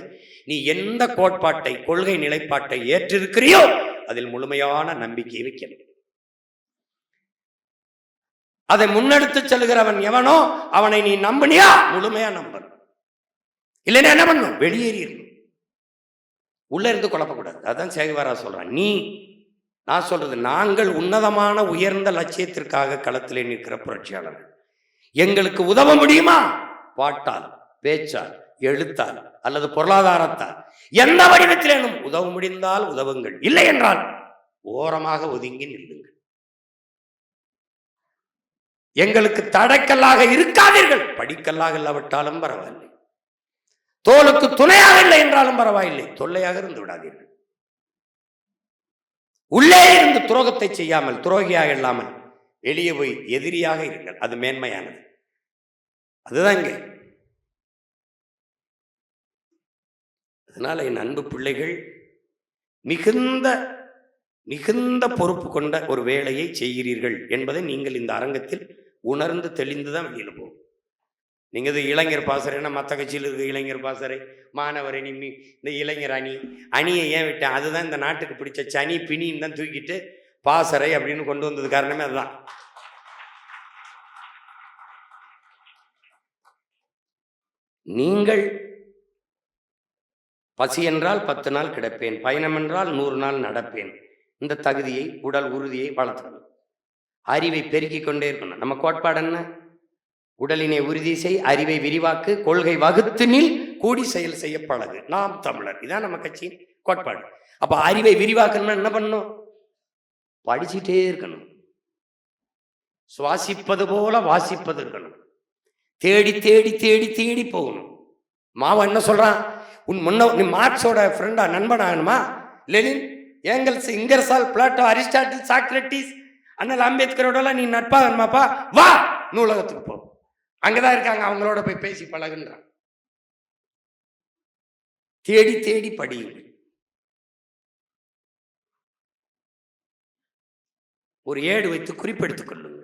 நீ எந்த கோட்பாட்டை, கொள்கை நிலைப்பாட்டை ஏற்றிருக்கிறியோ அதில் முழுமையான நம்பிக்கை வைக்கணும். அதை முன்னெடுத்து செல்கிறவன் எவனோ அவனை நீ நம்பினியா முழுமையா நம்பணும். இல்லைன்னா என்ன பண்ணும்? வெளியேறிடணும். உள்ள இருந்து குழப்பக்கூடாது. அதான் சேகுவாரா சொல்றான். நான் சொல்றது, நாங்கள் உன்னதமான உயர்ந்த லட்சியத்திற்காக களத்திலே நிற்கிற புரட்சியாளர்கள். எங்களுக்கு உதவ முடியுமா? பாட்டால், பேச்சால், எழுத்தால் அல்லது பொருளாதாரத்தால் எந்த வடிவத்திலும் உதவ முடிந்தால் உதவுங்கள், இல்லை என்றால் ஓரமாக ஒதுங்கி நில்லுங்கள். எங்களுக்கு தடைக்கல்லாக இருக்காதீர்கள். படிக்கல்லாக இல்லாவிட்டாலும் பரவாயில்லை, தோளுக்கு துணையாக இல்லை என்றாலும் பரவாயில்லை, தொல்லையாக இருந்து விடாதீர்கள். உள்ளே இருந்து துரோகத்தை செய்யாமல், துரோகியாக இல்லாமல் வெளியே போய் எதிரியாக இருங்கள். அது மேன்மையானது. அதுதான் இங்க. அதனால என் அன்பு பிள்ளைகள், மிகுந்த மிகுந்த பொறுப்பு கொண்ட ஒரு வேலையை செய்கிறீர்கள் என்பதை நீங்கள் இந்த அரங்கத்தில் உணர்ந்து தெளிந்துதான் வெளியில் போகும். நீங்க இது இளைஞர் பாசறைன்னா மற்ற கட்சியில் இருக்க இளைஞர் பாசறை, மாணவர் அணி, இந்த இளைஞர் அணியை ஏன் விட்டேன்? அதுதான் இந்த நாட்டுக்கு பிடிச்ச சனி பிணின்னு தான் தூக்கிட்டு பாசறை அப்படின்னு கொண்டு வந்தது காரணமே அதுதான். நீங்கள் பசி என்றால் 10 நாள் கிடப்பேன், பயணம் என்றால் 100 நாள் நடப்பேன், இந்த தகுதியை, உடல் உறுதியை வளர்த்துக்கணும். அறிவை பெருக்கிக் கொண்டே இருக்கணும். நம்ம கோட்பாடு என்ன? உடலினை உறுதி செய், அறிவை விரிவாக்கு, கொள்கை வகுத்து நில், கூடி செயல் செய்ய பழகு. நாம் தமிழர், இதான் நம்ம கட்சியின் கோட்பாடு. அப்ப அறிவை விரிவாக்கணும்னா என்ன பண்ணணும்? படிச்சுட்டே இருக்கணும். சுவாசிப்பது போல வாசிப்பது இருக்கணும். தேடி தேடி தேடி தேடி போகணும். மாவன் என்ன சொல்றான்? உன் நீ மார்க்ஸோட ஃப்ரெண்டா, நண்பனாகணுமா? Lenin, Engels, Ingersoll, Plato, Aristotle, Socrates, அண்ணல் அம்பேத்கரோட நீ நட்பாகணுமாப்பா? வா நூலகத்துக்கு போ, அங்கதான் இருக்காங்க, அவங்களோட போய் பேசி பழகுன்றான். தேடி தேடி படியுங்கள். ஒரு ஏடு வைத்து குறிப்பெடுத்துக் கொள்ளுங்கள்.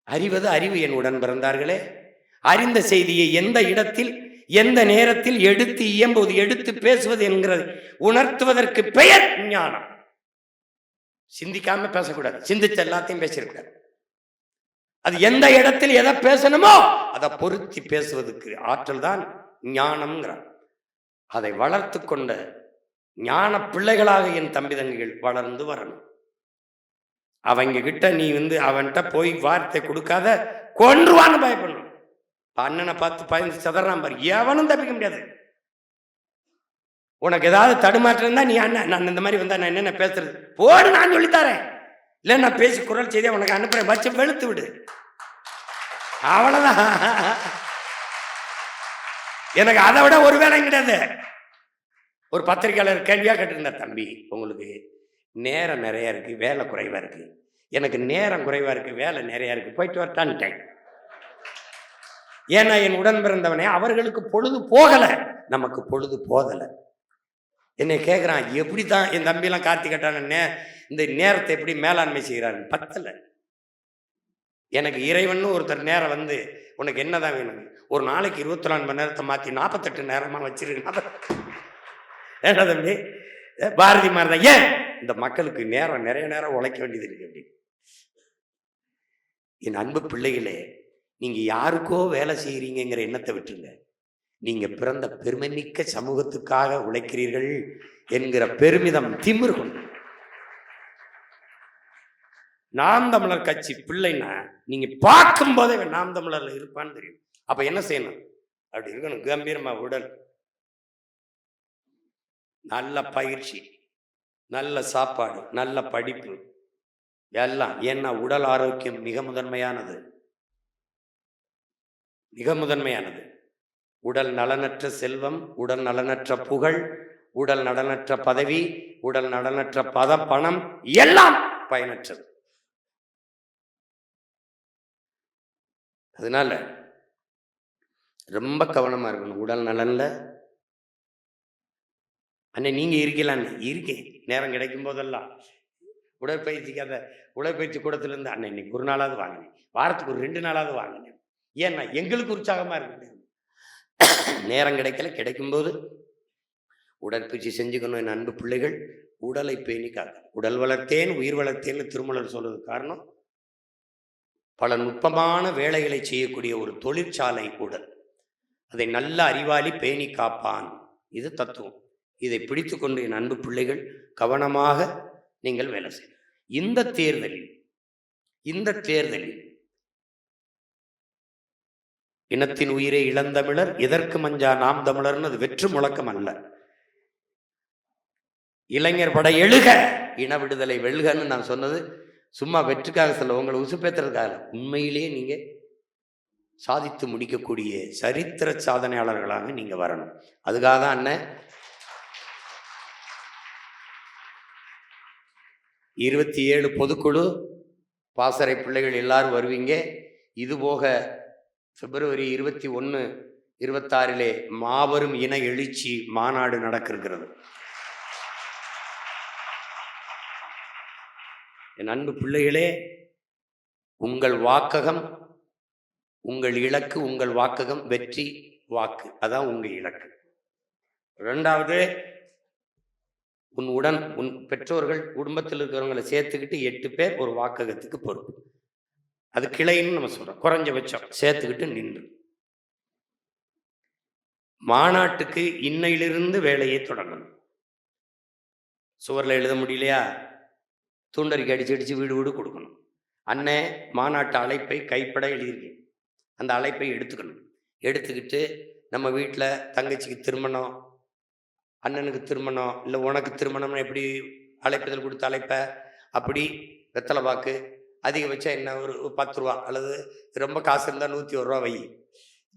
அறிவது அறிவு என் உடன் பிறந்தார்களே. அறிந்த செய்தியை எந்த இடத்தில் எந்த நேரத்தில் எடுத்து இயம்புவது, எடுத்து பேசுவது என்கிறது உணர்த்துவதற்கு பெயர் ஞானம். சிந்திக்காம பேசக்கூடாது, சிந்திச்ச எல்லாத்தையும் பேசியிருக்கூடாது. அது எந்த இடத்தில் எதை பேசணுமோ அதை பொருத்தி பேசுவதற்கு ஆற்றல் தான் ஞானம்ங்கிறார். அதை வளர்த்து கொண்ட ஞான பிள்ளைகளாக என் தம்பி தங்கிகள் வளர்ந்து வரணும். அவங்க கிட்ட நீ அவன்கிட்ட போய் வார்த்தை கொடுக்காத, கொன்றுவான்னு பயப்படணும். அண்ணனை பார்த்து பயந்து சதறான் பாரு, எவனும் தப்பிக்க முடியாது. உனக்கு ஏதாவது தடுமாற்றம் இருந்தா நீ அண்ணன், நான் இந்த மாதிரி வந்தா நான் என்னென்ன பேசுறது போடு, நான் சொல்லித்தரேன். இல்லை நான் பேசி குரல் செய்தி உனக்கு அனுப்புறேன், வச்சு வெளுத்து விடு, அவ்வளவுதான். எனக்கு அதை விட ஒரு வேலை கிடையாது. ஒரு பத்திரிகையாளர் கேள்வியா கேட்டிருந்தார், தம்பி உங்களுக்கு நேரம் நிறைய இருக்கு, வேலை குறைவா இருக்கு. எனக்கு நேரம் குறைவா இருக்கு, வேலை நிறைய இருக்கு, போயிட்டு வரட்டான்ட்டேன். ஏன்னா என் உடன் பிறந்தவனே, அவர்களுக்கு பொழுது போகல, நமக்கு பொழுது போதல. என்னை கேட்குறான், எப்படி தான் என் தம்பிலாம் கார்த்தி கட்டான இந்த நேரத்தை எப்படி மேலாண்மை செய்கிறாரு? பத்தல. எனக்கு இறைவன் ஒருத்தர் நேரம் உனக்கு என்னதான் வேணும்? ஒரு நாளைக்கு 24 மணி நேரத்தை மாற்றி 48 நேரமா வச்சிருக்க. ஏன்னா தம்பி, பாரதி மாதிரி தான். ஏன் இந்த மக்களுக்கு நேரம் நிறைய நேரம் உழைக்க வேண்டியது இருக்கு அப்படின்னு. என் அன்பு பிள்ளைகளே, நீங்க யாருக்கோ வேலை செய்கிறீங்கிற எண்ணத்தை விட்டுருங்க. நீங்க பிறந்த பெருமைமிக்க சமூகத்துக்காக உழைக்கிறீர்கள் என்கிற பெருமிதம் திமிரு கொண்டு. நாம் தமிழர் கட்சி பிள்ளைன்னா நீங்க பார்க்கும் போதே நாம் தமிழர்ல இருப்பான்னு தெரியும். அப்ப என்ன செய்யணும்? அப்படி இருக்கணும், கம்பீரமா உடல், நல்ல பயிற்சி, நல்ல சாப்பாடு, நல்ல படிப்பு எல்லாம். ஏன்னா உடல் ஆரோக்கியம் மிக முதன்மையானது, மிக முதன்மையானது. உடல் நலனற்ற செல்வம், உடல் நலனற்ற புகழ், உடல் நலனற்ற பதவி, உடல் நலனற்ற பணம் எல்லாம் பயனற்றது. அதனால ரொம்ப கவனமா இருக்கணும் உடல் நலன்ல. அண்ணே நீங்க இருக்கலான்னு இருக்கேன், நேரம் கிடைக்கும் போதெல்லாம் உடற்பயிற்சி கூடத்திலிருந்து அண்ணன் இன்னைக்கு ஒரு நாளாவது வாங்கினேன், வாரத்துக்கு ஒரு 2 நாளாவது வாங்கினேன். ஏன்னா எங்களுக்கு உற்சாகமா இருக்கு. நேரம் கிடைக்கல, கிடைக்கும்போது உடற்பயிற்சி செஞ்சுக்கணும். என் அன்பு பிள்ளைகள், உடலை பேணி காக்க. உடல் வளர்த்தேன் உயிர் வளர்த்தேன்னு திருமலர் சொல்றது காரணம், பல நுட்பமான வேலைகளை செய்யக்கூடிய ஒரு தொழிற்சாலை உடல். அதை நல்ல அறிவாளி பேணி காப்பான். இது தத்துவம். இதை பிடித்து கொண்டு என் அன்பு பிள்ளைகள் கவனமாக நீங்கள் வேலை செய்ய. இந்த தேர்தலில் இனத்தின் உயிரை இளந்தமிழர் எதற்கு மஞ்சா நாம் தமிழர்னு அது வெற்று முழக்கம் அல்ல. இளைஞர் படை எழுக, இன விடுதலை வெல்கன்னு நான் சொன்னது சும்மா வெற்றுக்காக சொல்ல, உங்களை உசுப்பேத்துறதுக்காக. உண்மையிலேயே நீங்க சாதித்து முடிக்கக்கூடிய சரித்திர சாதனையாளர்களாக நீங்க வரணும். அதுக்காக தான் அண்ணன் 27 பொதுக்குழு பாசறை பிள்ளைகள் எல்லாரும் வருவீங்க. இதுபோக பிப்ரவரி 21, 26 மாபெரும் இன எழுச்சி மாநாடு நடக்கிறது. என் அன்பு பிள்ளைகளே, உங்கள் வாக்ககம் உங்கள் இலக்கு, உங்கள் வாக்ககம் வெற்றி வாக்கு, அதான் உங்க இலக்கு. 2வது, உன் பெற்றோர்கள் குடும்பத்தில் இருக்கிறவங்களை சேர்த்துக்கிட்டு 8 பேர் ஒரு வாக்ககத்துக்கு பொறுப்பு. அது கிளைன்னு நம்ம சொல்றோம், குறைஞ்சபட்சம் சேர்த்துக்கிட்டு நின்று மாநாட்டுக்கு இன்னையிலிருந்து வேலையை தொடங்கணும். சுவரில் எழுத முடியலையா, தூண்டறிக்கை அடிச்சு வீடு கொடுக்கணும். அண்ணே மாநாட்டு அழைப்பை கைப்பட எழுதியிருக்கேன். அந்த அழைப்பை எடுத்துக்கணும். எடுத்துக்கிட்டு நம்ம வீட்டில் தங்கச்சிக்கு திருமணம், அண்ணனுக்கு திருமணம், இல்லை உனக்கு திருமணம்னு எப்படி அழைப்புதல் கொடுத்து அழைப்ப, அப்படி வெத்தலை பாக்கு அதிகபட்சம் என்ன ஒரு 10 ரூபா, அல்லது ரொம்ப காசு இருந்தால் 101 ரூபா வை.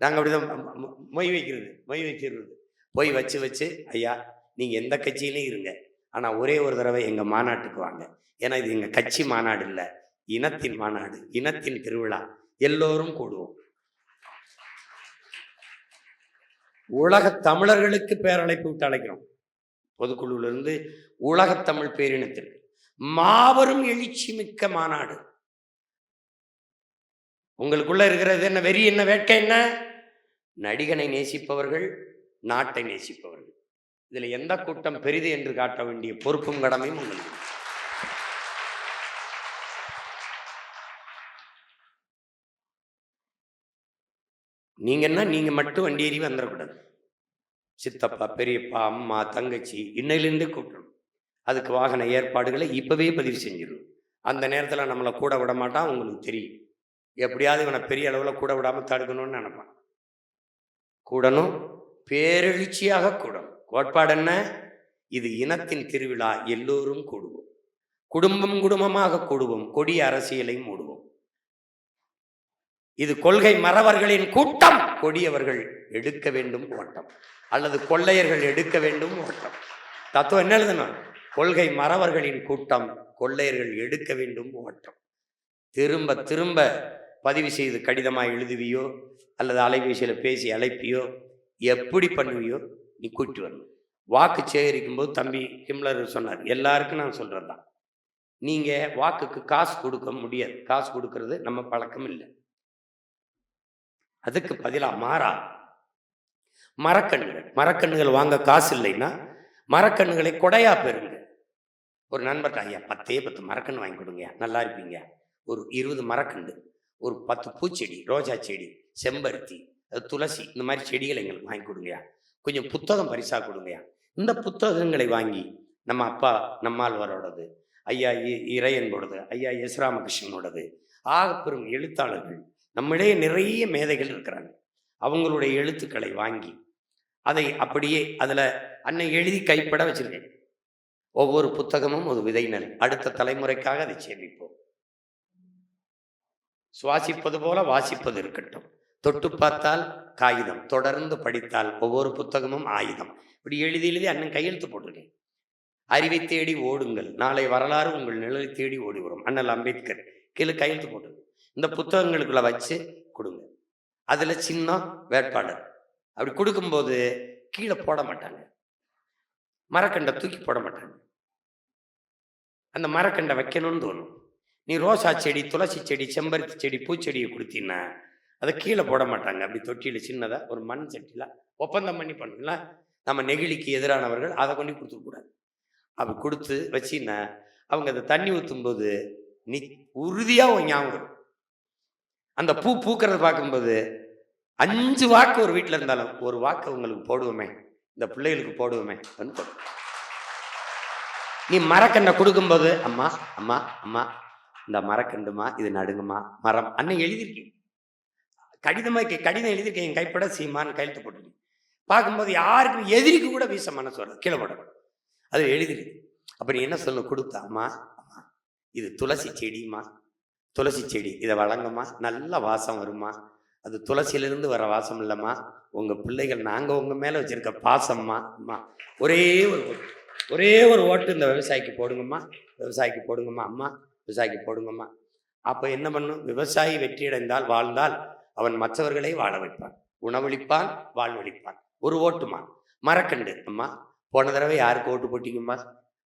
நாங்கள் அப்படி தான் மொய் வைக்கிறது. போய் வச்சு ஐயா நீங்கள் எந்த கட்சியிலையும் இருங்க, ஆனால் ஒரே ஒரு தடவை எங்கள் மாநாட்டுக்கு வாங்க. ஏன்னா இது எங்கள் கட்சி மாநாடு இல்லை, இனத்தின் மாநாடு, இனத்தின் திருவிழா, எல்லோரும் கூடுவோம். உலக தமிழர்களுக்கு பேரழைப்பு விட்டு அழைக்கிறோம். பொதுக்குழுவிலிருந்து உலகத்தமிழ் பேரினத்திற்கு மாபெரும் எழுச்சி மிக்க மாநாடு. உங்களுக்குள்ள இருக்கிறது என்ன வெறி, என்ன வேட்கை, என்ன நடிகனை நேசிப்பவர்கள், நாட்டை நேசிப்பவர்கள். இதுல எந்த கூட்டம் பெரிது என்று காட்ட வேண்டிய பொறுப்பும் கடமையும் உங்களுக்கு. நீங்க மட்டும் வண்டி ஏறி வந்துடக்கூடாது. சித்தப்பா, பெரியப்பா, அம்மா, தங்கச்சி இன்னையிலிருந்தே கூப்பிடணும். அதுக்கு வாகன ஏற்பாடுகளை இப்பவே பதிவு செஞ்சிடும். அந்த நேரத்தில் நம்மளை கூட விட மாட்டான். உங்களுக்கு தெரியும், எப்படியாவது இவனை பெரிய அளவில் கூட விடாமல் தடுக்கணும்னு நினைப்பான். கூடணும், பேரெழுச்சியாக கூடணும். கோட்பாடு என்ன? இது இனத்தின் திருவிழா, எல்லோரும் கூடுவோம், குடும்பம் குடும்பமாக கூடுவோம், கொடிய அரசியலை மூடுவோம். இது கொள்கை மறவர்களின் கூட்டம், கொடியவர்கள் எடுக்க வேண்டும் ஓட்டம், அல்லது கொள்ளையர்கள் எடுக்க வேண்டும் ஓட்டம். தத்துவம் என்ன எழுதணும்? கொள்கை மறவர்களின் கூட்டம், கொள்ளையர்கள் எடுக்க வேண்டும் ஓட்டம். திரும்ப திரும்ப பதிவு செய்து கடிதமாக எழுதுவியோ, அல்லது அலைபேசியில் பேசி அழைப்பியோ, எப்படி பண்ணுவியோ நீ கூட்டி வரணும். வாக்கு சேகரிக்கும் போது தம்பி ஹிம்லர் சொன்னார், எல்லாருக்கும் நான் சொல்கிறது தான், நீங்கள் வாக்குக்கு காசு கொடுக்க முடியாது. காசு கொடுக்கறது நம்ம பழக்கம் இல்லை. அதுக்கு பதிலாக மாறா மரக்கண்ணுகள் வாங்க காசு இல்லைன்னா மரக்கண்ணுகளை கொடையா பெறுங்க. ஒரு நண்பர்கிட்ட, ஐயா 10 மரக்கன்று வாங்கி கொடுங்க, நல்லா இருப்பீங்க. ஒரு 20 மரக்கன்று, ஒரு 10 பூச்செடி, ரோஜா செடி, செம்பருத்தி, துளசி, இந்த மாதிரி செடிகளை எங்களுக்கு வாங்கி கொடுங்கயா. கொஞ்சம் புத்தகம் பரிசாக கொடுங்கயா. இந்த புத்தகங்களை வாங்கி நம்ம அப்பா நம்மாழ்வாரோடது, ஐயா இறையன்போடது, ஐயா எஸ் ராமகிருஷ்ணனோடது, ஆகப்பெரும் எழுத்தாளர்கள் நம்மிடையே நிறைய மேதைகள் இருக்கிறாங்க. அவங்களுடைய எழுத்துக்களை வாங்கி அதை அப்படியே அதில் அன்னை எழுதி கைப்பட வச்சிருக்கேன். ஒவ்வொரு புத்தகமும் ஒரு விதைநெல், அடுத்த தலைமுறைக்காக அதை சேமிப்போம். சுவாசிப்பது போல வாசிப்பது இருக்கட்டும். தொட்டு பார்த்தால் காகிதம், தொடர்ந்து படித்தால் ஒவ்வொரு புத்தகமும் ஆயுதம். இப்படி எழுதி அண்ணன் கையெழுத்து போட்டிருக்கேன். அறிவை தேடி ஓடுங்கள், நாளை வரலாறு உங்கள் நிழலை தேடி ஓடி வரும். அண்ணல் அம்பேத்கர் கீழே கையெழுத்து போட்டிருக்கேன். இந்த புத்தகங்களுக்குள்ள வச்சு கொடுங்க. அதுல சின்ன வேட்பாளர் அப்படி கொடுக்கும்போது கீழே போட மாட்டாங்க, மரக்கண்டை தூக்கி போட மாட்டாங்க. அந்த மரக்கண்டை வைக்கணும்னு தோணும். நீ ரோசா செடி, துளசி செடி, செம்பருத்தி செடி, பூச்செடியை கொடுத்தீங்கன்னா அதை கீழே போட மாட்டாங்க. அப்படி தொட்டியில் சின்னதாக ஒரு மண் சட்டியில் ஒப்பந்தம் பண்ணி பண்ணுங்களா. நம்ம நெகிழிக்கு எதிரானவர்கள் அதை கொண்டு கொடுத்துக்கூடாது. அப்படி கொடுத்து வச்சின்னா அவங்க அதை தண்ணி ஊற்றும் போது நீ உறுதியாக ஞாபகம். அந்த பூ பூக்கிறத பார்க்கும்போது 5 வாக்கு ஒரு வீட்டில் இருந்தாலும் ஒரு வாக்கு உங்களுக்கு போடுவோமே, இந்த பிள்ளைகளுக்கு போடுவோமே. நீ மரக்கண்டை கொடுக்கும்போது அம்மா அம்மா அம்மா இந்த மரக்கண்டுமா, இது நடுங்குமா, மரம் அண்ணன் எழுதியிருக்கேன். கடிதம் எழுதியிருக்கேன். என் கைப்பட சீமான்னு கையெழுத்து போட்டுருக்கேன். பார்க்கும்போது யாருக்கும் எதிரிக்கு கூட வீச மனசு வரும், கீழே போடணும். அது எழுதிருக்கு. அப்போ நீ என்ன சொல்லணும்? கொடுத்தா அம்மா அம்மா இது துளசி செடிமா, துளசி செடி, இதை வழங்கம்மா, நல்ல வாசம் வருமா, அது துளசியிலிருந்து வர வாசம் இல்லைம்மா, உங்கள் பிள்ளைகள் நாங்கள் உங்கள் மேலே வச்சுருக்க பாசம்மா அம்மா. ஒரே ஒரு ஓட்டு இந்த விவசாயிக்கு போடுங்கம்மா, விவசாயிக்கு போடுங்கம்மா அம்மா, விவசாயிக்கு போடுங்கம்மா. அப்போ என்ன பண்ணும்? விவசாயி வெற்றியடைந்தால், வாழ்ந்தால் அவன் மற்றவர்களை வாழ வைப்பான், உணவளிப்பான், வாழ்வளிப்பான். ஒரு ஓட்டுமா. மரக்கண்டு அம்மா, போன தடவை யாருக்கு ஓட்டு போட்டீங்கம்மா?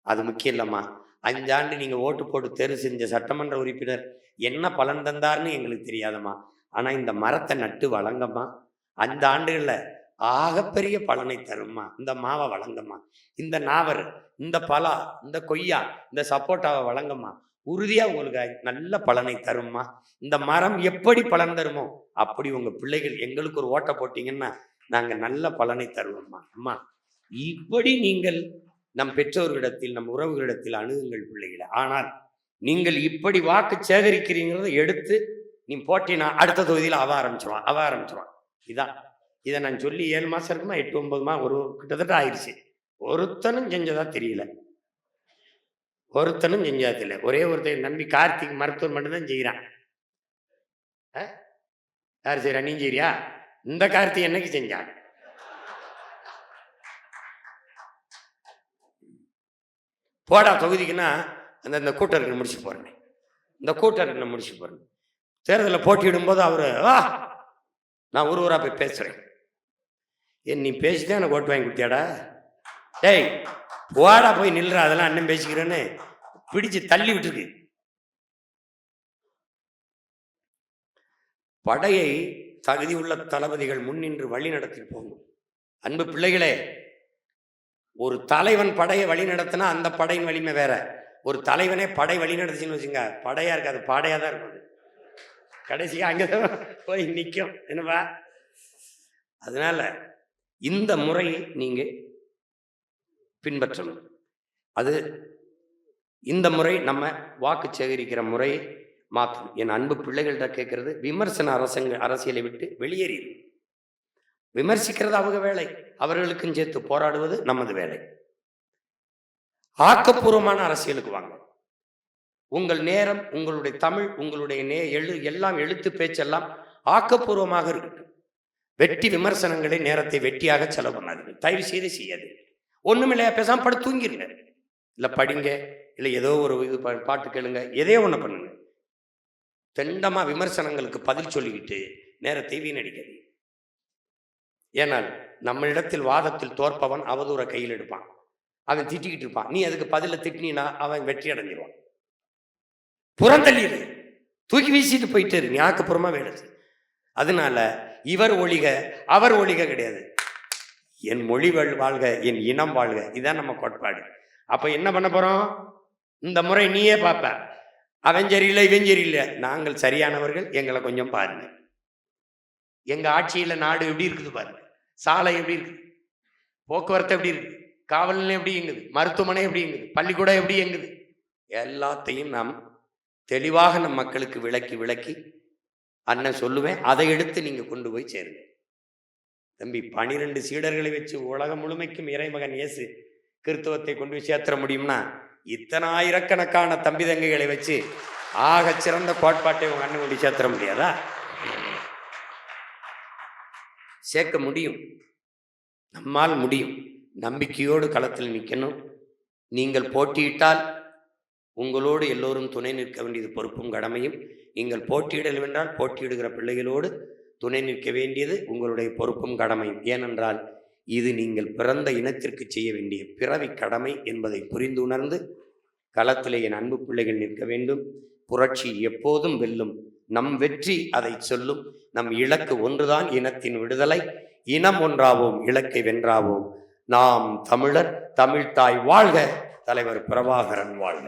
அது முக்கியம் இல்லைம்மா, 5 ஆண்டு நீங்கள் ஓட்டு போட்டு தேர்வு செஞ்ச சட்டமன்ற உறுப்பினர் என்ன பலன் தந்தார்னு எங்களுக்கு தெரியாதம்மா, ஆனால் இந்த மரத்தை நட்டு வழங்கம்மா, 5 ஆண்டுகளில் ஆகப்பெரிய பலனை தரும்மா, இந்த மாவை வழங்கம்மா, இந்த நாவர், இந்த பலா, இந்த கொய்யா, இந்த சப்போட்டாவை வழங்கம்மா, உறுதியாக உங்களுக்கு நல்ல பலனை தரும்மா. இந்த மரம் எப்படி பலன் தருமோ அப்படி உங்கள் பிள்ளைகள் எங்களுக்கு ஒரு ஓட்டை போட்டிங்கன்னா நாங்கள் நல்ல பலனை தருவோம்மா அம்மா. இப்படி நீங்கள் நம் பெற்றோர்களிடத்தில், நம் உறவுகளிடத்தில் அணுகுங்கள் பிள்ளைகளை. ஆனால் நீங்கள் இப்படி வாக்கு சேகரிக்கிறீங்கிறத எடுத்து நீ போட்டினா அடுத்த தொகுதியில் அவ ஆரம்பிச்சிருவான் இதான். இதை நான் சொல்லி 7 மாசம் இருக்குமா 8-9 மாதம் ஒரு கிட்டத்தட்ட ஆயிடுச்சு. ஒருத்தனும் செஞ்சதா தெரியல. ஒரே ஒருத்தர் நம்பி கார்த்திக் மருத்துவர் மட்டும்தான் செய்கிறான். யார் செய்யறா? நீ செய்யறியா? இந்த கார்த்திக் என்னைக்கு செஞ்சான்? போடா தொகுதிக்குன்னா அந்த கூட்டருக்கு முடிச்சு போறேன். தேர்தலில் போட்டியிடும்போது அவரு நான் ஊரா போய் பேசுறேன். நீ பேசிதான் எனக்கு ஓட்டு வாங்கி கொடுத்தியாடா? டேய் போடா போய் நில்றா, அதெல்லாம் அண்ணன் பேசிக்கிறேன்னு பிடிச்சு தள்ளி விட்டுருக்கு. படையை தகுதி உள்ள தளபதிகள் முன்னின்று வழி நடத்தி போகும். அன்பு பிள்ளைகளே, ஒரு தலைவன் படையை வழி நடத்தினா அந்த படையின் வலிமை வேற. ஒரு தலைவனே படை வழி நடத்துச்சுன்னு வச்சுங்க, படையா இருக்காது, பாடையா தான் இருக்கும். கடைசியா அங்கதான் போய் நிற்கும். என்னப்பா? அதனால இந்த முறையை நீங்க பின்பற்றணும். அது இந்த முறை நம்ம வாக்கு சேகரிக்கிற முறையை மாற்றணும். என் அன்பு பிள்ளைகள்கிட்ட கேட்கறது, விமர்சன அரசியலை விட்டு வெளியேறிடு. விமர்சிக்கிறது அவங்க வேலை, அவர்களுக்கும் சேர்த்து போராடுவது நமது வேலை. ஆக்கப்பூர்வமான அரசியலுக்கு வாங்க. உங்கள் நேரம், உங்களுடைய தமிழ், உங்களுடைய எல்லாம் எழுத்து பேச்செல்லாம் ஆக்கப்பூர்வமாக இருக்கட்டும். வெட்டி விமர்சனங்களை நேரத்தை வெட்டியாக செலவு பண்ணாதீங்க, தயவு செய்து செய்யாது. ஒண்ணுமில்லையா, பேசாம படுத்து தூங்கிருங்க, இல்லை படிங்க, இல்லை ஏதோ ஒரு இது பாட்டு கேளுங்க, எதே ஒன்று பண்ணுங்க. தெண்டமா விமர்சனங்களுக்கு பதில் சொல்லிக்கிட்டு நேரத்தை வீணடிக்காது. ஏனால் நம்மளிடத்தில் வாதத்தில் தோற்பவன் அவதூற கையில் எடுப்பான், அவன் திட்டிக்கிட்டு இருப்பான். நீ அதுக்கு பதில திட்டினா அவன் வெற்றி அடைஞ்சிருவான். புறந்தள்ளிடு, தூக்கி வீசிட்டு போயிட்டு இரு, நீ ஆக்கப்பூர்வமா வேலை. அதனால இவர் ஒழிக அவர் ஒழிக கிடையாது. என் மொழி வாழ்க, என் இனம் வாழ்க, இதுதான் நம்ம கோட்பாடு. அப்ப என்ன பண்ண போறோம்? இந்த முறை நீயே பார்ப்ப, அவன் சரியில்லை இவன் சரியில்லை, நாங்கள் சரியானவர்கள், எங்களை கொஞ்சம் பாருங்க. எங்க ஆட்சியில நாடு எப்படி இருக்குது பாருங்க. சாலை எப்படி இருக்குது, போக்குவரத்து எப்படி இருக்குது, காவல் நிலையம் எப்படி இயங்குது, மருத்துவமனை எப்படி இயங்குது, பள்ளிக்கூடம் எப்படி இயங்குது, எல்லாத்தையும் நாம் தெளிவாக நம் மக்களுக்கு விளக்கி அண்ணன் சொல்லுவேன். அதை எடுத்து நீங்க கொண்டு போய் சேருங்க. தம்பி, 12 சீடர்களை வச்சு உலகம் முழுமைக்கும் இறைமகன் இயேசு கிறிஸ்தவத்தை கொண்டு போய் சேர்த்துற முடியும்னா, இத்தனை ஆயிரக்கணக்கான தம்பி தங்கைகளை வச்சு ஆக சிறந்த கோட்பாட்டை உங்க அண்ணன் கொண்டு சேர்த்துற முடியாதா? சேர்க்க முடியும், நம்மால் முடியும். நம்பிக்கையோடு களத்தில் நிற்கணும். நீங்கள் போட்டியிட்டால் உங்களோடு எல்லோரும் துணை நிற்க வேண்டியது பொறுப்பும் கடமையும். நீங்கள் போட்டியிடல் வென்றால் போட்டியிடுகிற பிள்ளைகளோடு துணை நிற்க வேண்டியது உங்களுடைய பொறுப்பும் கடமையும். ஏனென்றால் இது நீங்கள் பிறந்த இனத்திற்கு செய்ய வேண்டிய பிறவி கடமை என்பதை புரிந்து உணர்ந்து களத்திலே என் அன்பு பிள்ளைகள் நிற்க வேண்டும். புரட்சி எப்போதும் வெல்லும், நம் வெற்றி அதை சொல்லும். நம் இலக்கு ஒன்றுதான், இனத்தின் விடுதலை. இனம் ஒன்றாவோம், இலக்கை வென்றாவோம். நாம் தமிழர், தமிழ்தாய் வாழ்க, தலைவர் பிரபாகரன் வாழ்க.